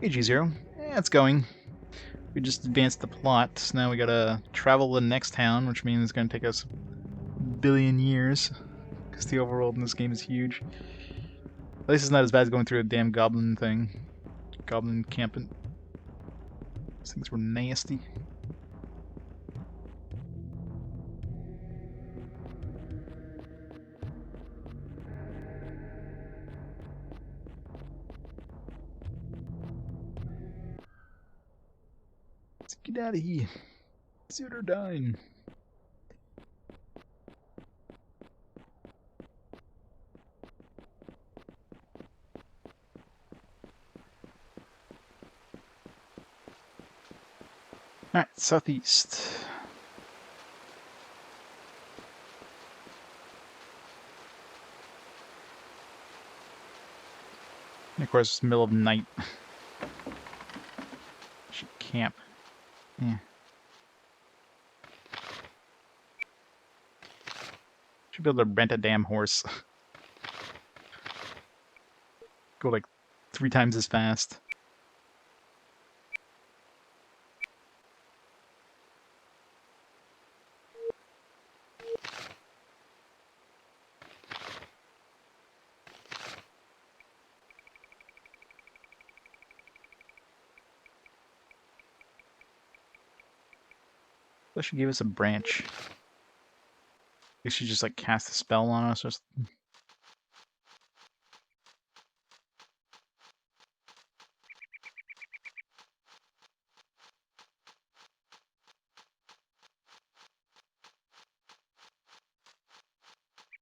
AG0. Yeah, it's going. We just advanced the plot, so now we gotta travel to the next town, which means it's gonna take us a billion years, because the overworld in this game is huge. At least it's not as bad as going through a damn goblin thing. Goblin camping. These things were nasty. Let's get out of here. Suit or dying. Alright, southeast. And of course, it's the middle of the night. Should camp. Yeah. Should be able to rent a damn horse. Go like 3 times as fast. That should give us a branch. They should just like cast a spell on us or something.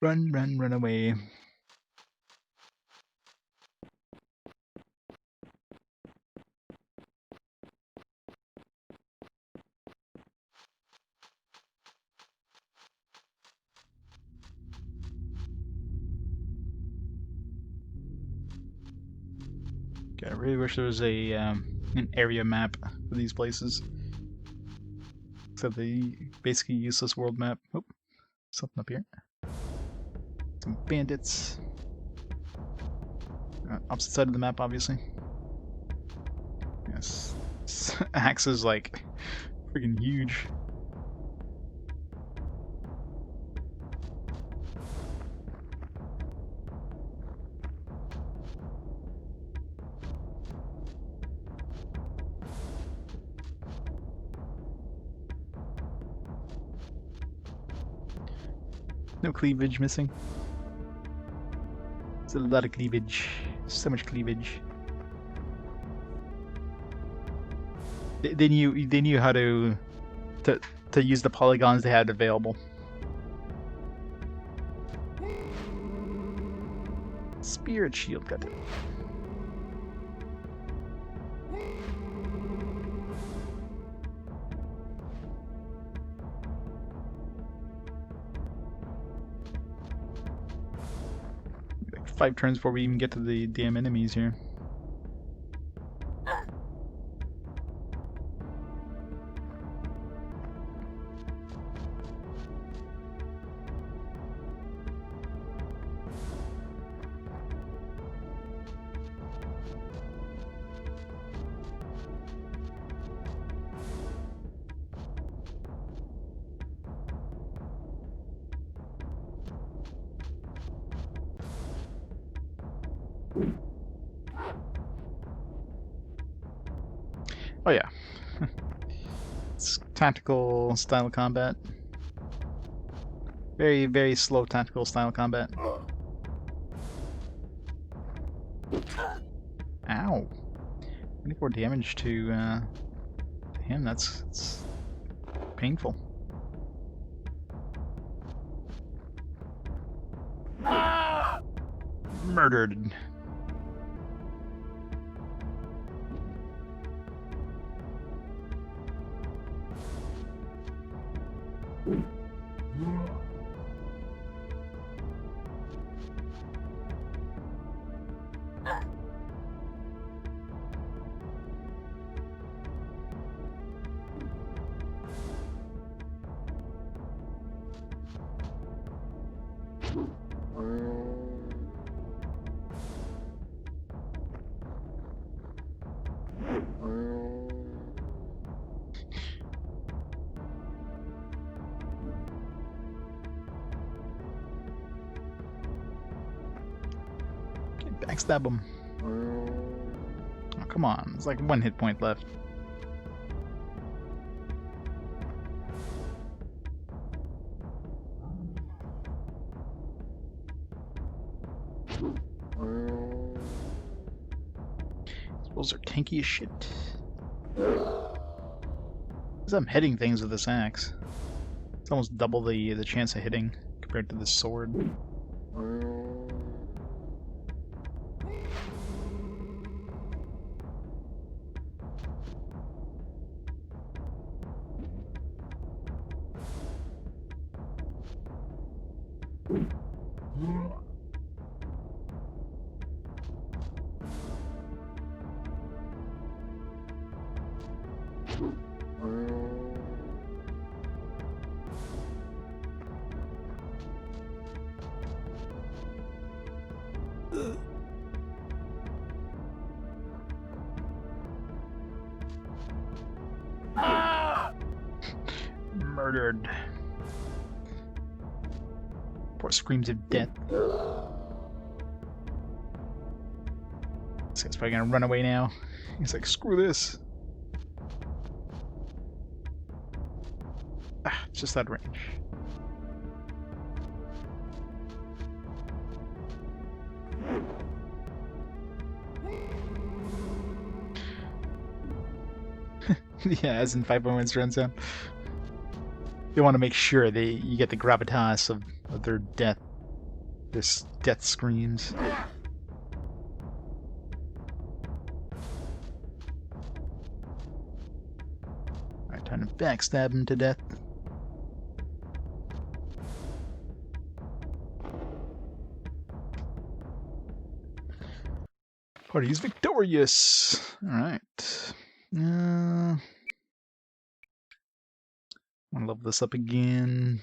Run, run, run away. God, I really wish there was a an area map for these places. Except the basically useless world map. Oh, something up here. Some bandits. Opposite side of the map, obviously. Yes. This axe is like freaking huge. No cleavage missing. There's a lot of cleavage. So much cleavage. They knew how to use the polygons they had available. Spirit shield, got it. Like 5 turns before we even get to the damn enemies here. Oh yeah. It's tactical style combat. Very, very slow tactical style combat. Ow. 24 damage to him, that's painful. Murdered. Backstab him. Oh, come on. There's like 1 hit point left. These rolls are tanky as shit. Because I'm hitting things with this axe. It's almost double the chance of hitting compared to this sword. Murdered. Poor screams of death. This guy's probably gonna run away now. He's like, screw this. Ah, it's just that range. Yeah, as in 5.1 runs down. They want to make sure you get the gravitas of their death. This death screams. Alright, time to backstab him to death. Party is victorious! Alright. Want to level this up again.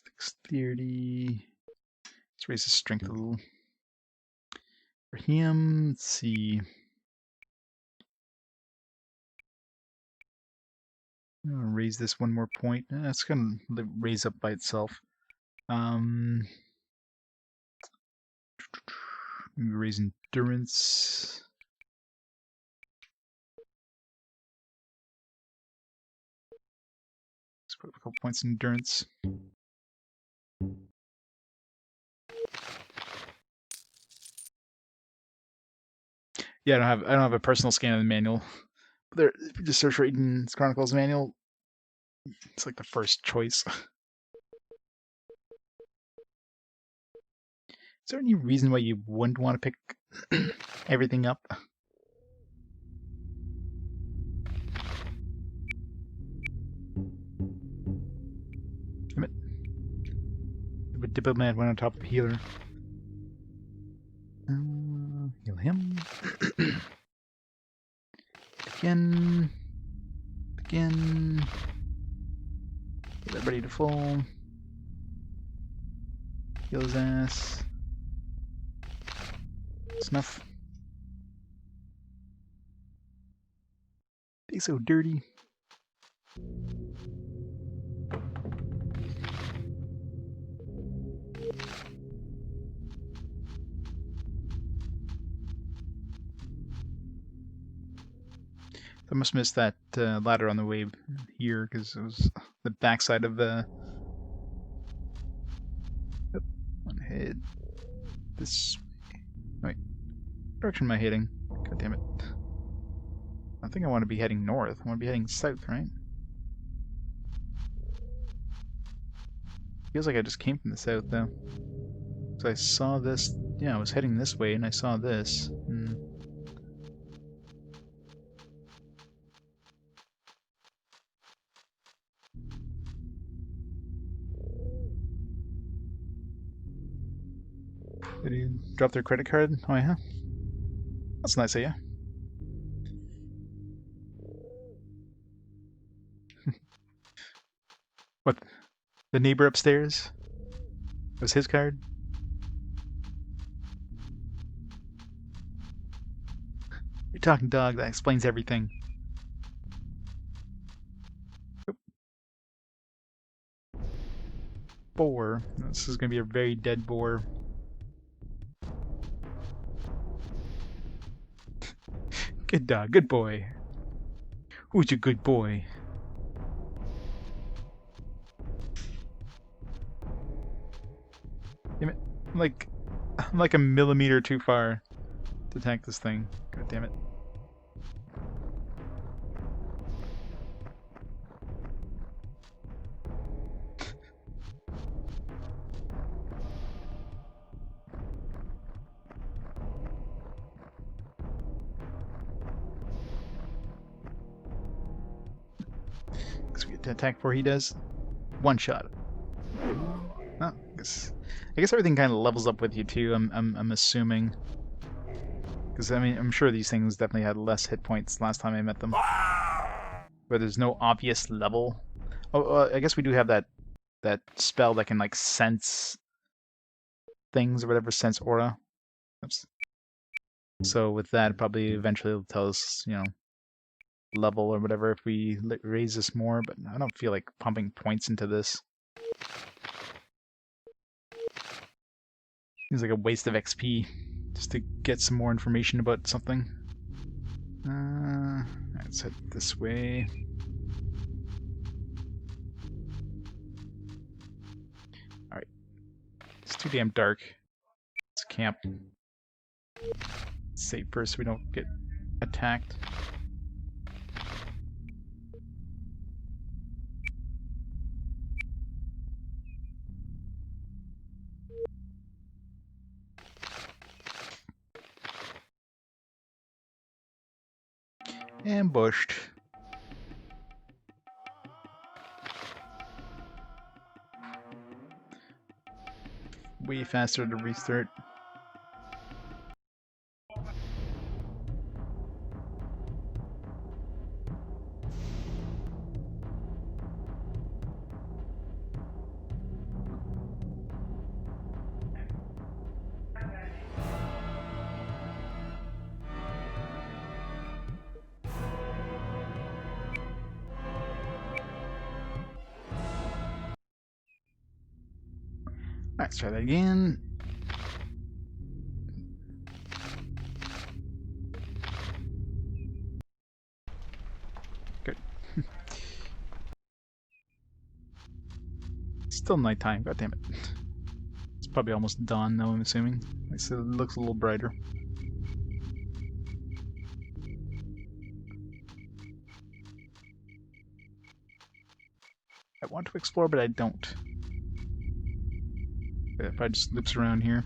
Dexterity. Let's raise his strength a little. For him, let's see. I'm gonna raise this 1 more point. It's gonna raise up by itself. Maybe raise endurance. Let's put a couple points in endurance. Yeah, I don't have a personal scan of the manual. There, if you just search for Aidyn Chronicles manual, it's like the first choice. Is there any reason why you wouldn't want to pick everything up? Damn it. The diplomat went on top of the healer. Heal him. Again. Again. Get everybody to full. Heal his ass. Snuff. They so dirty. I must miss that ladder on the way here because it was the backside of the. Yep. One head this way. Wait, what direction am I heading? God damn it! I think I want to be heading north. I want to be heading south, right? Feels like I just came from the south though. So I saw this. Yeah, I was heading this way, and I saw this. Did he drop their credit card? Oh yeah? That's nice of you. What? The neighbor upstairs? It was his card? You're talking dog, that explains everything. Oop. Boar. This is gonna be a very dead boar. Good dog, good boy. Who's your good boy? Damn it. I'm like a millimeter too far to attack this thing. God damn it. Because we get to attack before he does. One shot. Oh, I guess everything kind of levels up with you too. I'm assuming. Because I mean, I'm sure these things definitely had less hit points last time I met them. Where there's no obvious level. Oh, I guess we do have that spell that can like sense things or whatever, sense aura. Oops. So with that, probably eventually it'll tell us, you know, level or whatever if we raise this more. But I don't feel like pumping points into this. Seems like a waste of XP just to get some more information about something. Let's head this way. Alright. It's too damn dark. Let's camp. Save first so we don't get attacked. Ambushed. Way faster to restart. Let's try that again. Good. Still nighttime, god damn it. It's probably almost dawn though, I'm assuming. At least it looks a little brighter. I want to explore, but I don't. If I just loops around here.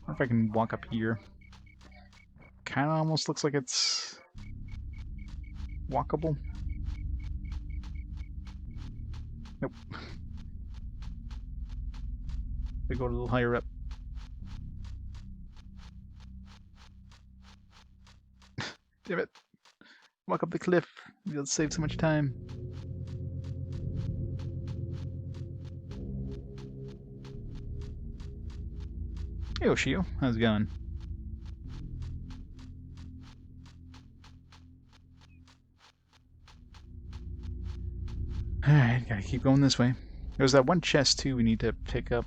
Or if I can walk up here. Kinda almost looks like it's walkable. Nope. We go a little higher up. Damn it. Walk up the cliff. We'll save so much time. Hey Oshio, how's it going? Alright, gotta keep going this way. There's that one chest too we need to pick up.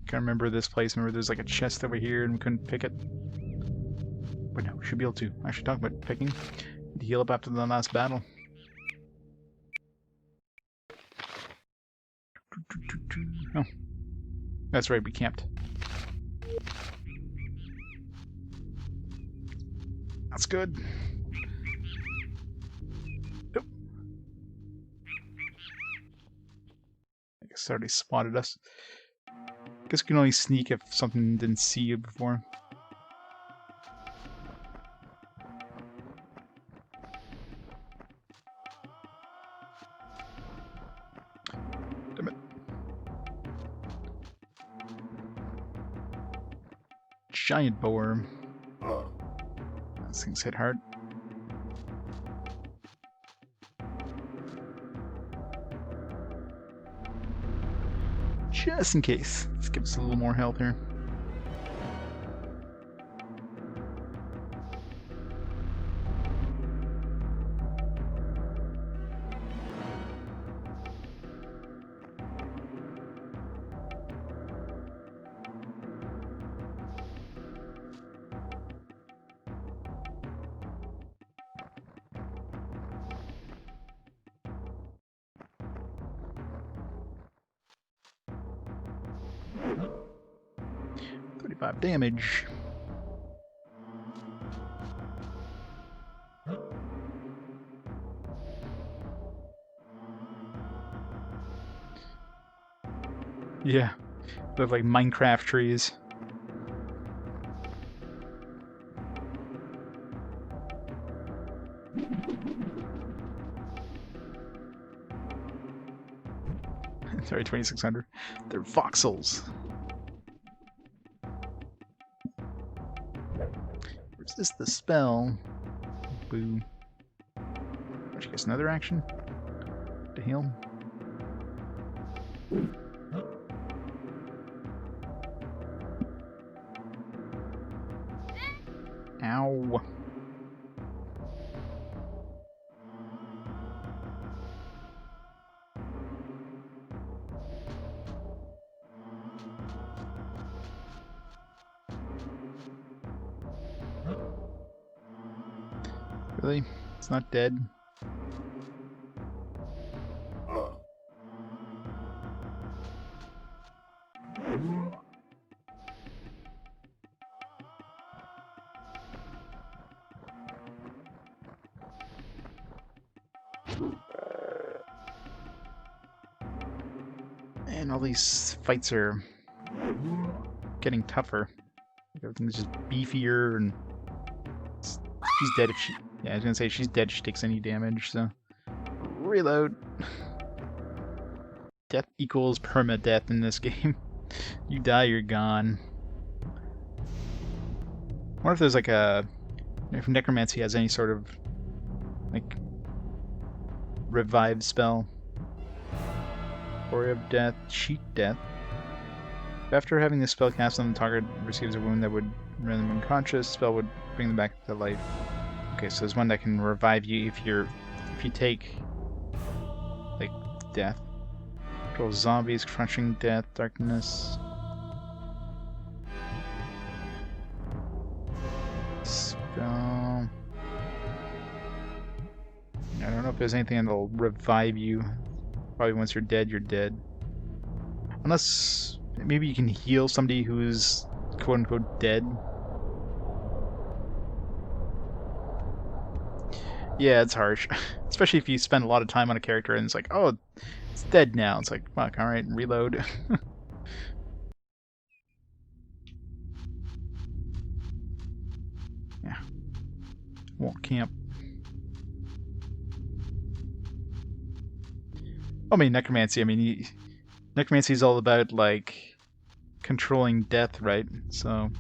Can't remember this place. Remember there's like a chest over here and we couldn't pick it. But no, we should be able to. I should talk about picking. To heal up after the last battle. Oh. That's right, we camped. That's good. Nope. it's already spotted us. Guess we can only sneak if something didn't see you before. Damn it. Giant boar. Those things hit hard. Just in case. Let's give us a little more health here. Damage. Yeah, look like Minecraft trees. Sorry, 2600. They're voxels. Resist the spell. Boo. Which gets another action to heal. Ow. Really? It's not dead? And all these fights are getting tougher. Everything's just beefier, and she's dead if she... Yeah, I was gonna say she's dead if she takes any damage, so... Reload! Death equals permadeath in this game. You die, you're gone. I wonder if there's like a... If Necromancy has any sort of... like... revive spell. Glory of Death, Cheat Death. After having this spell cast on the target receives a wound that would render them unconscious, the spell would bring them back to life. Okay, so there's one that can revive you if you take like death. Control zombies, crunching death, darkness. Spell. I don't know if there's anything that'll revive you. Probably once you're dead, you're dead. Unless maybe you can heal somebody who's quote-unquote dead. Yeah, it's harsh. Especially if you spend a lot of time on a character and it's like, oh, it's dead now. It's like, fuck, alright, reload. Yeah. Won't camp. I mean, necromancy. I mean, necromancy is all about like controlling death, right? So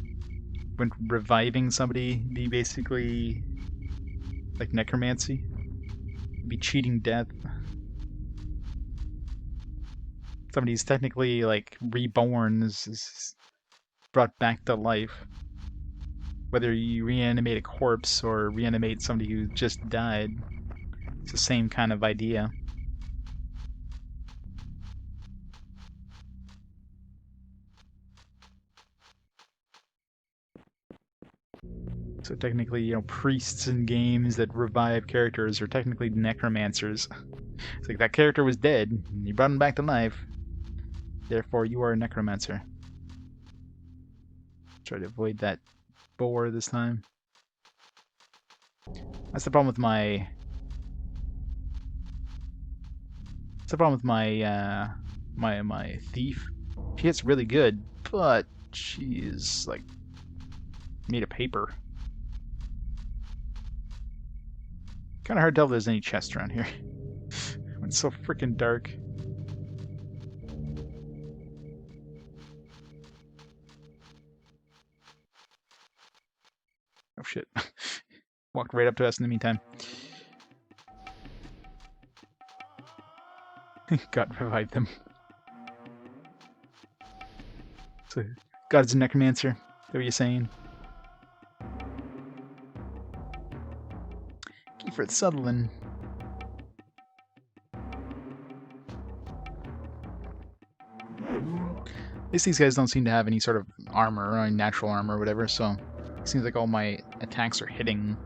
when reviving somebody, be basically like necromancy, be cheating death. Somebody's technically like reborn, is brought back to life. Whether you reanimate a corpse or reanimate somebody who just died, it's the same kind of idea. So technically, you know, priests in games that revive characters are technically necromancers. It's like that character was dead, and you brought him back to life. Therefore, you are a necromancer. Try to avoid that boar this time. That's the problem with my... That's the problem with my my thief. She hits really good, but she's like made of paper. Kind of hard to tell if there's any chests around here. It's so freaking dark. Oh shit. Walked right up to us in the meantime. God revived them. So, God's a necromancer. Is that what you're saying? Kiefer Sutherland. At least these guys don't seem to have any sort of armor or any natural armor or whatever, so it seems like all my attacks are hitting,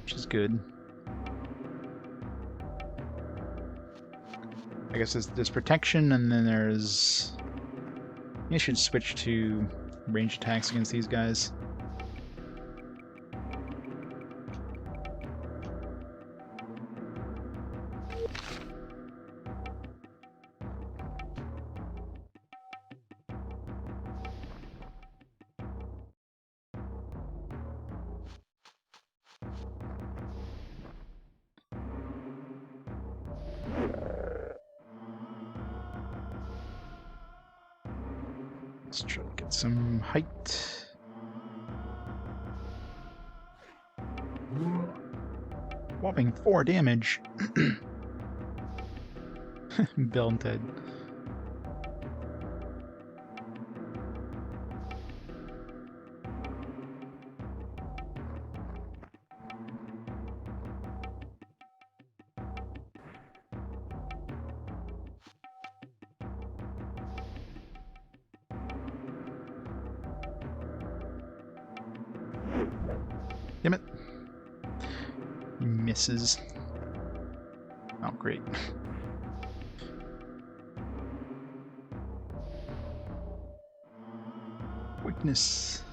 which is good. I guess there's protection, and then there's... I should switch to range attacks against these guys. Let's try to get some height. Whopping 4 damage. Bill and Ted. Damn it. He misses. Oh, great. Weakness.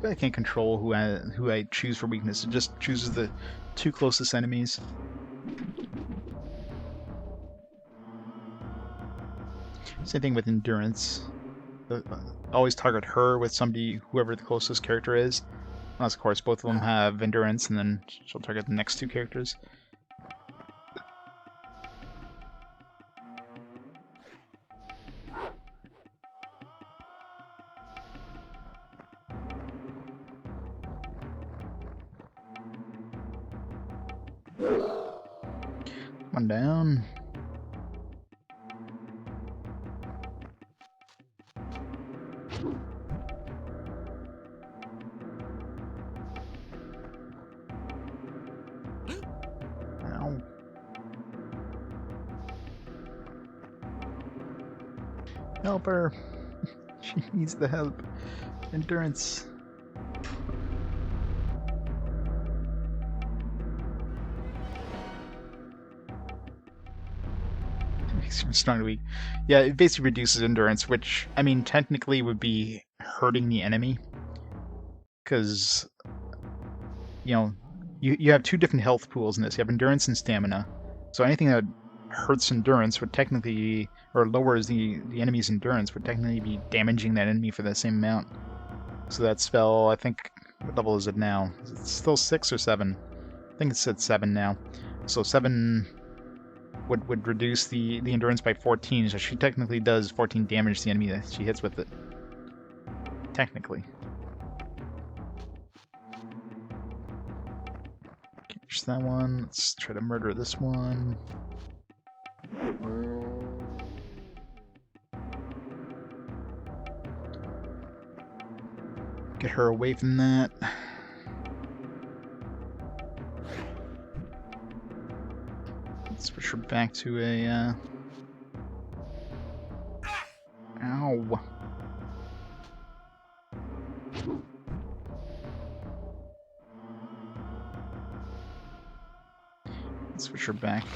I can't control who I choose for weakness. It just chooses the 2 closest enemies. Same thing with endurance. Always target her with somebody, whoever the closest character is. Unless, of course, both of them have endurance, and then she'll target the next 2 characters. One down. Ow. Help her. She needs the help. Endurance. Strong to weak. Yeah, it basically reduces endurance, which, I mean, technically would be hurting the enemy. Because, you know, you have 2 different health pools in this. You have endurance and stamina. So anything that hurts endurance would technically, or lowers the enemy's endurance, would technically be damaging that enemy for the same amount. So that spell, I think, what level is it now? Is it still 6 or 7? I think it's at 7 now. So 7... would reduce the endurance by 14, so she technically does 14 damage to the enemy that she hits with it. Technically. Catch that one. Let's try to murder this one. Get her away from that. Switch her back to a, Ow. Switch her back.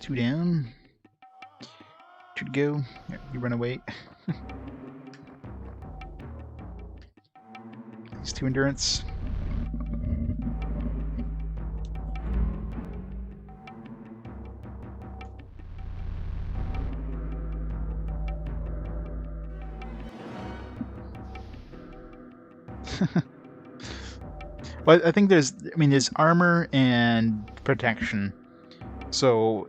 2 down. 2 to go. Yeah, you run away. These 2 endurance. Well, I think there's armor and protection. So,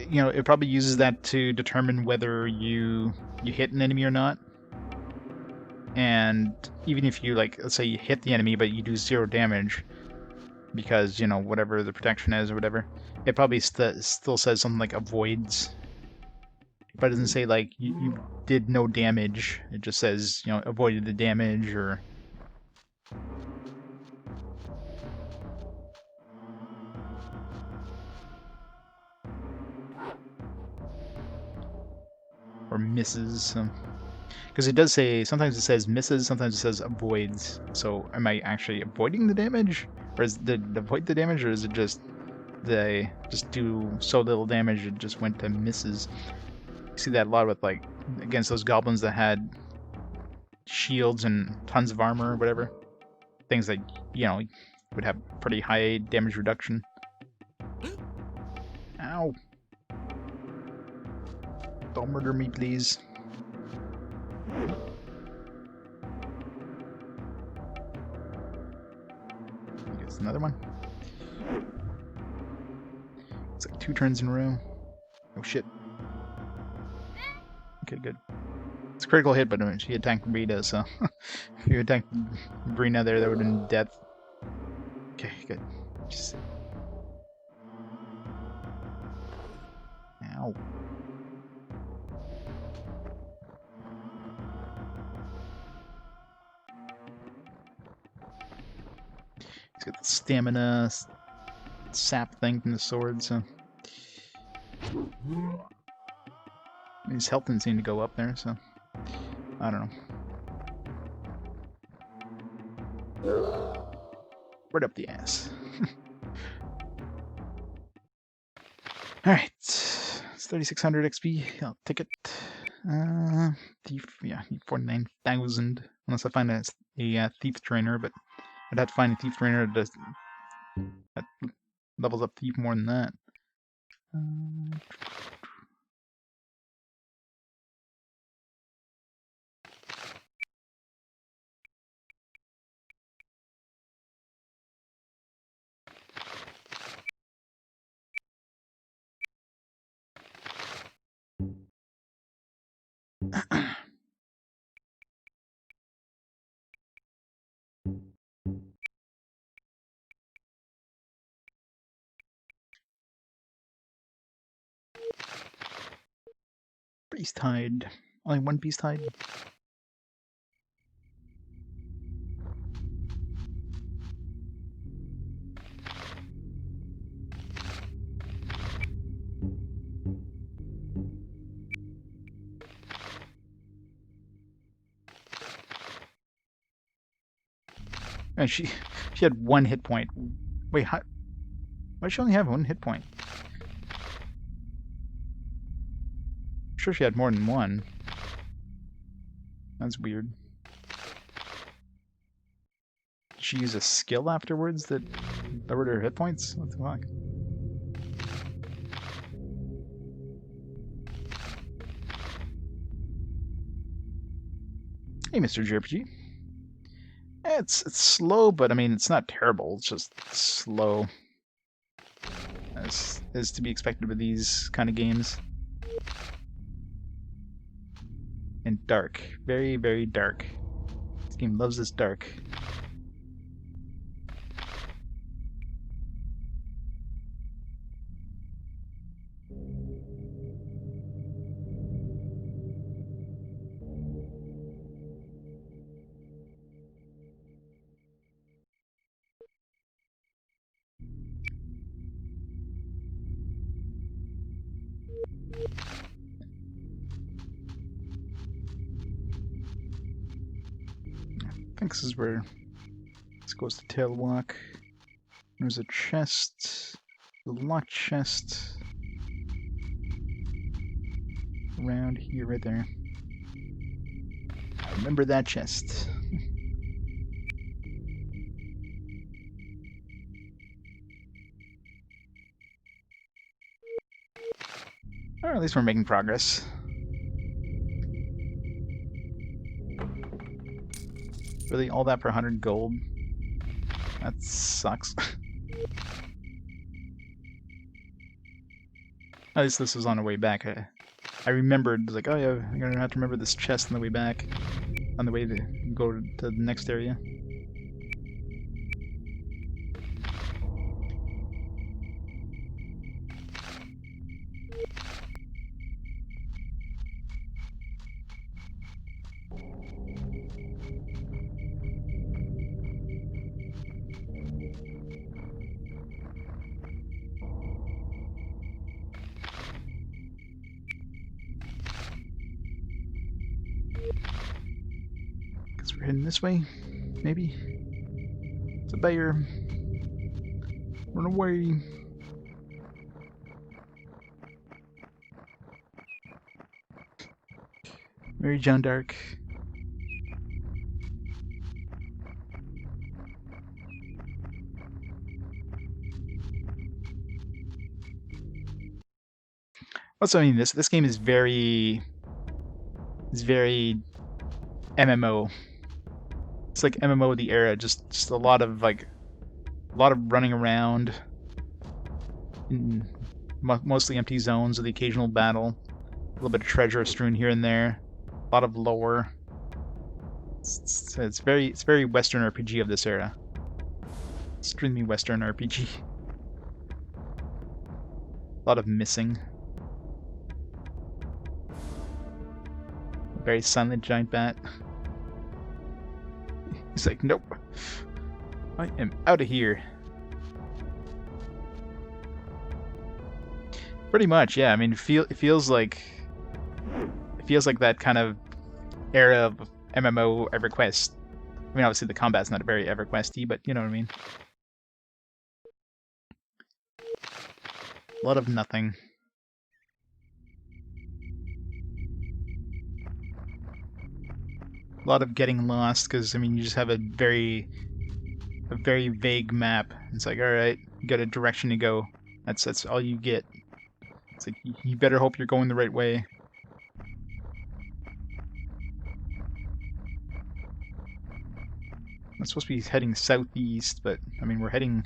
you know, it probably uses that to determine whether you hit an enemy or not. And even if you, like, let's say you hit the enemy but you do 0 damage because, you know, whatever the protection is or whatever, it probably still says something like avoids. But it doesn't say, like, you did no damage. It just says, you know, avoided the damage or... or misses. Because it does say, sometimes it says misses, sometimes it says avoids. So am I actually avoiding the damage? Or did it avoid the damage, or is it just they just do so little damage it just went to misses? You see that a lot with, like, against those goblins that had shields and tons of armor or whatever. Things that, you know, would have pretty high damage reduction. Ow. Don't murder me, please. I guess another one. It's like 2 turns in a row. Oh shit. Okay, good. It's a critical hit, but she attacked Rita, so if you attacked Brina there, that would have been death. Okay, good. Just... Ow. He's got the stamina sap thing from the sword, so... His health didn't seem to go up there, so... I don't know. Right up the ass. Alright. It's 3600 XP. I'll take it. Thief, yeah, 49,000. Unless I find a thief trainer, but I'd have to find a thief trainer that levels up thief more than that. Beast hide. Only 1 beast hide. And she had 1 hit point. Wait, how? Why does she only have 1 hit point? I'm sure she had more than 1. That's weird. Did she use a skill afterwards that lowered her hit points? What the fuck? Hey, Mr. JRPG. It's slow, but I mean, it's not terrible. It's just slow, as is to be expected with these kind of games. And dark, very, very dark. This game loves its dark. I think this is where this goes to Tailwalk. There's a chest, a locked chest. around here, right there. I remember that chest. Or at least we're making progress. Really, all that for 100 gold? That sucks. At least this was on the way back. I remembered, like, oh yeah, I'm gonna have to remember this chest on the way back. On the way to go to the next area. Guess we're heading this way, maybe? It's a bear. Run away. Mary John Dark. Also, I mean, this game is very MMO. It's like MMO of the era, just a lot of running around in mostly empty zones with the occasional battle. A little bit of treasure strewn here and there. A lot of lore. It's very Western RPG of this era. Extremely Western RPG. A lot of missing. Very silent giant bat. He's like, nope. I am out of here. Pretty much, yeah. I mean, it feels like that kind of era of MMO EverQuest. I mean, obviously the combat's not very EverQuest-y, but you know what I mean. A lot of nothing. A lot of getting lost, because I mean, you just have a very vague map. It's like, all right, you got a direction to go. That's all you get. It's like you better hope you're going the right way. I'm supposed to be heading southeast, but I mean, we're heading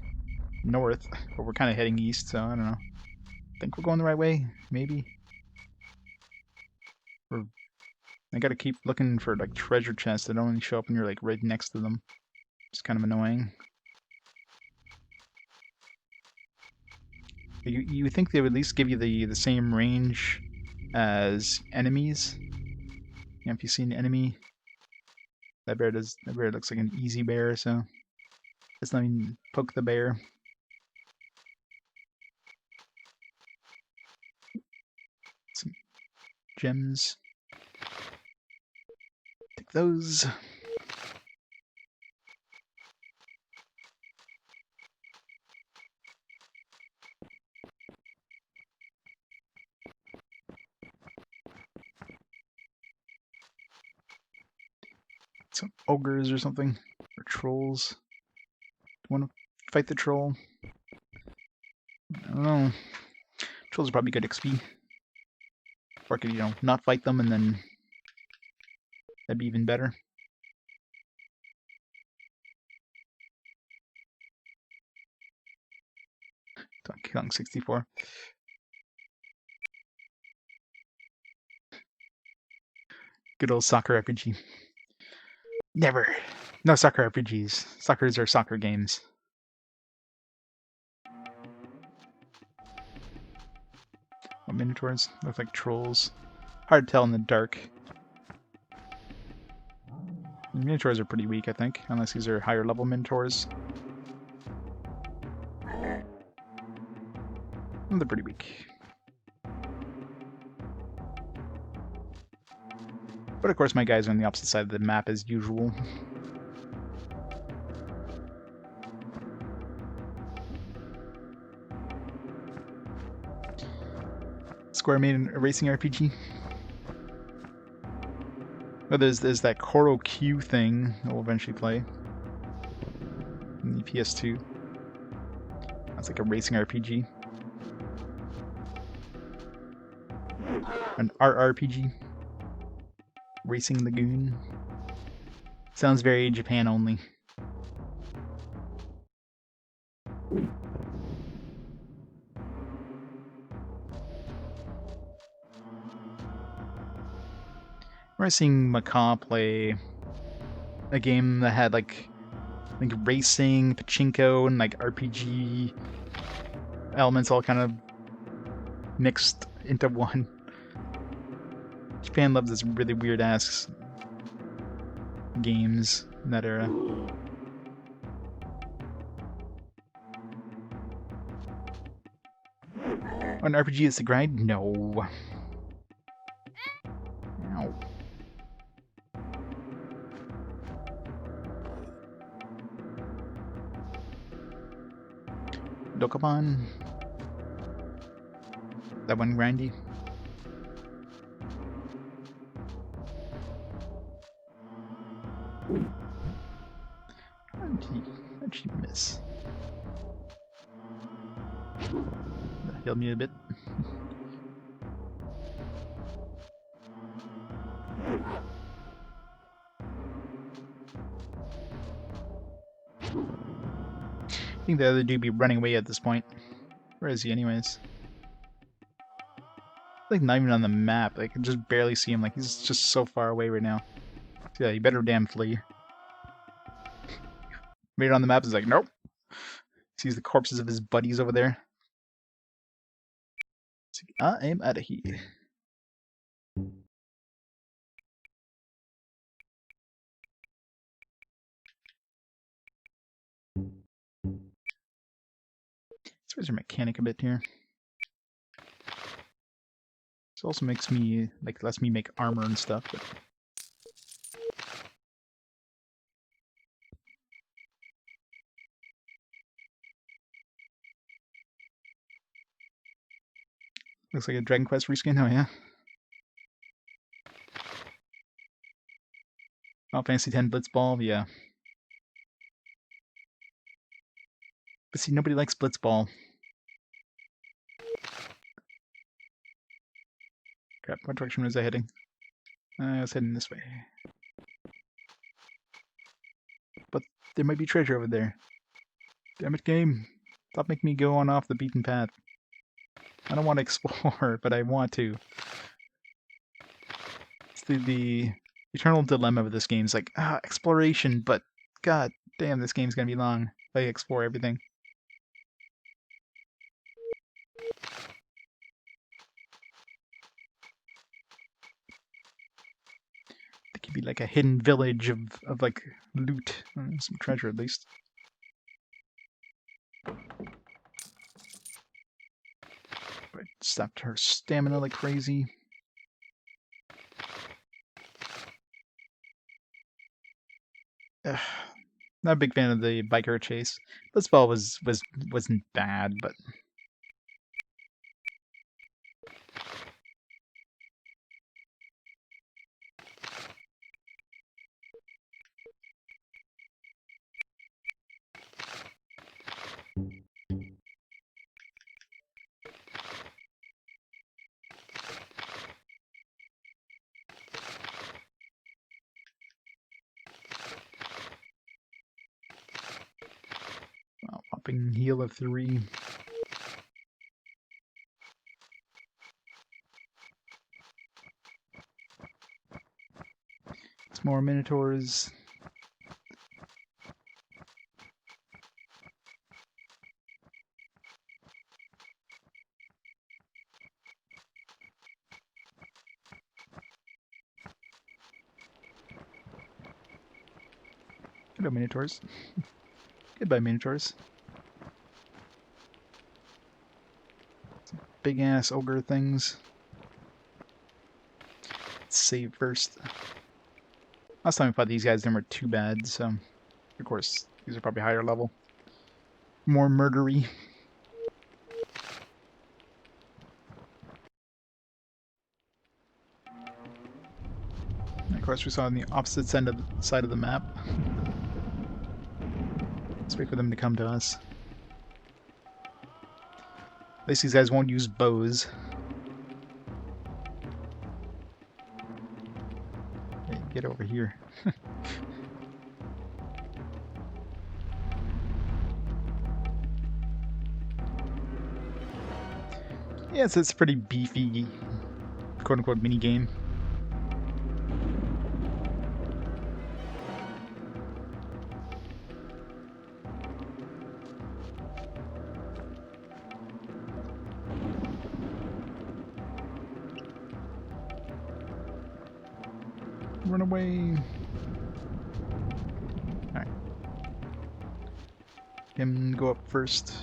north, but we're kind of heading east, so I don't know. Think we're going the right way? Maybe. I gotta keep looking for like treasure chests that only show up when you're like right next to them. It's kind of annoying. You would think they would at least give you the same range as enemies. You know, if you see an enemy, that bear looks like an easy bear, so let's not even poke the bear. Some gems. Take those. Some ogres or something, or trolls. Do you want to fight the troll? I don't know. Trolls are probably good XP. Or I could, you know, not fight them and then that'd be even better. Donkey Kong 64. Good old soccer RPG. Never. No soccer RPGs. Suckers are soccer games. Oh, Minotaurs look like trolls. Hard to tell in the dark. The Minotaurs are pretty weak, I think, unless these are higher level Minotaurs. They're pretty weak. But of course my guys are on the opposite side of the map as usual. Square made a racing RPG. Oh, there's that Koro Q thing that we'll eventually play in the PS2. That's like a racing RPG. An RPG. Racing Lagoon. Sounds very Japan only. We're seeing Macaw play a game that had like racing, pachinko, and like RPG elements all kind of mixed into one. Japan loves this really weird ass games in that era. An RPG is the grind? No. Ow. Dokapon. That one grindy. How'd she miss? That healed me a bit. I think the other dude be running away at this point. Where is he anyways? Like not even on the map. I can just barely see him. Like he's just so far away right now. So yeah, you better damn flee. Made it on the map is like, nope. Sees the corpses of his buddies over there. I am out of here. Let's raise our mechanic a bit here. This also makes me, like, lets me make armor and stuff, but... Looks like a Dragon Quest reskin, oh yeah. Final Fantasy X Blitzball, yeah. But see, nobody likes Blitzball. Crap, what direction was I heading? I was heading this way. But there might be treasure over there. Damn it, game. Stop making me go on off the beaten path. I don't want to explore, but I want to. It's the eternal dilemma of this game. It's like, exploration, but god damn, this game's gonna be long if I explore everything. It could be like a hidden village of like loot, some treasure at least. But stopped her stamina like crazy. Ugh. Not a big fan of the biker chase. This ball wasn't bad, but popping heal of 3. It's more Minotaurs. Hello, Minotaurs. Goodbye, Minotaurs. Big ass ogre things. Let's save first. Last time we fought these guys, they weren't too bad, so of course these are probably higher level. More murdery. Like course, we saw on the opposite side of the map. Let's wait for them to come to us. At least these guys won't use bows. Hey, get over here. Yeah, it's a pretty beefy, quote-unquote, mini-game. Run away. Alright. Him go up first.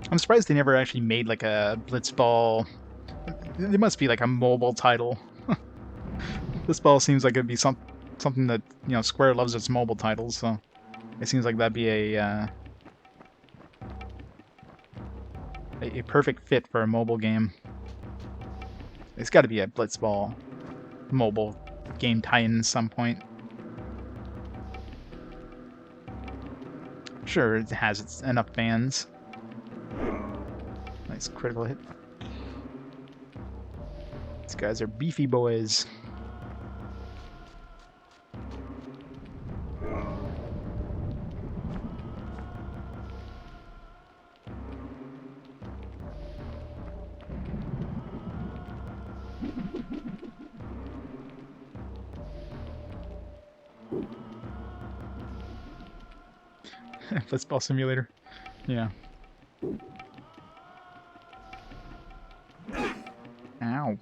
I'm surprised they never actually made like a Blitzball. There must be like a mobile title. Blitzball seems like it'd be something that, you know, Square loves its mobile titles, so it seems like that'd be a perfect fit for a mobile game. It's got to be a Blitzball mobile game tie-in at some point. Sure, it has enough fans. Nice critical hit. These guys are beefy boys. Blitzball simulator. Yeah. Ow.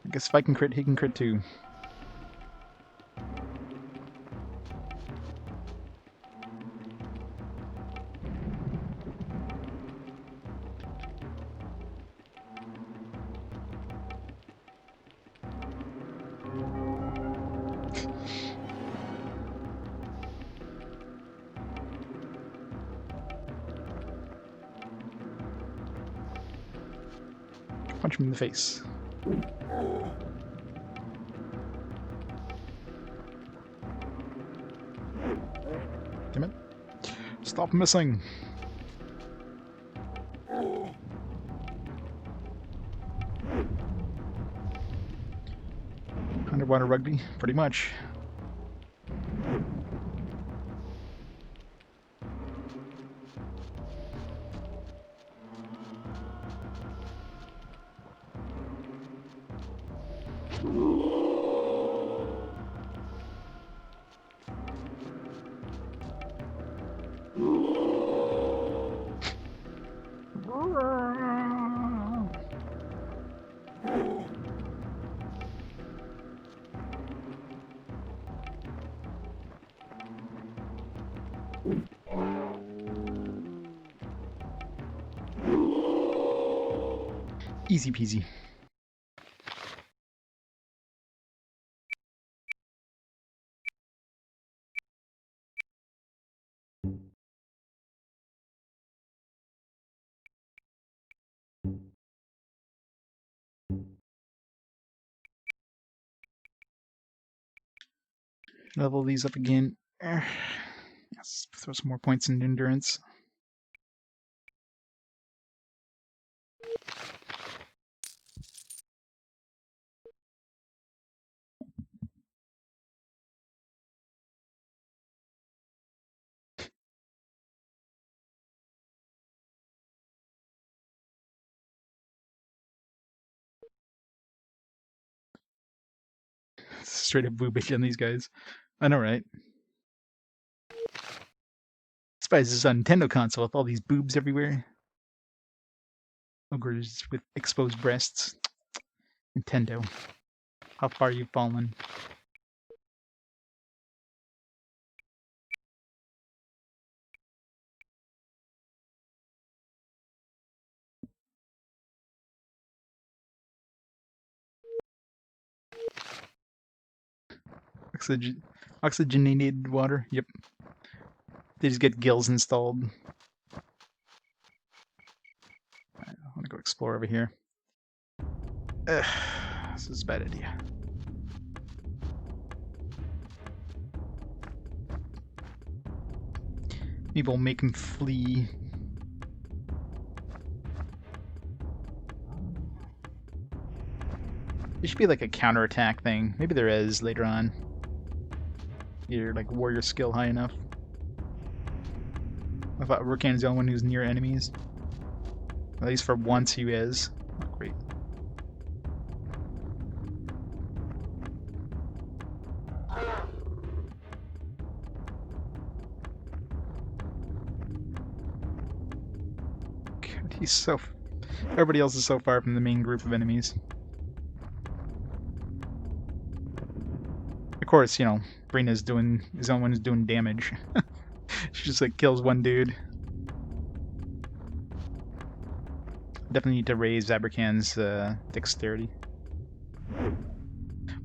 I guess if I can crit, he can crit too. Punch him in the face. Damn it. Stop missing. Underwater rugby, pretty much. Easy peasy. Level these up again. Let's throw some more points in endurance. Straight up boobage on these guys. I know, right? Despite this on Nintendo console with all these boobs everywhere. Ogres with exposed breasts. Nintendo. How far you've fallen. Oxygenated water. Yep. They just get gills installed. I want to go explore over here. This is a bad idea. Maybe we'll make him flee. There should be like a counterattack thing. Maybe there is later on. Either like warrior skill high enough. I thought Rokan's the only one who's near enemies. At least for once he is. Oh, great. God, he's so... Everybody else is so far from the main group of enemies. Of course, you know, Brina's doing... is the only one who's doing damage. She just like kills one dude. Definitely need to raise Abrakan's dexterity.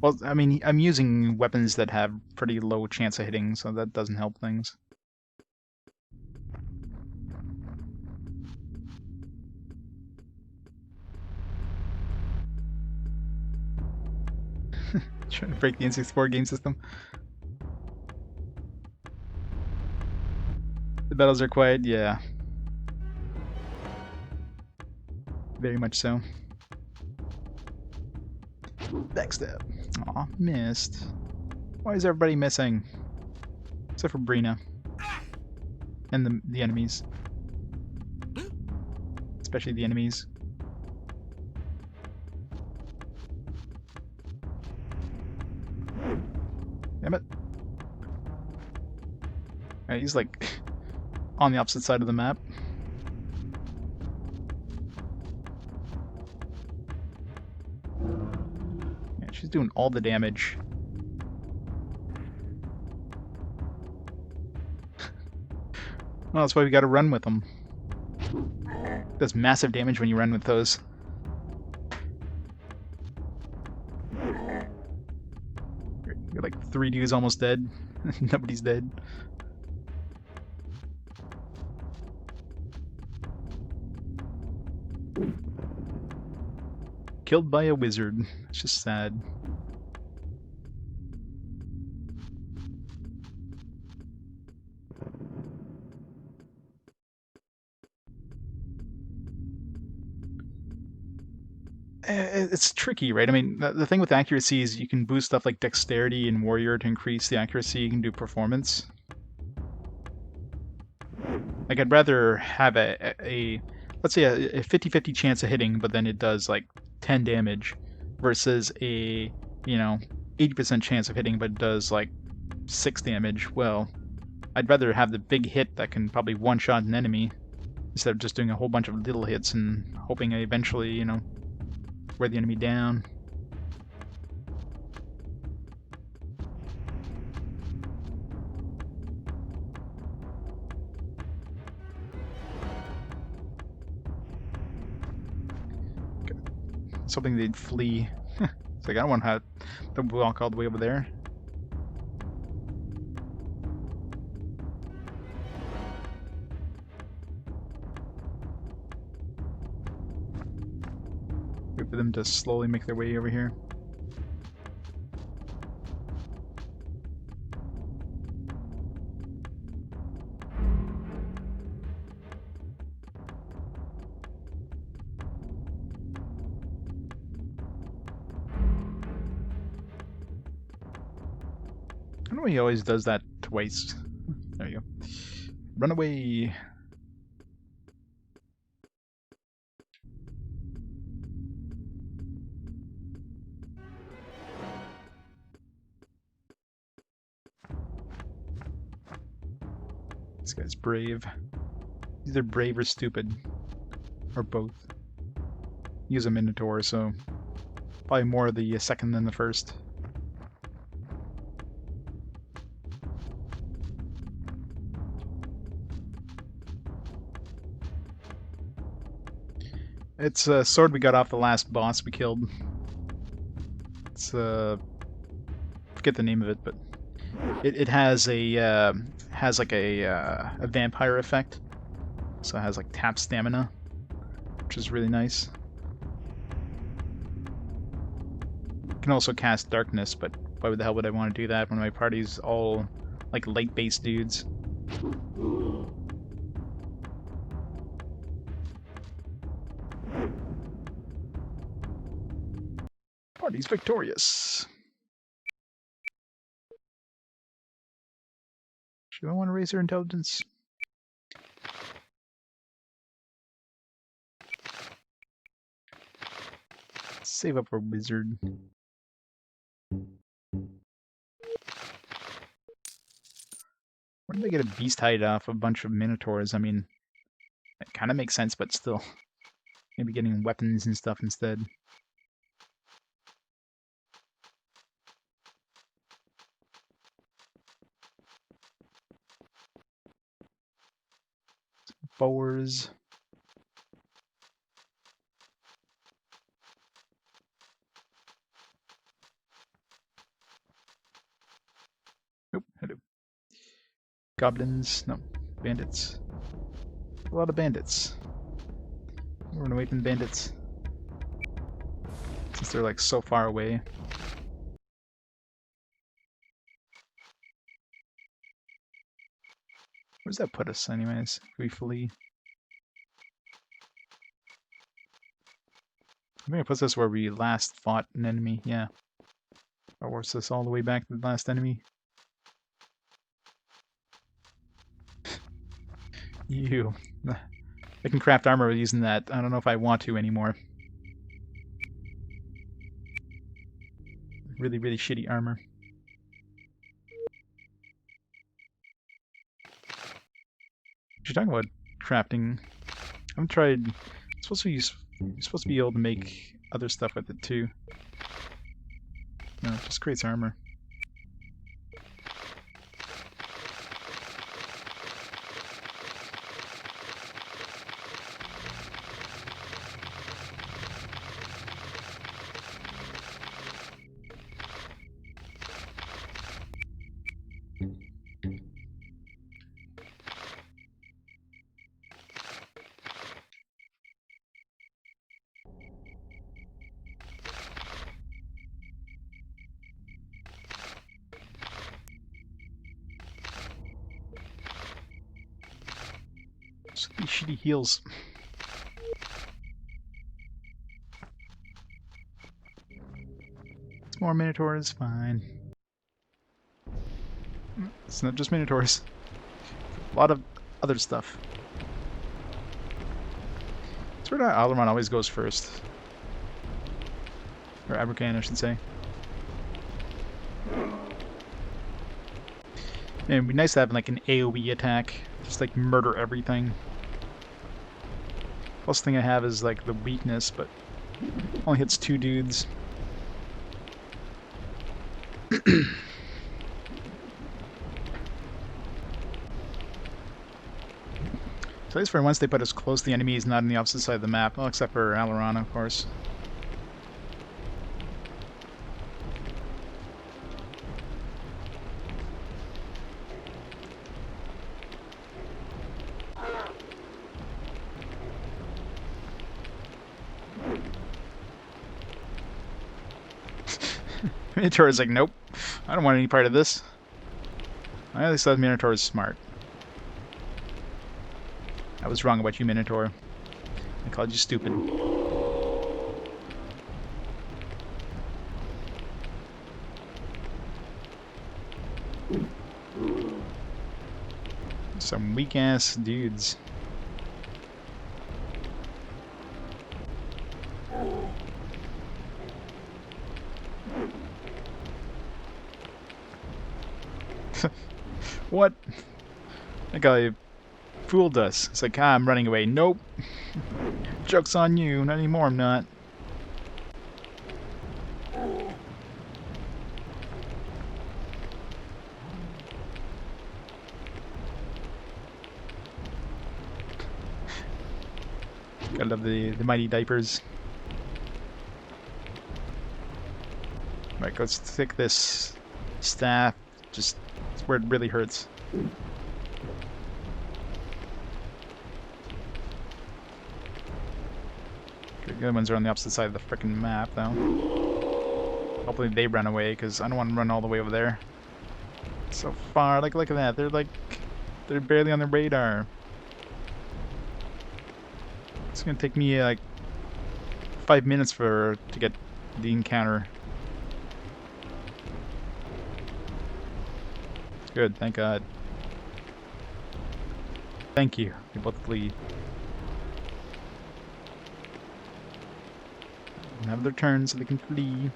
Well, I mean, I'm using weapons that have pretty low chance of hitting, so that doesn't help things. Trying to break the N64 game system. The battles are quiet, yeah. Very much so. Backstab. Aw, missed. Why is everybody missing? Except for Brina. And the enemies. Especially the enemies. Damn it. Alright, he's like on the opposite side of the map. Yeah, she's doing all the damage. Well, that's why we gotta run with them. Does massive damage when you run with those. You're like 3 dudes almost dead. Nobody's dead. Killed by a wizard. It's just sad. It's tricky, right? I mean, the thing with accuracy is you can boost stuff like dexterity and warrior to increase the accuracy. You can do performance. Like, I'd rather have a let's say a 50-50 chance of hitting, but then it does like 10 damage, versus a, you know, 80% chance of hitting, but it does like 6 damage. Well, I'd rather have the big hit that can probably one-shot an enemy, instead of just doing a whole bunch of little hits and hoping I eventually, you know, wear the enemy down. Something they'd flee. It's like, I don't want to have to walk all the way over there. Wait for them to slowly make their way over here. I don't know why he always does that twice. There you go. Run away! This guy's brave. Either brave or stupid. Or both. Use a Minotaur, so probably more of the second than the first. It's a sword we got off the last boss we killed. It's forget the name of it, but It has a a vampire effect, so it has like tap stamina, which is really nice. You can also cast darkness, but why the hell would I want to do that when my party's all like light-based dudes? Party's victorious. Do I want to raise her intelligence? Save up our wizard. Where did they get a beast hide off a bunch of minotaurs? I mean, it kind of makes sense, but still. Maybe getting weapons and stuff instead. Boars. Nope, hello. Goblins. No, bandits. A lot of bandits. We're gonna wait for bandits. Since they're like so far away. Where does that put us anyways? If we flee. I think it puts us where we last fought an enemy, yeah. Or worse, us all the way back to the last enemy. Ew. I can craft armor using that. I don't know if I want to anymore. Really, really shitty armor. You're talking about crafting. I haven't tried. It's supposed to use. You're supposed to be able to make other stuff with it too. No, it just creates armor. These shitty heals. It's more minotaurs, fine. It's not just minotaurs. A lot of other stuff. It's weird how Alaron always goes first. Or Abercan, I should say. And it'd be nice to have like an AoE attack. Just like murder everything. Plus thing I have is like the weakness, but only hits 2 dudes. So at least for once they put us close to the enemies, not on the opposite side of the map. Well, except for Alaron, of course. Minotaur is like, nope, I don't want any part of this. I at least thought Minotaur is smart. I was wrong about you, Minotaur. I called you stupid. Some weak-ass dudes. What? That guy fooled us. It's like, I'm running away. Nope. Joke's on you. Not anymore, I'm not. Gotta love the mighty diapers. Right, let's take this staff Just, it's where it really hurts. Okay, the other ones are on the opposite side of the frickin' map, though. Hopefully they run away, because I don't want to run all the way over there. So far, like, look at that. They're barely on the radar. It's gonna take me, like, 5 minutes to get the encounter. Good, thank God. Thank you. They both flee. Have their turn so they can flee.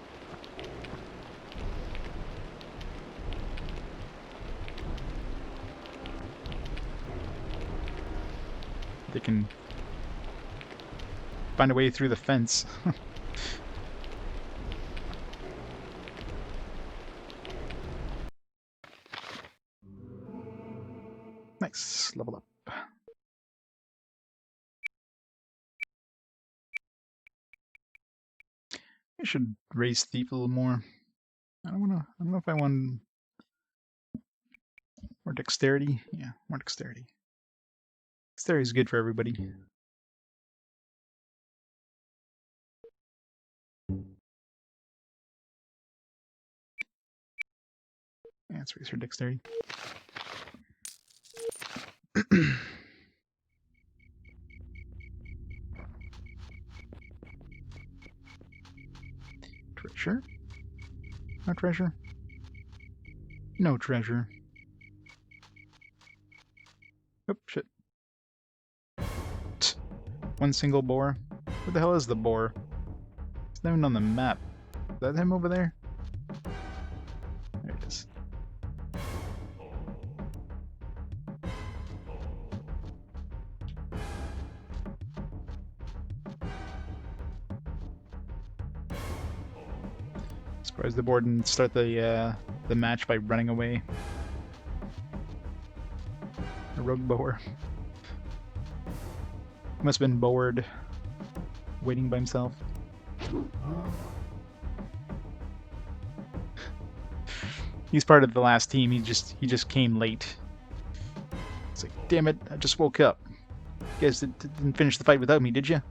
They can find a way through the fence. Nice, level up. I should raise thief a little more. I don't know if I want more dexterity. Yeah, more dexterity. Dexterity is good for everybody. Yeah, let's raise her dexterity. Treasure? No treasure? No treasure. Oh, shit. One single boar? Where the hell is the boar? He's not even on the map. Is that him over there? There it is. Surprised the boar didn't start the match by running away. A rogue boar. He must have been bored, waiting by himself. He's part of the last team. He just came late. It's like, damn it! I just woke up. You guys didn't finish the fight without me, did you?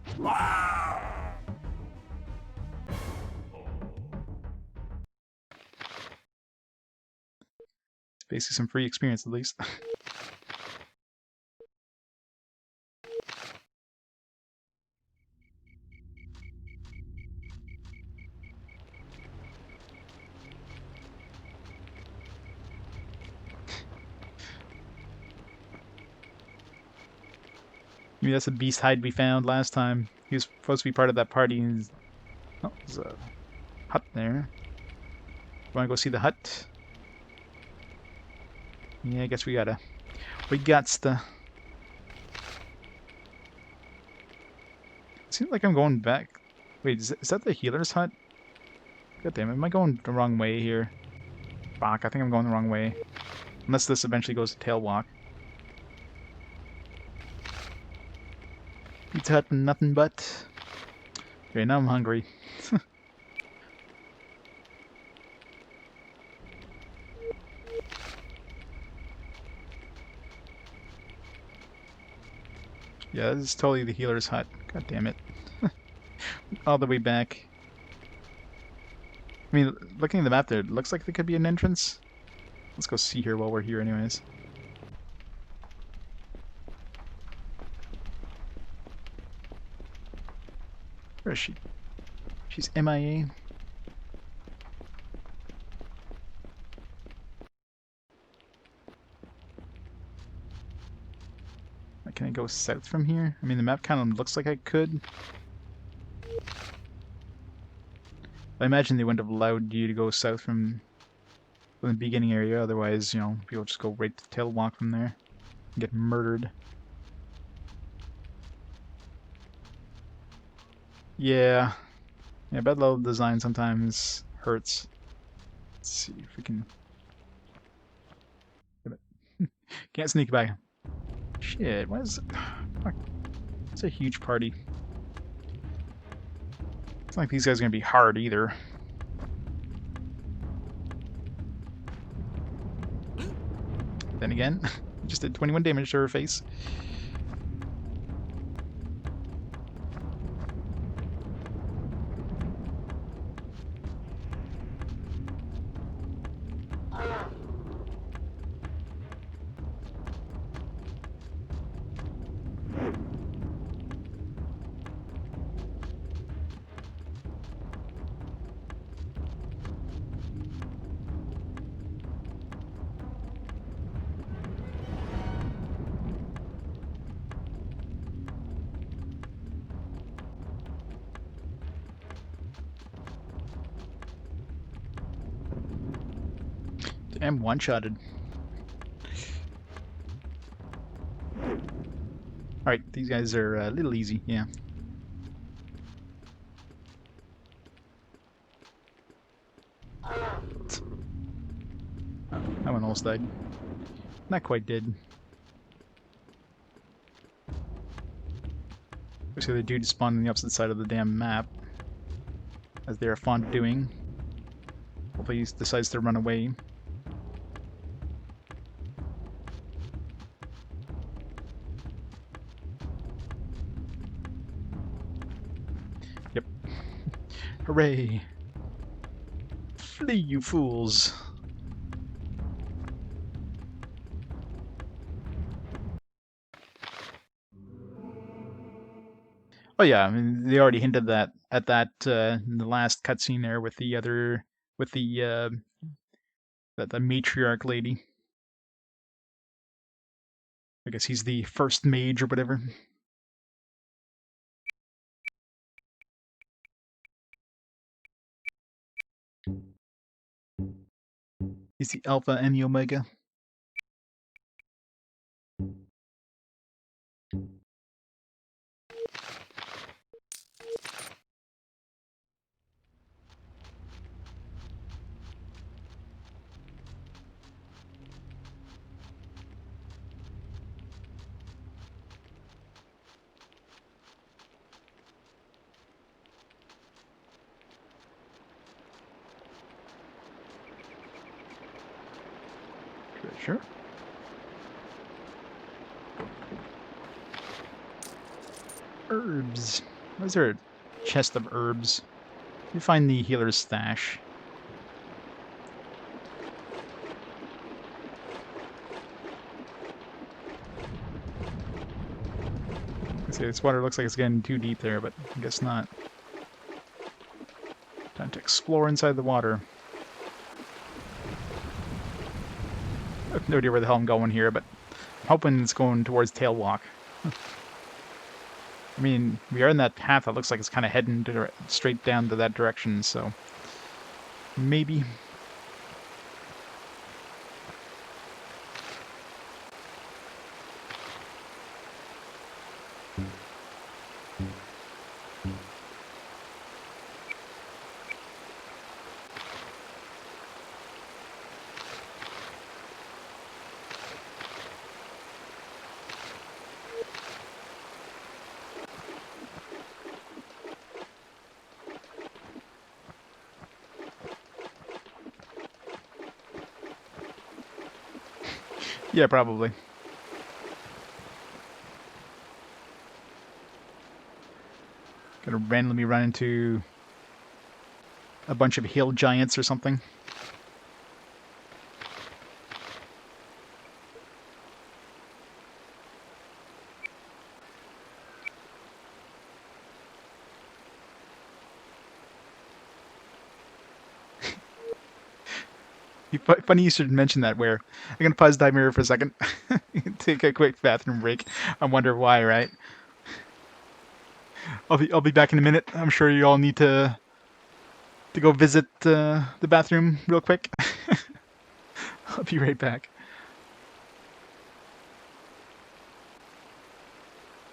It's basically some free experience, at least. Maybe that's a beast hide we found last time. He was supposed to be part of that party. And oh, there's a hut there. Want to go see the hut? Yeah, I guess we gotta. We gots to. Seems like I'm going back. Wait, is that the healer's hut? God damn it, am I going the wrong way here? Fuck, I think I'm going the wrong way. Unless this eventually goes to Tailwalk. Pizza Hut and nothing but. Okay, now I'm hungry. Yeah, this is totally the healer's hut. God damn it. All the way back. I mean, looking at the map there, it looks like there could be an entrance. Let's go see here while we're here anyways. Where is she? She's MIA. Can I go south from here? I mean, the map kind of looks like I could. I imagine they wouldn't have allowed you to go south from the beginning area, otherwise, you know, people just go right to the Tailwalk from there and get murdered. Yeah. Yeah, bad level design sometimes hurts. Let's see if we can... Can't sneak by. Shit, what is... Fuck. It's a huge party. It's not like these guys are gonna be hard either. Then again, just did 21 damage to her face. Damn, one-shotted. Alright, these guys are a little easy, yeah. That one almost died. Not quite dead. Looks like the dude spawned on the opposite side of the damn map, as they are fond of doing. Hopefully he decides to run away. Yep. Hooray! Flee, you fools! Oh yeah, I mean they already hinted that at that in the last cutscene there with the other the matriarch lady. I guess he's the first mage or whatever. He's the alpha and the omega. Sure. Herbs. Why is there a chest of herbs? You find the healer's stash. See, this water looks like it's getting too deep there, but I guess not. Time to explore inside the water. I have no idea where the hell I'm going here, but I'm hoping it's going towards Tailwalk. I mean, we are in that path that looks like it's kind of heading straight down to that direction, so maybe. Yeah, probably. Gonna randomly run into a bunch of hill giants or something. Funny you should mention that, where I'm gonna pause time here for a second. Take a quick bathroom break. I wonder why, right? I'll be back in a minute. I'm sure you all need to go visit the bathroom real quick. I'll be right back.